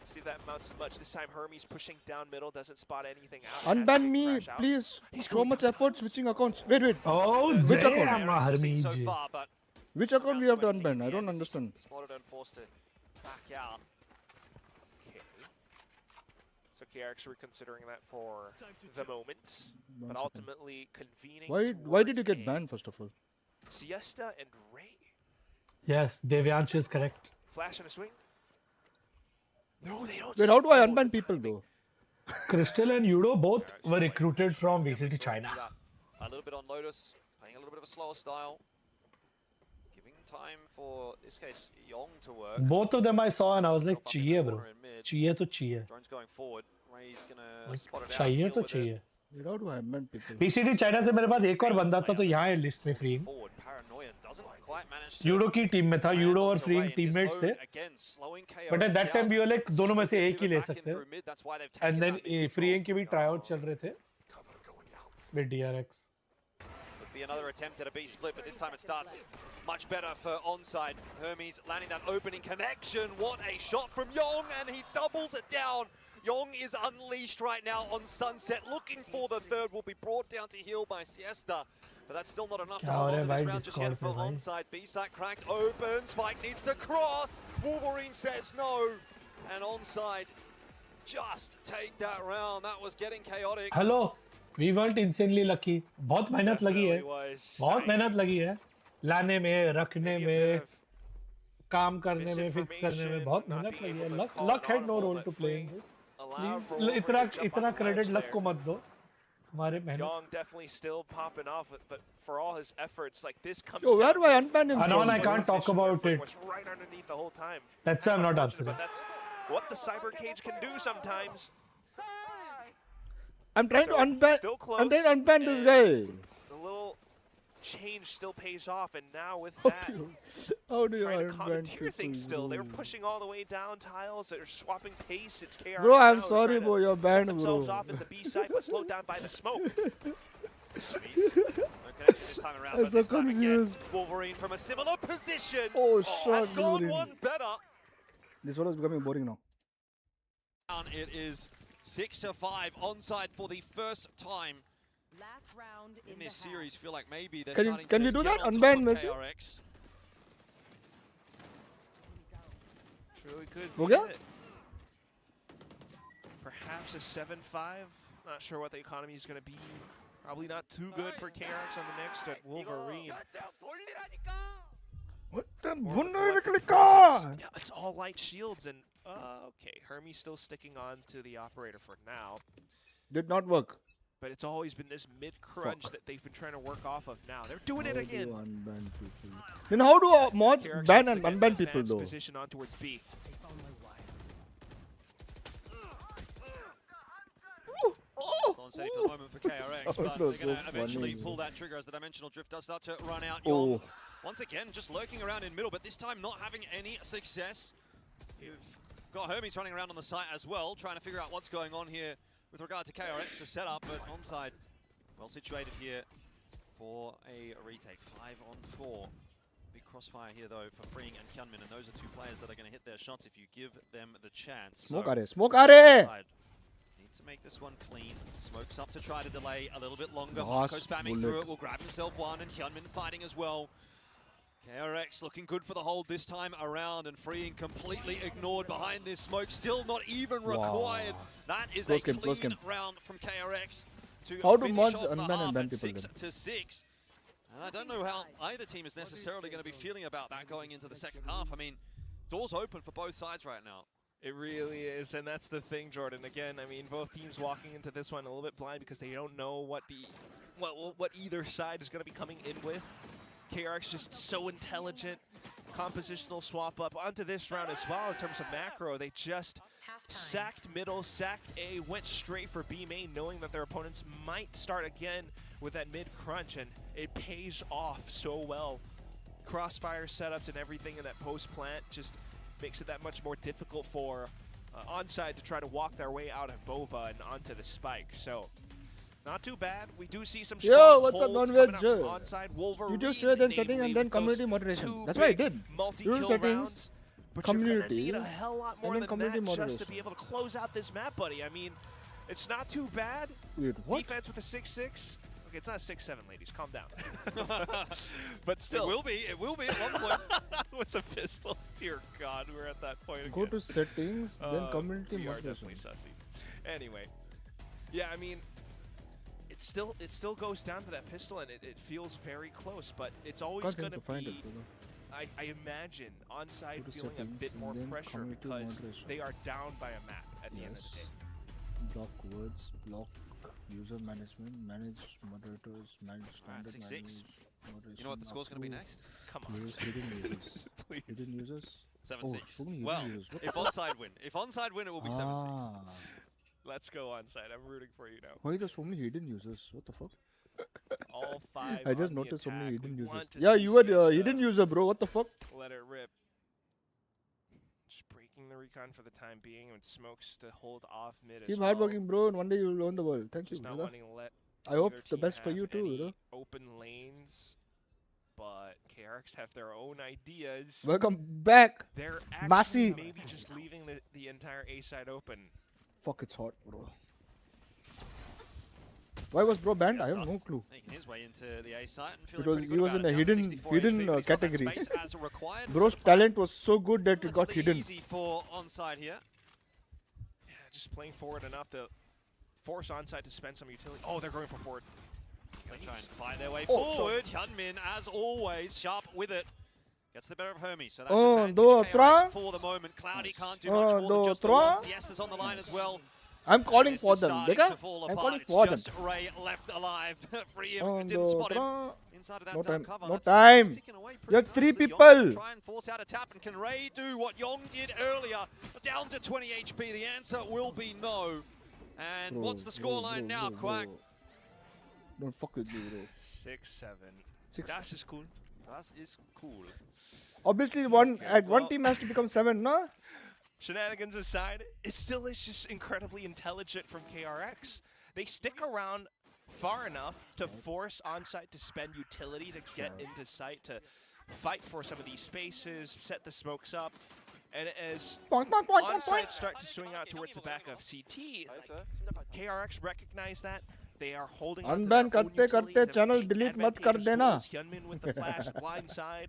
S6: See that amounts much. This time Hermes pushing down middle, doesn't spot anything out. has to
S4: Unban me,
S6: crash out.
S4: please.
S6: He's
S4: So
S6: going
S4: much
S6: down
S4: effort switching accounts. Wait.
S14: Oh,
S4: Which
S14: damn,
S4: account?
S14: Hermes.
S5: So far, but
S4: Which account we have to unban? I don't understand.
S5: spotted and forced to back out.
S6: Okay. So KRX reconsidering that for the moment,
S4: One
S6: but
S4: second.
S6: ultimately convening.
S4: Why did you
S6: towards
S4: get
S6: a
S4: banned first of all?
S6: Siesta and Ray.
S14: Yes, Devyansh is correct.
S6: Flash and a swing. No, they don't.
S4: Wait, how do I
S6: slow
S4: unban
S6: the
S4: people
S6: timing.
S4: though?
S14: Crystal and Yudo both were recruited from VCT China.
S5: A little bit on Lotus, playing a little bit of a slower style. Giving time for, in this case, Yong to work.
S14: Both of them I saw and I was like,
S5: Drop up in the
S14: चाहिए bro.
S5: corner in mid.
S14: चाहिए तो चाहिए.
S5: Drone's going forward. Ray's gonna
S14: Like,
S5: spot it out.
S14: चाहिए
S5: deal
S14: तो
S5: with it.
S14: चाहिए.
S4: Wait, how do I unban people?
S14: VCT China से मेरे पास एक और बंदा था तो यहाँ है लिस्ट में free.
S5: Forward, Paranoia doesn't quite manage to
S14: यूडो की टीम में था.
S5: land
S14: यूडो और
S5: onto
S14: free
S5: Ray and his
S14: teammates
S5: own
S14: थे.
S5: again, slowing
S14: But at
S5: KRX
S14: that time
S5: out.
S14: we were like दोनों में से
S5: Still
S14: एक ही ले
S5: back in
S14: सकते
S5: through
S14: हैं.
S5: mid, that's why they've
S14: And
S5: taken
S14: then
S5: that mid
S14: free
S5: control.
S14: के भी ट्राईआउट चल रहे थे. With DRX.
S5: Would be another attempt at a B split, but this time it starts much better for onside. Hermes landing that opening connection. What a shot from Yong, and he doubles it down. Yong is unleashed right now on Sunset, looking for the third. Will be brought down to heel by Siesta, but that's still not enough to
S14: क्या
S5: hold
S14: हो
S5: on
S14: रहा
S5: to
S14: है
S5: this
S14: भाई
S5: round just yet
S14: Discord
S5: for
S14: पे भाई?
S5: onside. B-side cracked open, Spike needs to cross. Wolverine says no, and onside just take that round. That was getting chaotic.
S14: Hello. We weren't insanely lucky. बहुत मेहनत लगी है.
S6: Definitely was.
S14: बहुत मेहनत लगी है. लाने में, रखने
S6: Maybe a
S14: में,
S6: bit of
S14: काम करने में, फिक्स करने में बहुत
S6: not
S14: मेहनत
S6: being
S14: लगी है.
S6: able to
S14: Luck,
S6: call
S14: luck
S6: an
S14: had no
S6: audible,
S14: role
S6: but
S14: to play in
S6: Fling
S14: this.
S6: allowed for
S14: Please,
S6: Wolverine
S14: इतना
S6: to jump
S14: इतना
S6: on the
S14: credit
S6: ledge
S14: luck
S6: there.
S14: को मत दो. हमारे मेहनत.
S6: Young definitely still popping off, but for all his efforts, like this comes.
S4: Yo, where
S6: down
S4: do I
S6: to
S4: unban him
S14: Anon,
S4: from?
S14: I can't talk about it.
S6: Was right underneath the whole time.
S14: That's why I'm not
S6: Unfortunate,
S14: answering.
S6: But that's what the cyber cage can do sometimes.
S4: I'm trying to
S6: So,
S4: unban.
S6: still close,
S4: I'm trying to unban this
S6: and
S4: guy.
S6: The little change still pays off, and now with that,
S4: How do you
S6: trying to
S4: unban
S6: commandeer
S4: people?
S6: things still. They're
S4: bro?
S6: pushing all the way down tiles. They're swapping pace. It's KRX
S4: Bro, I'm
S6: now
S4: sorry,
S6: trying to
S4: bro. You're
S6: set
S4: banned,
S6: themselves
S4: bro.
S6: off at the B side, but slowed down by the smoke.
S5: No connection this time around,
S4: I'm
S5: but
S4: so
S5: this time again,
S4: confused.
S5: Wolverine from a similar position.
S4: Oh,
S5: has
S4: shot,
S5: gone
S4: Wolverine.
S5: one better.
S4: This one is becoming boring now.
S5: It is 6-5 onside for the first time
S11: Last round
S5: in this series. Feel like maybe they're
S4: Can
S5: starting
S4: we
S5: to
S4: do
S5: get
S4: that?
S5: on top
S4: Unban
S5: of
S4: Messi?
S5: KRX.
S6: Really good.
S4: Okay.
S6: Perhaps a 7-5. Not sure what the economy is going to be. Probably not too good for KRX on the next at Wolverine.
S4: What the?
S6: Yeah, it's all light shields and okay, Hermie's still sticking on to the operator for now.
S4: Did not work.
S6: But it's always been this mid-crunch that they've been trying to work off of now. They're doing it again.
S4: Then how do mods ban and unban people though?
S6: Position on towards B.
S5: Unsteady for the moment for KRX, but they're going to eventually pull that trigger as the dimensional drift does start to run out. Yong, once again, just lurking around in middle, but this time not having any success. You've got Hermes running around on the site as well, trying to figure out what's going on here with regard to KRX's setup, but onside, well situated here for a retake. 5 on 4. Big crossfire here though for Freeing and Hyunmin, and those are two players that are going to hit their shots if you give them the chance.
S4: Smoke at it, smoke at it!
S5: Need to make this one clean. Smokes up to try to delay a little bit longer. Marco spamming through it, will grab himself one, and Hyunmin fighting as well. KRX looking good for the hold this time around, and Freeing completely ignored behind this smoke. Still not even required. That is a clean round from KRX to finish off the half at 6-6. And I don't know how either team is necessarily going to be feeling about that going into the second half. I mean, doors open for both sides right now.
S6: It really is, and that's the thing, Jordan. Again, I mean, both teams walking into this one a little bit blind because they don't know what either side is going to be coming in with. KRX just so intelligent, compositional swap up onto this round as well in terms of macro. They just sacked middle, sacked A, went straight for B main, knowing that their opponents might start again with that mid crunch, and it pays off so well. Crossfire setups and everything in that post plant just makes it that much more difficult for onside to try to walk their way out of Boba and onto the spike. So not too bad. We do see some strong
S4: what's up,
S6: holds
S4: non-veg?
S6: coming up from onside. Wolverine,
S4: You just then setting and then community moderation. That's what I did.
S6: Multi-kill
S4: settings,
S6: but
S4: community,
S6: you're gonna need a hell lot more
S4: and then
S6: than that
S4: moderation.
S6: just to be able to close out this map, buddy. I mean, it's not too bad.
S4: Wait, what?
S6: Defense with a 6-6. Okay, it's not a 6-7, ladies. Calm down. But still.
S5: It will be at one point.
S6: With the pistol. Dear God, we're at that point again.
S4: Go to settings, then community
S6: we are
S4: moderation.
S6: definitely sussy. Anyway. Yeah, I mean, it still goes down to that pistol, and it feels very close, but it's always going to be, I imagine, onside feeling a bit more pressure because they are down by a map at the end of the day.
S4: Block words, block user management, manage moderators, manage standard
S5: 6-6.
S4: menus,
S5: You know what the score's going to be next?
S6: Come on.
S4: Hidden users.
S6: Please.
S4: Hidden users?
S5: 7-6. Well, if onside win. If onside win, it will be 7-6.
S6: Let's go onside. I'm rooting for you now.
S4: Why are there so many hidden users? What the fuck?
S6: All 5
S4: I just
S6: on
S4: noticed
S6: the
S4: so many
S6: attack.
S4: hidden
S6: We
S4: users.
S6: want to
S4: Yeah,
S6: see
S4: you were
S6: CS,
S4: hidden user, bro. What the fuck?
S6: Let it rip. Just breaking the recon for the time being, and smokes to hold off mid.
S4: Keep
S6: as
S4: hard
S6: well.
S4: working, bro, and one day you'll own the world. Thank
S6: Just
S4: you,
S6: not
S4: brother.
S6: wanting to let
S4: I hope
S6: either
S4: the
S6: team
S4: best for
S6: have
S4: you too,
S6: any
S4: know.
S6: open lanes, but KRX have their own ideas.
S4: Welcome back,
S6: They're actually
S4: Massive.
S6: maybe just leaving the entire A side open.
S4: Fuck, it's hot, bro. Why was bro banned? I have no clue.
S5: Making his way into the A site and feeling
S4: Because
S5: pretty
S4: he
S5: good
S4: was
S5: about
S4: in a
S5: it. Down
S4: hidden
S5: 64 HP, but he's got that
S4: category.
S5: space as required.
S4: Bro's talent was so good that it got
S5: Relatively
S4: hidden.
S5: easy for onside here.
S6: Yeah, just playing forward enough to force onside to spend some utility. Oh, they're going for forward.
S5: They'll try and fight their way
S4: Oh,
S5: forward. Hyunmin, as always, sharp with it. Gets the better of Hermes, so that's
S4: Un,
S5: advantage
S4: deux,
S5: KRX
S4: trois.
S5: for the moment. Cloudy can't do much
S4: Un,
S5: more than
S4: deux,
S5: just the
S4: trois.
S5: one. Siesta's on the line as well.
S4: I'm calling
S5: This
S4: for
S5: is
S4: them.
S5: starting
S4: Dekha?
S5: to fall
S4: I'm
S5: apart.
S4: calling
S5: It's
S4: for them.
S5: just Ray left alive. Free him,
S4: Un,
S5: didn't
S4: deux,
S5: spot him.
S4: trois.
S5: Inside of that
S4: No
S5: dark
S4: time.
S5: cover.
S4: No
S5: That's
S4: time.
S5: sticking away
S4: You have
S5: pretty
S4: 3
S5: nicely. Yong will
S4: people.
S5: try and force out a tap, and can Ray do what Yong did earlier? Down to 20 HP. The answer will be no. And
S4: Bro,
S5: what's the
S4: bro,
S5: scoreline
S4: bro,
S5: now,
S4: bro,
S5: Quack?
S4: bro. Don't fuck with me, bro.
S6: 6-7.
S4: 6.
S6: That is cool.
S5: That is cool.
S4: Obviously, one team has to become 7, no?
S6: Shenanigans aside, it still is just incredibly intelligent from KRX. They stick around far enough to force onside to spend utility to get into sight, to fight for some of these spaces, set the smokes up. And as onside start to swing out towards the back of CT, KRX recognize that, They are holding
S4: Unban करते channel delete मत कर देना.
S6: Hyunmin with the flash blindside.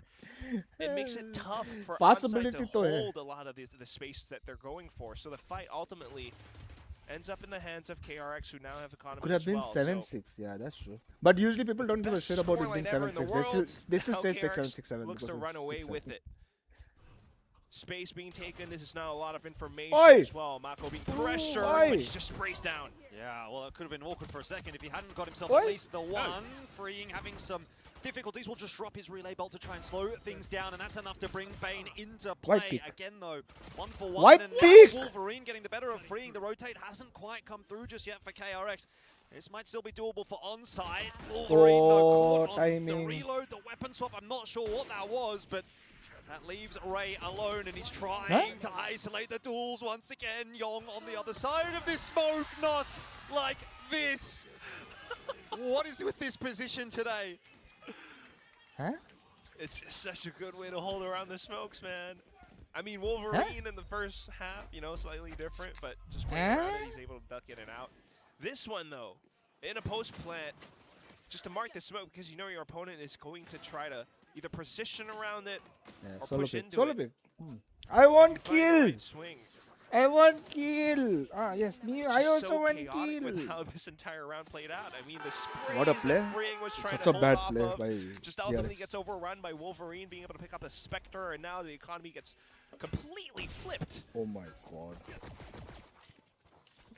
S6: It makes it tough for
S4: Possibility
S6: Onside to hold a lot of the spaces that they're going for. So the fight ultimately ends up in the hands of KRX, who now have economy.
S4: Could have been 7-6. Yeah, that's true. But usually people don't give a shit about it being 7-6. They still say 6-7-6-7.
S6: Looks to run away with it. Space being taken. This is now a lot of information as well. Mako being pressured, but he just sprays down.
S5: Yeah, well, it could have been awkward for a second if he hadn't got himself at least the one. Freeing, having some difficulties. Will just drop his relay bolt to try and slow things down, and that's enough to bring Bane into play. Again, though, 1-for-1. And Wolverine getting the better of freeing. The rotate hasn't quite come through just yet for KRX. This might still be doable for Onside. Wolverine, though, caught on the reload, the weapon swap. I'm not sure what that was, but that leaves Ray alone, and he's trying to isolate the duels once again. Yong on the other side of this smoke, not like this. What is with this position today?
S4: Huh?
S6: It's just such a good way to hold around the smokes, man. I mean, Wolverine in the first half, you know, slightly different, but just playing around it, he's able to duck in and out. This one, though, in a post plant, just to mark the smoke, because you know your opponent is going to try to either position around it or push into it.
S4: I want kill. I want kill. Ah, yes, me. I also want kill.
S6: With how this entire round played out. I mean, the sprays
S4: what a play.
S6: Was
S4: Such a bad play by
S6: just ultimately gets overrun by Wolverine being able to pick up the Spectre, and now the economy gets completely flipped.
S4: Oh my god.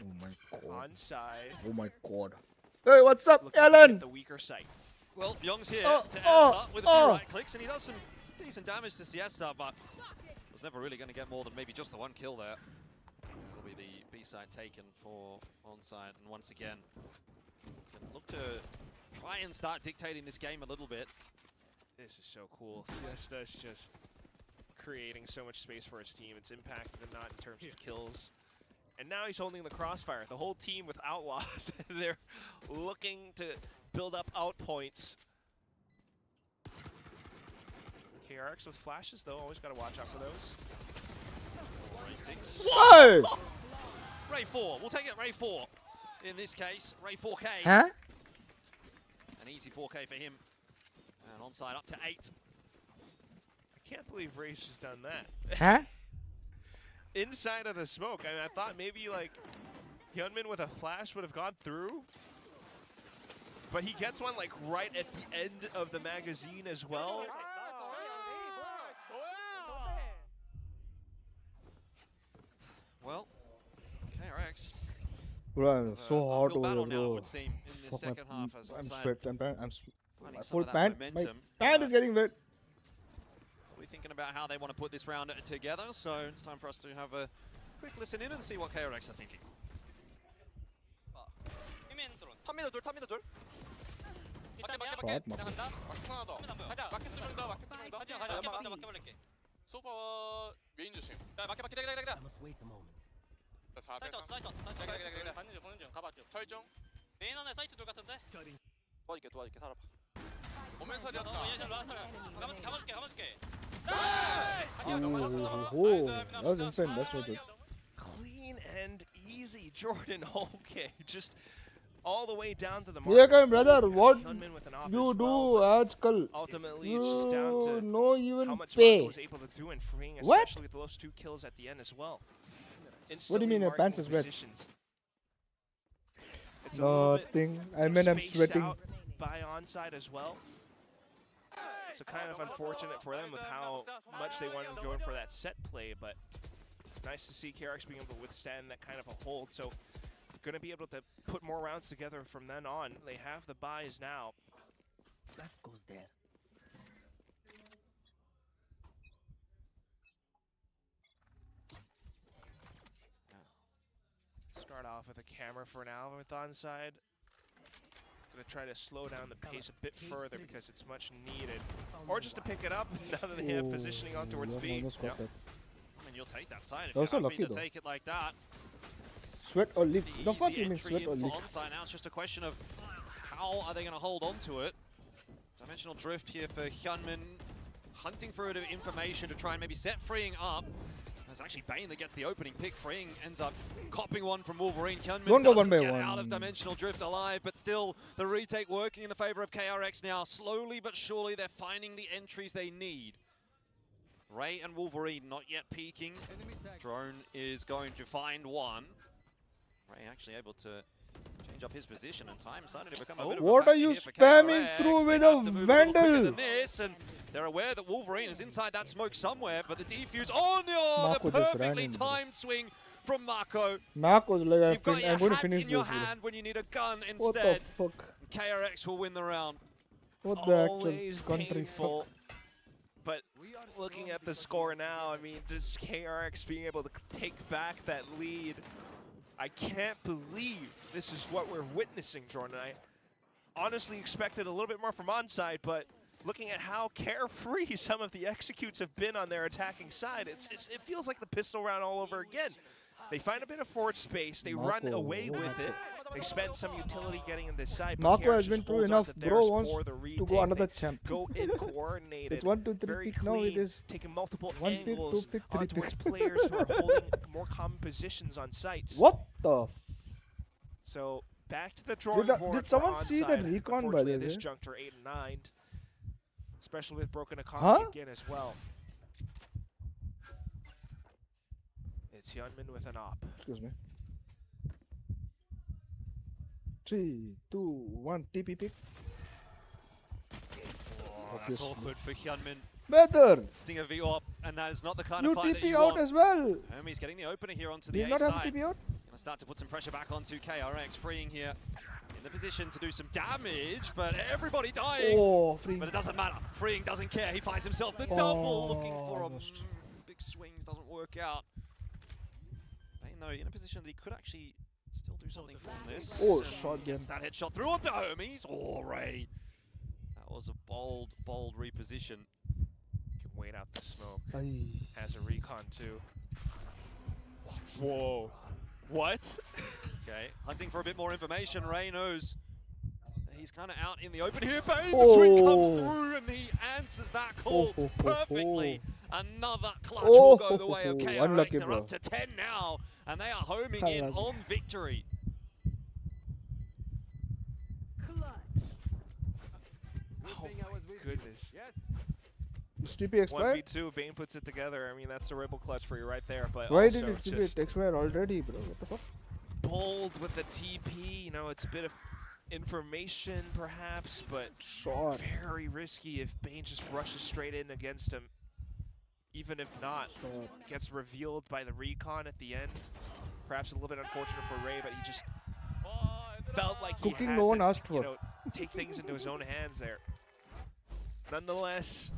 S4: Oh my god.
S6: Onside.
S4: Oh my god. Hey, what's up, Alan?
S6: The weaker site.
S5: Well, Young's here to answer with a few right clicks, and he does some decent damage to Siesta, but was never really going to get more than maybe just the one kill there. Will be the B side taken for Onside, and once again, can look to try and start dictating this game a little bit.
S6: This is so cool. Siesta's just creating so much space for his team. It's impacted him not in terms of kills. And now he's holding the crossfire. The whole team with Outlaws, they're looking to build up out points. KRX with flashes, though, always got to watch out for those.
S5: Ray 6.
S4: Whoa!
S5: Ray 4, we'll take it Ray 4. In this case, Ray 4K.
S4: Huh?
S5: An easy 4K for him. And Onside up to 8.
S6: I can't believe Ray's just done that.
S4: Huh?
S6: Inside of the smoke. I mean, I thought maybe like Hyunmin with a flash would have gone through. But he gets one like right at the end of the magazine as well.
S5: Well, KRX.
S4: Bro, so hard over here, bro.
S5: I'm
S4: sweat. My full pant. My pant is getting wet.
S5: We're thinking about how they want to put this round together, so it's time for us to have a quick listen in and see what KRX are thinking.
S15: 소바 메인 조심. 야, 마켓 기다려. I must wait a moment. 사이트. 보는 중. 가봐 쭉. 설정. 메인 안에 사이트 둘 같은데. 도와줄게. 살아봐. 오멘 살이었다. 얘 가봐줄게.
S4: Oh, that was insane. That's what it.
S6: Clean and easy, Jordan. Okay, just all the way down to the
S4: mark. Yeah, brother, what you do, Ajkal?
S6: Ultimately, it's just down to
S4: no even
S6: how much
S4: pay.
S6: Marco was able to do in freeing, especially with those 2 kills at the end as well.
S4: What do you mean, your pants is wet? Nothing. I mean, I'm sweating.
S6: By Onside as well. So kind of unfortunate for them with how much they wanted to go in for that set play, but nice to see KRX being able to withstand that kind of a hold. So going to be able to put more rounds together from then on. They have the buys now.
S11: That goes there.
S6: Start off with a camera for now with Onside. Going to try to slow down the pace a bit further because it's much needed. Or just to pick it up now that they have positioning on towards B.
S5: I mean, you'll take that side if
S4: also
S5: you're happy
S4: lucky
S5: to take it like that.
S4: Sweat or leak? The fuck you mean sweat or leak?
S5: Now it's just a question of how are they going to hold on to it. Dimensional drift here for Hyunmin, hunting for a bit of information to try and maybe set freeing up. It's actually Bane that gets the opening pick. Freeing ends up copping one from Wolverine. Hyunmin
S4: Don't go
S5: doesn't
S4: one by
S5: get
S4: one.
S5: out of Dimensional Drift alive, but still the retake working in the favor of KRX now. Slowly but surely they're finding the entries they need. Ray and Wolverine not yet peeking. Drone is going to find one. Ray actually able to change up his position, and time starting to become a bit of a
S4: What are you spamming through with a Vandal?
S5: And they're aware that Wolverine is inside that smoke somewhere, but the defuse, oh no, the perfectly timed swing from Marco.
S4: Marco's like,
S5: You've got
S4: I'm going to
S5: hat
S4: finish
S5: in your
S4: this.
S5: hand when you need a gun instead.
S4: What the fuck?
S5: KRX will win the round.
S4: What the
S6: Always
S4: actual country
S6: painful.
S4: fuck?
S6: But looking at the score now, I mean, just KRX being able to take back that lead. I can't believe this is what we're witnessing, Jordan. I honestly expected a little bit more from onside, but looking at how carefree some of the executes have been on their attacking side, it feels like the pistol round all over again. They find a bit of forward space, they run away with it, they spend some utility getting in this side.
S4: Marco has been through enough. Bro wants to go another champ.
S6: Go in coordinated.
S4: It's 1, 2, 3
S6: very
S4: pick
S6: clean,
S4: now. It is
S6: taking multiple
S4: 1 pick, 2
S6: angles
S4: pick, 3
S6: onto
S4: pick.
S6: its players who are holding more common positions on sites.
S4: What the?
S6: So back to the drawing board.
S4: Did someone see that recon by the way?
S6: This juncture 8 and 9, especially with broken economy again as well. It's Hyunmin with an op.
S4: Excuse me. 3, 2, 1, TP pick.
S5: Oh, that's awkward for Hyunmin.
S4: Better.
S5: Stinger V-op, and that is not the kind
S4: You
S5: of fight that
S4: TP
S5: you
S4: out
S5: want.
S4: as well.
S5: He's getting the opener here onto
S4: Do
S5: the
S4: you
S5: A
S4: not have
S5: side.
S4: TP out?
S5: He's going to start to put some pressure back onto KRX. Freeing here in the position to do some damage, but everybody dying.
S4: Oh, Freeing.
S5: But it doesn't matter. Freeing doesn't care. He finds himself the double, looking for him. Big swings, doesn't work out. Bane, though, in a position that he could actually still do something from this.
S4: Oh, shot again.
S5: That headshot through onto Hermes. Oh, Ray. That was a bold, bold reposition.
S6: Can wait out the smoke.
S4: Aye.
S6: Has a recon too. Whoa. What?
S5: Okay, hunting for a bit more information. Ray knows he's kind of out in the open here. Bane, the swing comes through and he answers that call perfectly. Another clutch will go the way of KRX.
S4: Unlucky,
S5: They're up to 10 now, and they are homing in on victory.
S6: Oh my goodness.
S4: Is TP expired?
S6: 1v2, Bane puts it together. I mean, that's a Rebel clutch for you right there. But
S4: Why
S6: also
S4: did it
S6: just
S4: expire already, bro? What the fuck?
S6: bold with the TP. You know, it's a bit of information perhaps, but very risky if Bane just rushes straight in against him. Even if not, gets revealed by the recon at the end. Perhaps a little bit unfortunate for Ray, but he just felt like he had
S4: no one
S6: to,
S4: asked for.
S6: you know, take things into his own hands there. Nonetheless,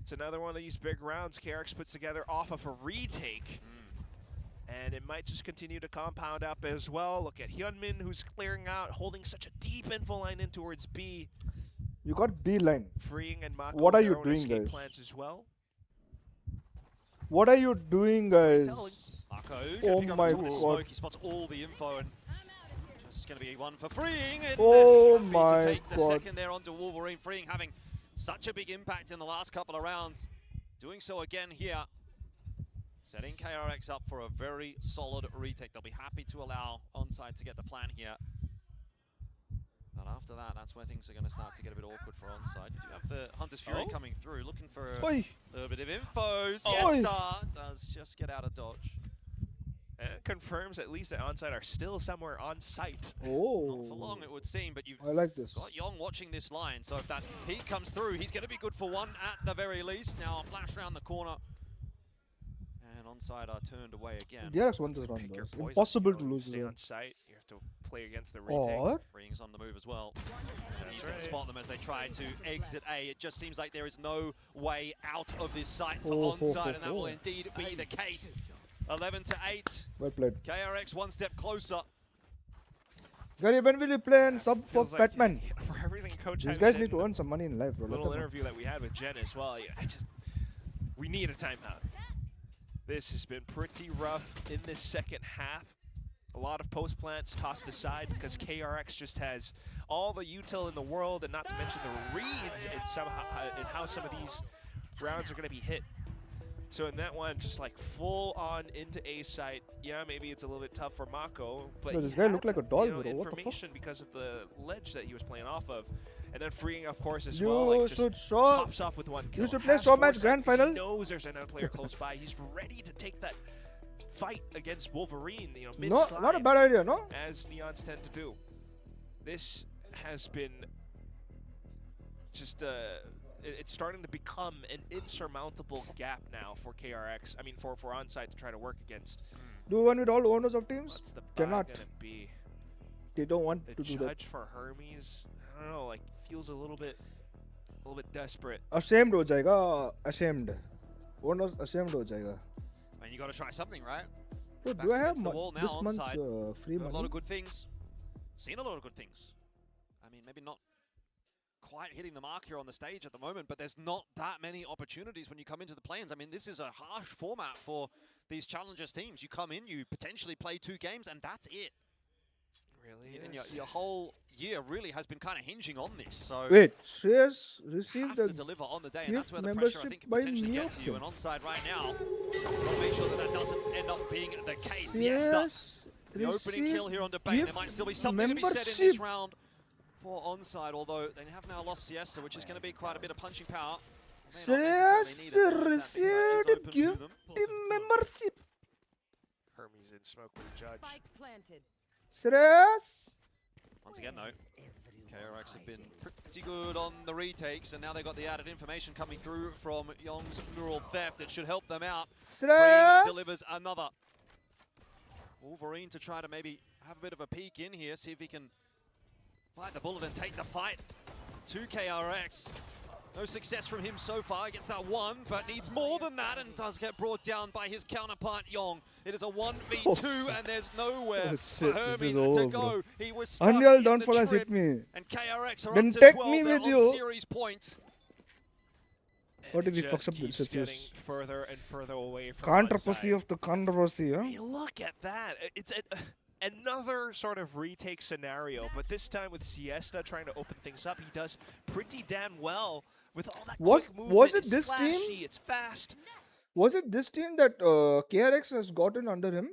S6: it's another one of these big rounds KRX puts together off of a retake. And it might just continue to compound up as well. Look at Hyunmin, who's clearing out, holding such a deep info line in towards B.
S4: You got B line.
S6: Freeing and Mako
S4: What are you
S6: their own
S4: doing,
S6: escape
S4: guys?
S6: plans as well.
S4: What are you doing, guys?
S5: Marco,
S4: Oh
S5: pick up
S4: my
S5: the
S4: god.
S5: smoke. He spots all the info, and just going to be one for Freeing. And
S4: Oh
S5: happy
S4: my
S5: to take the
S4: god.
S5: second there onto Wolverine. Freeing having such a big impact in the last couple of rounds. Doing so again here. Setting KRX up for a very solid retake. They'll be happy to allow onside to get the plan here. But after that, that's where things are going to start to get a bit awkward for onside. You do have the Hunter's Fury coming through, looking for a little bit of info. Siesta does just get out of dodge.
S6: And it confirms at least that onside are still somewhere on site.
S5: Not for long, it would seem, but you've
S4: I like this.
S5: got Yong watching this line. So if that peek comes through, he's going to be good for one at the very least. Now a flash around the corner. And onside are turned away again.
S4: KRX won this round, bro. It's impossible to lose this
S6: Stay
S4: round.
S6: on site. You have to play against the retake.
S4: Or
S5: Freeing's on the move as well. And he's going to spot them as they try to exit A. It just seems like there is no way out of this site for onside, and that will indeed be the case. 11 to 8.
S4: Well played.
S5: KRX one step closer.
S4: Gary, when will you play and sub for
S6: Feels like,
S4: Batman?
S6: for everything Coach
S4: These
S6: has
S4: guys
S6: said
S4: need to
S6: in
S4: earn some money in life, bro.
S6: the little interview that we had with Jen as well. We need a timeout. This has been pretty rough in this second half. A lot of post plants tossed aside because KRX just has all the util in the world, and not to mention the reads and how some of these rounds are going to be hit. So in that one, just like full on into A site. Yeah, maybe it's a little bit tough for Mako, but
S4: this guy looked like a doll, bro.
S6: information
S4: What the fuck?
S6: because of the ledge that he was playing off of, and then freeing, of course, as
S4: You
S6: well. Like
S4: should
S6: just
S4: show.
S6: pops off with one kill.
S4: You should play
S6: Has
S4: so much
S6: foresight
S4: grand
S6: because
S4: final.
S6: He knows there's another player close by. He's ready to take that fight against Wolverine. You know, mid-side.
S4: No, not a bad idea, no?
S6: As Neons tend to do. This has been just it's starting to become an insurmountable gap now for KRX. I mean, for Onside to try to work against.
S4: Do one with all owners of teams?
S6: What's the buy
S4: Cannot.
S6: gonna be?
S4: They don't want
S6: The
S4: to do that.
S6: judge for Hermes, I don't know, like feels a little bit desperate.
S4: Ashamed हो जाएगा. Ashamed. Owners ashamed हो जाएगा.
S5: And you got to try something, right?
S4: Bro,
S5: Backs
S4: do I have
S5: against the wall now,
S4: this month's
S5: onside.
S4: free
S5: Got a lot
S4: money?
S5: of good things. Seen a lot of good things. I mean, maybe not quite hitting the mark here on the stage at the moment, but there's not that many opportunities when you come into the play-ins. I mean, this is a harsh format for these challengers teams. You come in, you potentially play 2 games, and that's it.
S6: Really?
S5: And your whole year really has been kind of hinging on this. So
S4: Wait, Shreyas
S5: have
S4: received
S5: to
S4: a
S5: deliver on the day, and
S4: gift
S5: that's where the pressure I think
S4: membership
S5: can
S4: by
S5: potentially get to you. And
S4: Neoptym.
S5: onside right now, got to make sure that that doesn't end up being the case. Yes,
S4: Shreyas
S5: the opening kill here on debate. There might still be something to be said in this
S4: membership.
S5: round for onside, although they have now lost Siesta, which is going to be quite a bit of punching power.
S4: Shreyas received a gift membership.
S6: Hermes in smoke with the judge.
S4: Shreyas.
S5: Once again, though, KRX have been pretty good on the retakes, and now they've got the added information coming through from Young's mural theft that should help them out.
S4: Shreyas.
S5: Breen delivers another. Wolverine to try to maybe have a bit of a peek in here, see if he can bite the bullet and take the fight to KRX. No success from him so far. He gets that one, but needs more than that and does get brought down by his counterpart, Yong. It is a 1v2 and there's nowhere for Hermes to go. He was stuck
S4: Unreal,
S5: in
S4: don't
S5: the
S4: follow,
S5: trip,
S4: hit me.
S5: and KRX are
S4: Then
S5: up to
S4: take
S5: 12.
S4: me
S5: They're
S4: with
S5: on
S4: you.
S5: series point.
S4: What if he
S6: Just
S4: fucks up the
S6: keeps getting
S4: situation?
S6: further and further away from
S4: Controversy
S6: Onside.
S4: of the controversy, huh?
S6: Hey, look at that. It's another sort of retake scenario, but this time with Siesta trying to open things up. He does pretty damn well with all that quick movement.
S4: Was it
S6: It's
S4: this
S6: flashy,
S4: team?
S6: It's fast.
S4: Was it this team that KRX has gotten under them?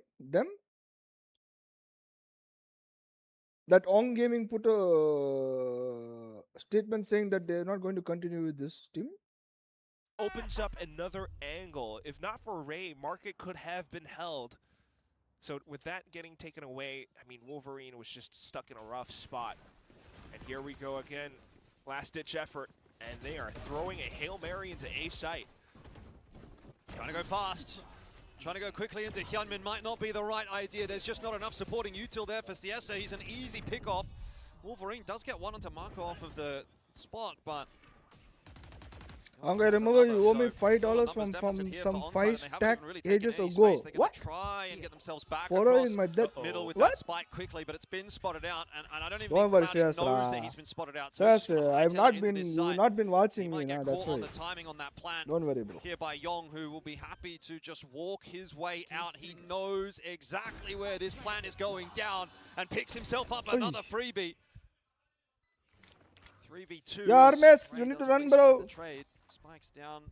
S4: That ONG Gaming put a statement saying that they're not going to continue with this team?
S6: Opens up another angle. If not for Ray, Market could have been held. So with that getting taken away, I mean, Wolverine was just stuck in a rough spot. And here we go again. Last-ditch effort. And they are throwing a Hail Mary into A site.
S5: Trying to go fast. Trying to go quickly into Hyunmin might not be the right idea. There's just not enough supporting util there for Siesta. He's an easy pick-off. Wolverine does get one onto Marco off of the spot, but
S4: I'm gonna remember you owe me $5 from some 5-stack ages ago. What?
S5: Try and get themselves back
S4: Follow
S5: across
S4: in my debt.
S5: middle with
S4: What?
S5: that spike quickly, but it's been spotted out, and I don't even
S4: Don't
S5: think
S4: worry,
S5: Clouded
S4: Sir,
S5: knows that he's been spotted out. So
S4: Sir,
S5: just
S4: I've
S5: hightail
S4: not
S5: it
S4: been,
S5: into this
S4: you've
S5: side.
S4: not been watching
S5: He
S4: me
S5: might
S4: now,
S5: get
S4: that's
S5: caught on
S4: why.
S5: the timing on that plant.
S4: Don't worry, bro.
S5: Here by Yong, who will be happy to just walk his way out. He knows exactly where this plant is going down and picks himself up another freebie. 3v2.
S4: Yeah, Hermes,
S5: Ray
S4: you need to
S5: does a
S4: run,
S5: big swipe
S4: bro.
S5: the trade. Spikes down.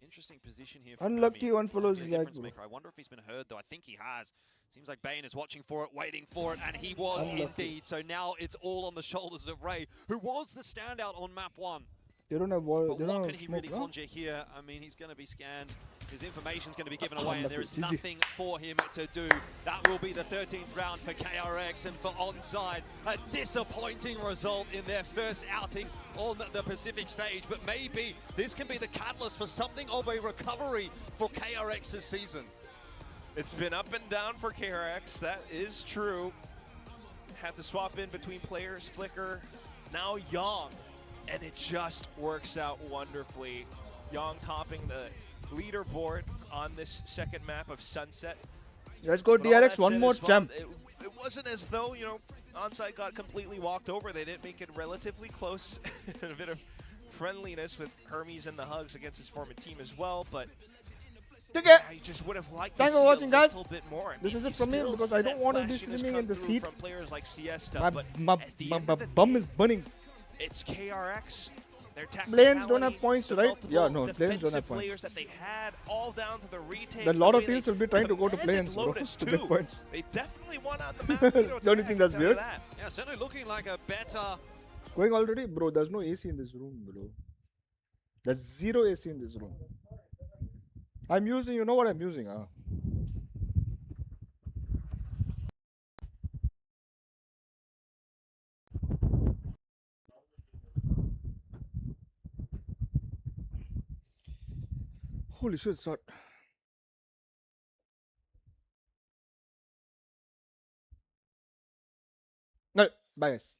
S5: Interesting position here. For
S4: Unlucky
S5: Hermes.
S4: one follows
S5: Might be a
S4: lag,
S5: difference
S4: bro.
S5: maker. I wonder if he's been heard, though. I think he has. Seems like Bane is watching for it, waiting for it, and he was
S4: Unlucky.
S5: indeed. So now it's all on the shoulders of Ray, who was the standout on map 1.
S4: They don't have wall,
S5: But
S4: they
S5: what
S4: don't
S5: can
S4: have
S5: he
S4: smoke,
S5: really
S4: no?
S5: conjure here? I mean, he's going to be scanned. His information's going to be given away, and there is
S4: GG.
S5: nothing for him to do. That will be the 13th round for KRX, and for Onside, a disappointing result in their first outing on the Pacific stage. But maybe this can be the catalyst for something of a recovery for KRX this season.
S6: It's been up and down for KRX, that is true. Had to swap in between players, Flicker, now Yong, and it just works out wonderfully. Yong topping the leaderboard on this second map of Sunset.
S4: Let's go
S6: But all that
S4: DRX, one
S6: said
S4: more
S6: as well,
S4: champ.
S6: It wasn't as though, you know, Onside got completely walked over. They did make it relatively close. A bit of friendliness with Hermes and the hugs against his former team as well, but I just would have liked to
S4: Thanks
S6: see
S4: for watching,
S6: a
S4: guys.
S6: little bit more.
S4: This is
S6: You
S4: it from me
S6: still
S4: because
S6: see
S4: I don't
S6: that
S4: want to be
S6: flashiness
S4: swimming
S6: come
S4: in this
S6: through
S4: heat.
S6: from players like Siesta,
S4: My
S6: but at the
S4: my
S6: end of the
S4: bum
S6: day,
S4: is burning.
S6: it's KRX
S4: Planes don't have points, right? Yeah, no, planes don't have points.
S6: That they had all down to the retakes.
S4: Then a lot of teams will be trying to go to planes, bro, to get points.
S6: They definitely won out the map.
S4: Don't you think that's weird?
S5: Yeah, certainly looking like a better...
S4: Going already? Bro, there's no AC in this room, bro. There's zero AC in this room. I'm using, you know what I'm using, huh? Holy shit, it's hot. No, bye guys.